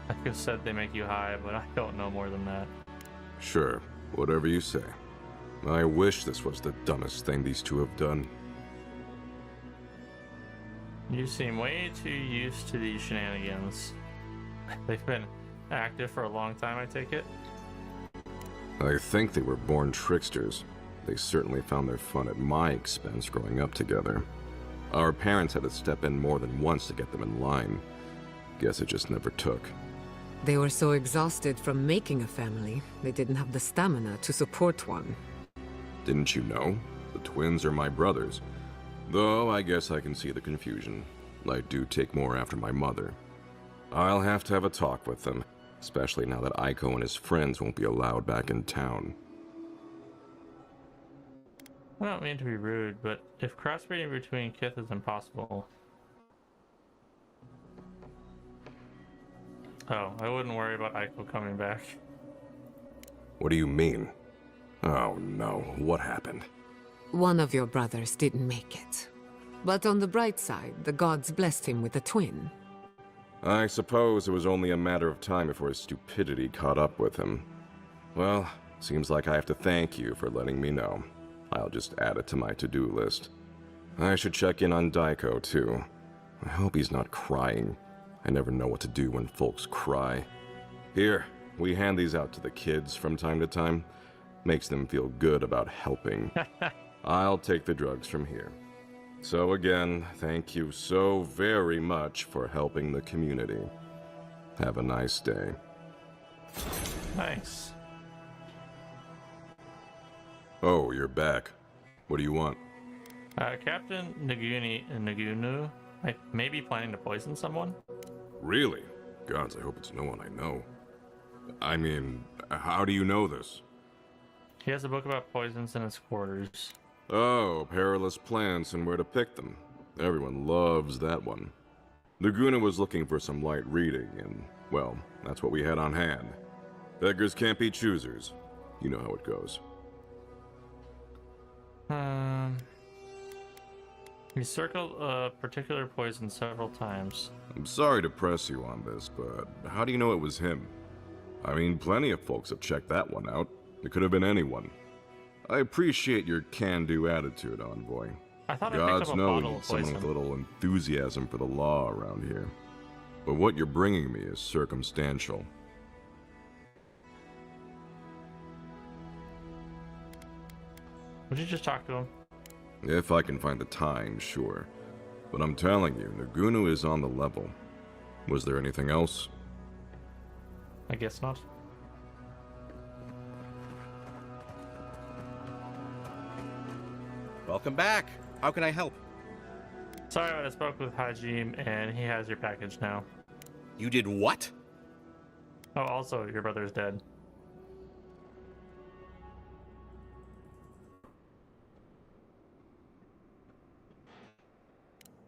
Aiko said they make you high, but I don't know more than that. Sure, whatever you say. I wish this was the dumbest thing these two have done. You seem way too used to these shenanigans. They've been active for a long time, I take it? I think they were born tricksters. They certainly found their fun at my expense growing up together. Our parents had to step in more than once to get them in line. Guess it just never took. They were so exhausted from making a family, they didn't have the stamina to support one. Didn't you know? The twins are my brothers. Though I guess I can see the confusion. I do take more after my mother. I'll have to have a talk with them, especially now that Aiko and his friends won't be allowed back in town. I don't mean to be rude, but if crossbreeding between Kith is impossible... Oh, I wouldn't worry about Aiko coming back. What do you mean? Oh no, what happened? One of your brothers didn't make it. But on the bright side, the gods blessed him with a twin. I suppose it was only a matter of time before his stupidity caught up with him. Well, seems like I have to thank you for letting me know. I'll just add it to my to-do list. I should check in on Daiko, too. I hope he's not crying. I never know what to do when folks cry. Here, we hand these out to the kids from time to time. Makes them feel good about helping. I'll take the drugs from here. So again, thank you so very much for helping the community. Have a nice day. Nice. Oh, you're back. What do you want? Captain Nagunu may be planning to poison someone. Really? Gods, I hope it's no one I know. I mean, how do you know this? He has a book about poisons in his quarters. Oh, perilous plants and where to pick them. Everyone loves that one. Laguna was looking for some light reading, and, well, that's what we had on hand. Beggars can't be choosers. You know how it goes. He circled a particular poison several times. I'm sorry to press you on this, but how do you know it was him? I mean, plenty of folks have checked that one out. It could have been anyone. I appreciate your can-do attitude, Envoy. I thought Gods I picked up a know we bottle need of someone poison. with a little enthusiasm for the law around here. But what you're bringing me is circumstantial. Would you just talk to him? If I can find the time, sure. But I'm telling you, Nagunu is on the level. Was there anything else? I guess not. Welcome back. How can I help? Sorry, but I spoke with Hajime, and he has your package now. You did what? Oh, also, your brother's dead.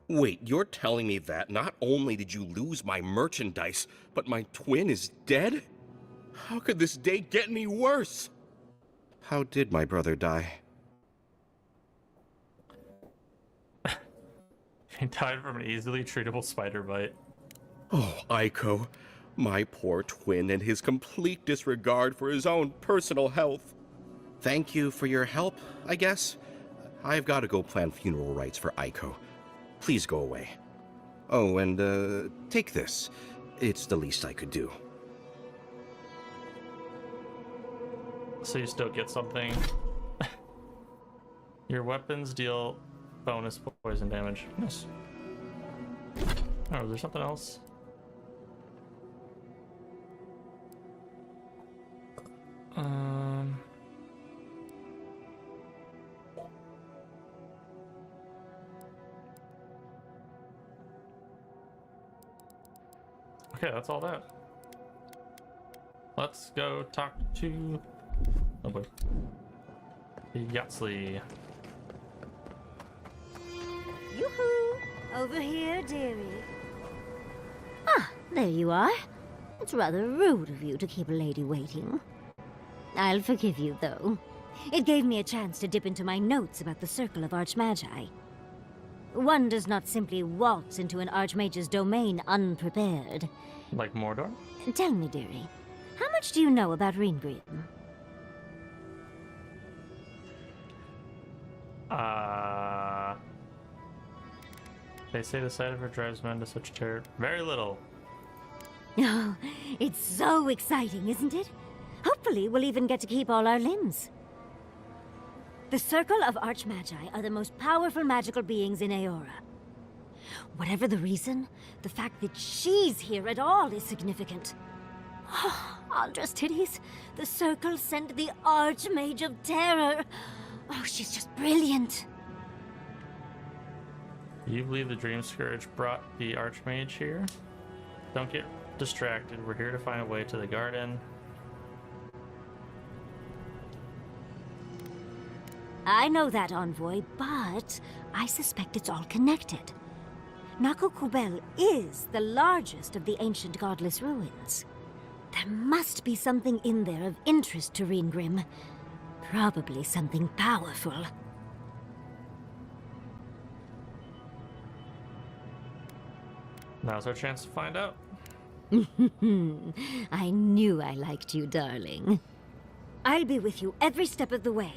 Wait, you're telling me that not only did you lose my merchandise, but my twin is dead? How could this day get any worse? How did my brother die? He died from an easily treatable spider bite. Oh, Aiko, my poor twin and his complete disregard for his own personal health. Thank you for your help, I guess. I've got to go plan funeral rites for Aiko. Please go away. Oh, and take this. It's the least I could do. So you still get something. Your weapons deal bonus poison damage. Nice. Oh, is there something else? Okay, that's all that. Let's go talk to... Oh boy. Yatsley. Yoo-hoo! Over here, dearie. Ah, there you are. It's rather rude of you to keep a lady waiting. I'll forgive you, though. It gave me a chance to dip into my notes about the Circle of Archmagi. One does not simply waltz into an Archmage's domain unprepared. Like Mordor? Tell me, dearie, how much do you know about Ringrim? They say the sight of her drives men to such terror. Very little. Oh, it's so exciting, isn't it? Hopefully, we'll even get to keep all our limbs. The Circle of Archmagi are the most powerful magical beings in Aora. Whatever the reason, the fact that she's here at all is significant. Oh, Aldra's titties. The Circle sent the Archmage of Terror. Oh, she's just brilliant. You believe the Dream Scourge brought the Archmage here? Don't get distracted. We're here to find a way to the garden. I know that, Envoy, but I suspect it's all connected. Nakokubel is the largest of the ancient godless ruins. There must be something in there of interest to Ringrim. Probably something powerful. Now's our chance to find out. I knew I liked you, darling. I'll be with you every step of the way.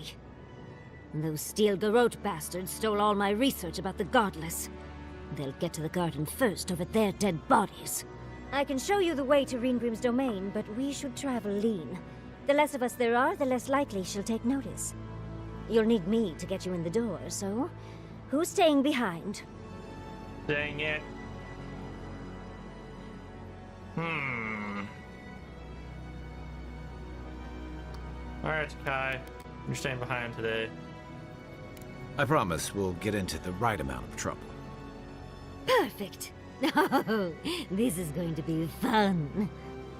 Those Steel Garrote bastards stole all my research about the Godless. They'll get to the garden first over their dead bodies. I can show you the way to Ringrim's domain, but we should travel lean. The less of us there are, the less likely she'll take notice. You'll need me to get you in the door, so who's staying behind? Dang it. Alright, Kai. You're staying behind today. I promise we'll get into the right amount of trouble. Perfect. Oh, this is going to be fun.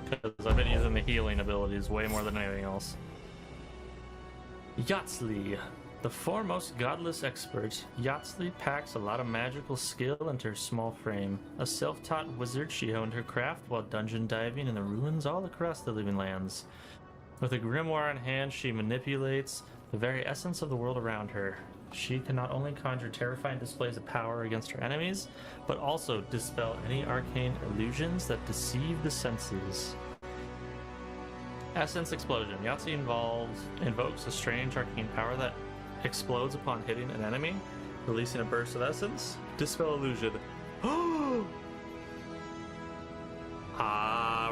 Because I've been using the healing abilities way more than anything else. Yatsley. The foremost godless expert, Yatsley packs a lot of magical skill into her small frame. A self-taught wizard, she honed her craft while dungeon diving in the ruins all across the living lands. With a grimoire in hand, she manipulates the very essence of the world around her. She can not only conjure terrifying displays of power against her enemies, but also dispel any arcane illusions that deceive the senses. Essence Explosion. Yahtzee invokes a strange arcane power that explodes upon hitting an enemy, releasing a burst of essence. Dispel illusion. We're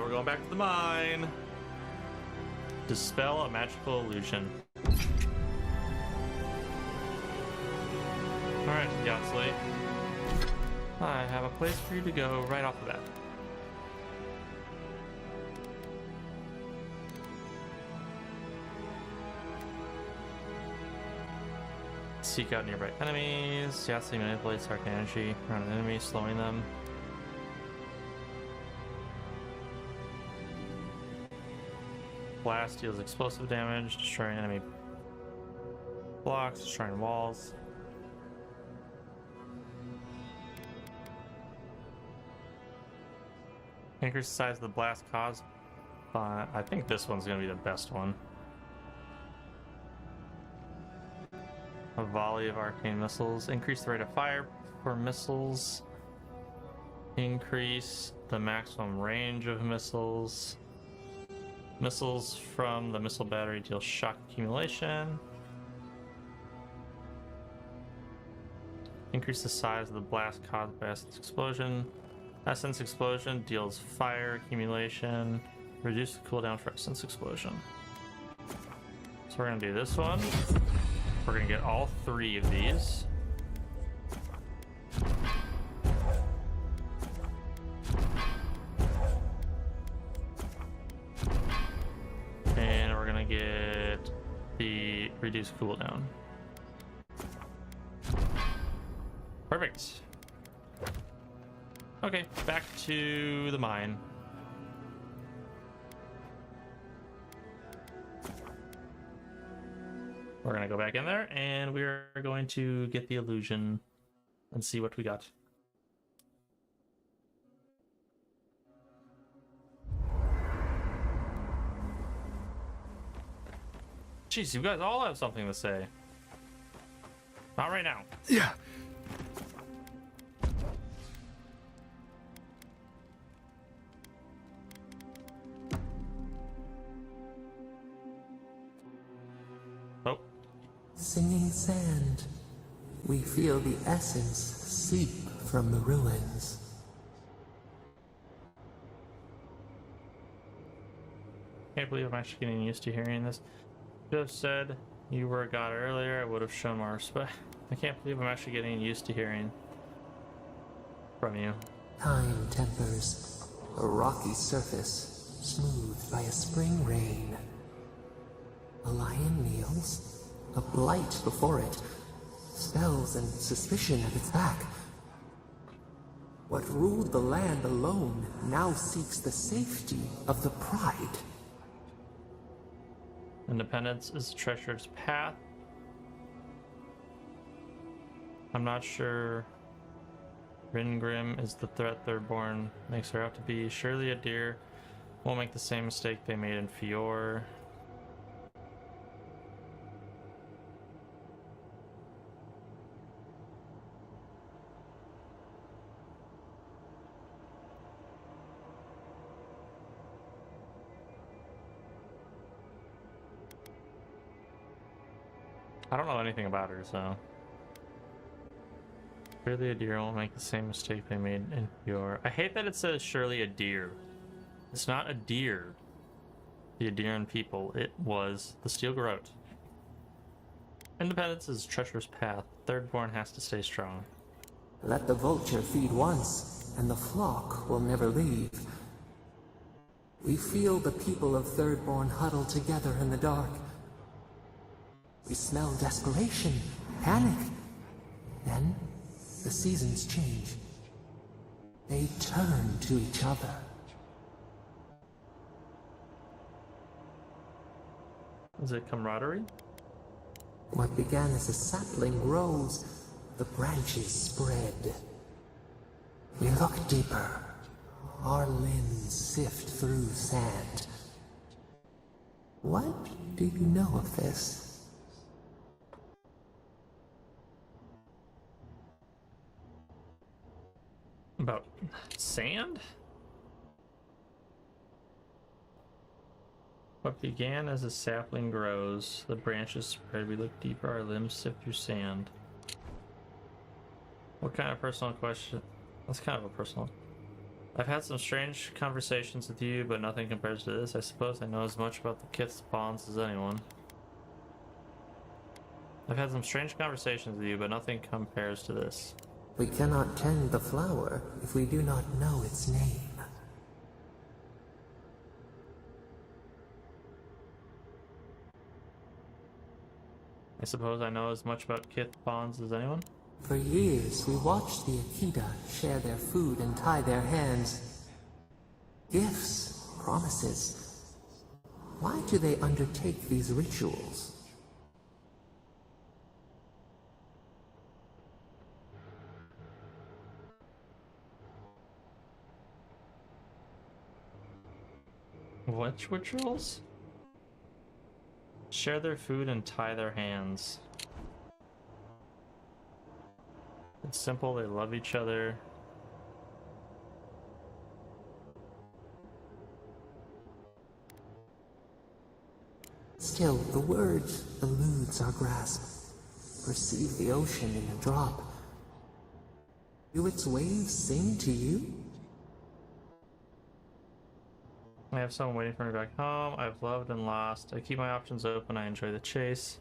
going back to the mine. Dispel a magical illusion. Alright, Yatsley. I have a place for you to go right off the bat. Seek out nearby enemies. Yatsley manipulates arcane energy around an enemy, slowing them. Blast deals explosive damage, destroying enemy blocks, destroying walls. Increase the size of the blast caused by... I think this one's going to be the best one. A volley of arcane missiles. Increase the rate of fire for missiles. Increase the maximum range of missiles. Missiles from the missile battery deal shock accumulation. Increase the size of the blast caused by essence explosion. Essence explosion deals fire accumulation. Reduce the cooldown for essence explosion. So we're gonna do this one. We're gonna get all 3 of these. And we're gonna get the reduced cooldown. Perfect. Okay, back to the mine. We're gonna go back in there and we're going to get the illusion and see what we got. Jeez, you guys all have something to say. Not right now. Yeah. Oh. Singing sand. We feel the essence seep from the ruins. Can't believe I'm actually getting used to hearing this. Should have said you were a god earlier, I would have shown more respect. I can't believe I'm actually getting used to hearing from you. Time tempers a rocky surface, smoothed by a spring rain. A lion kneels, a blight before it, spells and suspicion at its back. What ruled the land alone now seeks the safety of the pride. Independence is a treacherous path. I'm not sure. Ringrim is the threat Thirdborn makes her out to be. Surely a deer won't make the same mistake they made in Fior. I don't know anything about her, so. Surely a deer won't make the same mistake they made in Fior. I hate that it says surely a deer. It's not a deer. The Adiran people. It was the Steel Garrote. Independence is a treacherous path. Thirdborn has to stay strong. Let the vulture feed once, and the flock will never leave. We feel the people of Thirdborn huddle together in the dark. We smell desperation, panic. Then, the seasons change. They turn to each other. Is it camaraderie? What began as a sapling grows, the branches spread. We look deeper. Our limbs sift through sand. What do you know of this? About sand? What began as a sapling grows, the branches spread, we look deeper, our limbs sift through sand. What kind of personal question? That's kind of a personal. I've had some strange conversations with you, but nothing compares to this. I suppose I know as much about the Kith's bonds as anyone. I've had some strange conversations with you, but nothing compares to this. We cannot tend the flower if we do not know its name. I suppose I know as much about Kith bonds as anyone? For years, we watched the Akita share their food and tie their hands. Gifts, promises. Why do they undertake these rituals? What rituals? Share their food and tie their hands. It's simple, they love each other. Still, the word eludes our grasp. Perceive the ocean in a drop. Do its waves sing to you? I have someone waiting for me back home. I've loved and lost. I keep my options open. I enjoy the chase.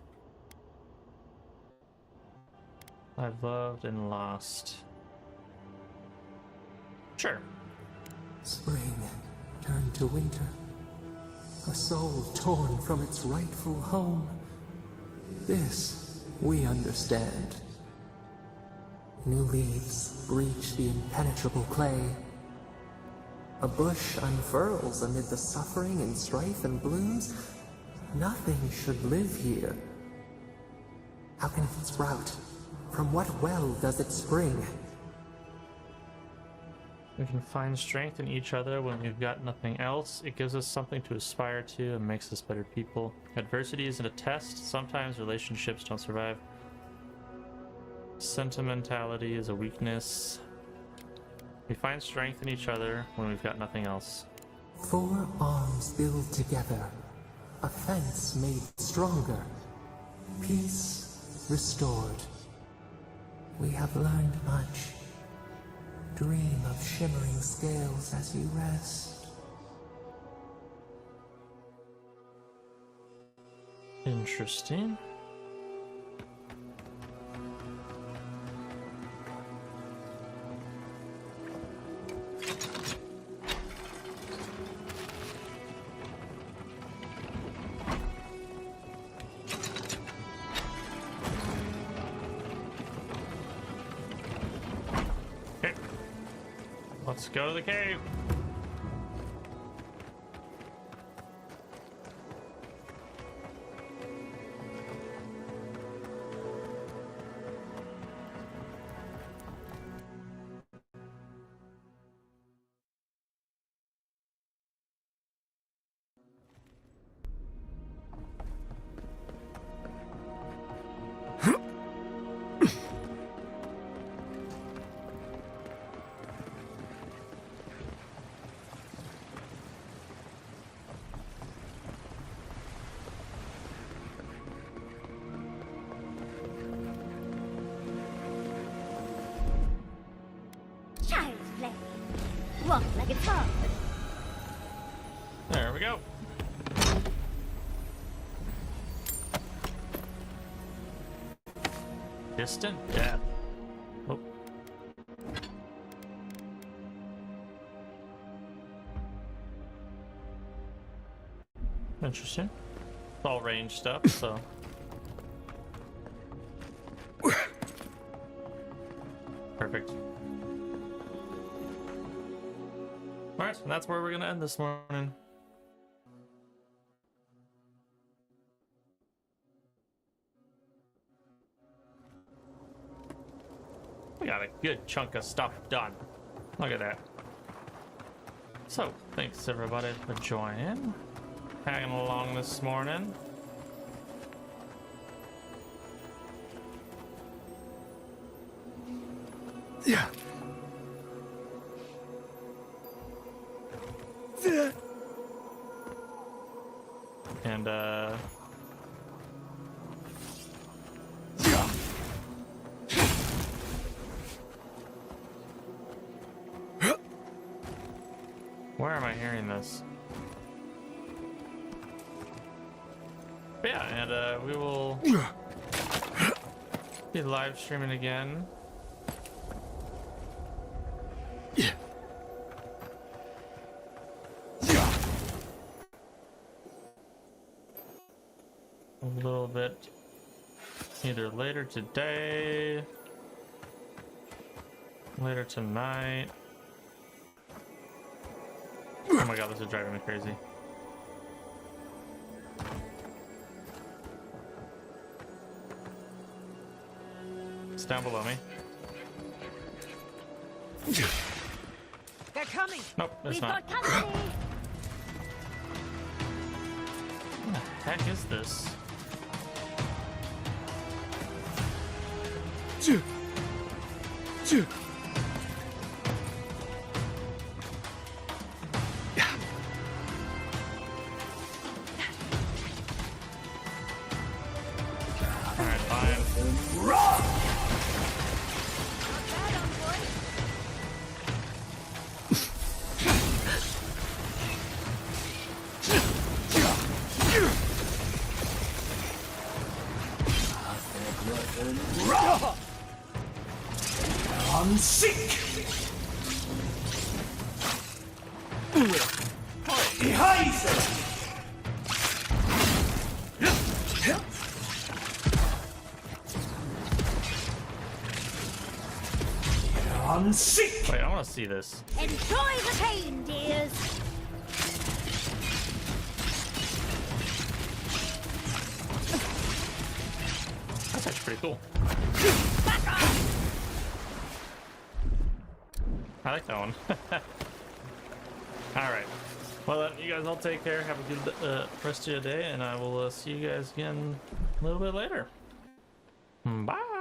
I've loved and lost. Sure. Spring turned to winter. A soul torn from its rightful home. This we understand. New leaves breach the impenetrable clay. A bush unfurls amid the suffering and strife and blooms. Nothing should live here. How can it sprout? From what well does it spring? We can find strength in each other when we've got nothing else. It gives us something to aspire to and makes us better people. Adversity isn't a test. Sometimes relationships don't survive. Sentimentality is a weakness. We find strength in each other when we've got nothing else. 4 arms build together. A fence made stronger. Peace restored. We have learned much. Dream of shimmering scales as you rest. Interesting. Let's go to the cave. Child's play. Walk like it's hard. There we go. Distant death. Oh. Interesting. It's all range stuff, so. Perfect. Alright, and that's where we're gonna end this morning. We got a good chunk of stuff done. Look at that. So, thanks everybody for joining. Hanging along this morning. Yeah. And where am I hearing this? But yeah, and we will Be live streaming again. A little bit either later today, later tonight. Oh my god, this is driving me crazy. It's down below me. They're coming. Nope, it's We've not. got company. What the heck is this? Alright, fine. Rock! Rock! Unseek! Behind! Unseek! Wait, I want to see this. Enjoy the pain, dears. That's actually pretty cool. I like that one. Alright. Well, then, you guys all take care. Have a good rest of your day, and I will see you guys again a little bit later. Bye!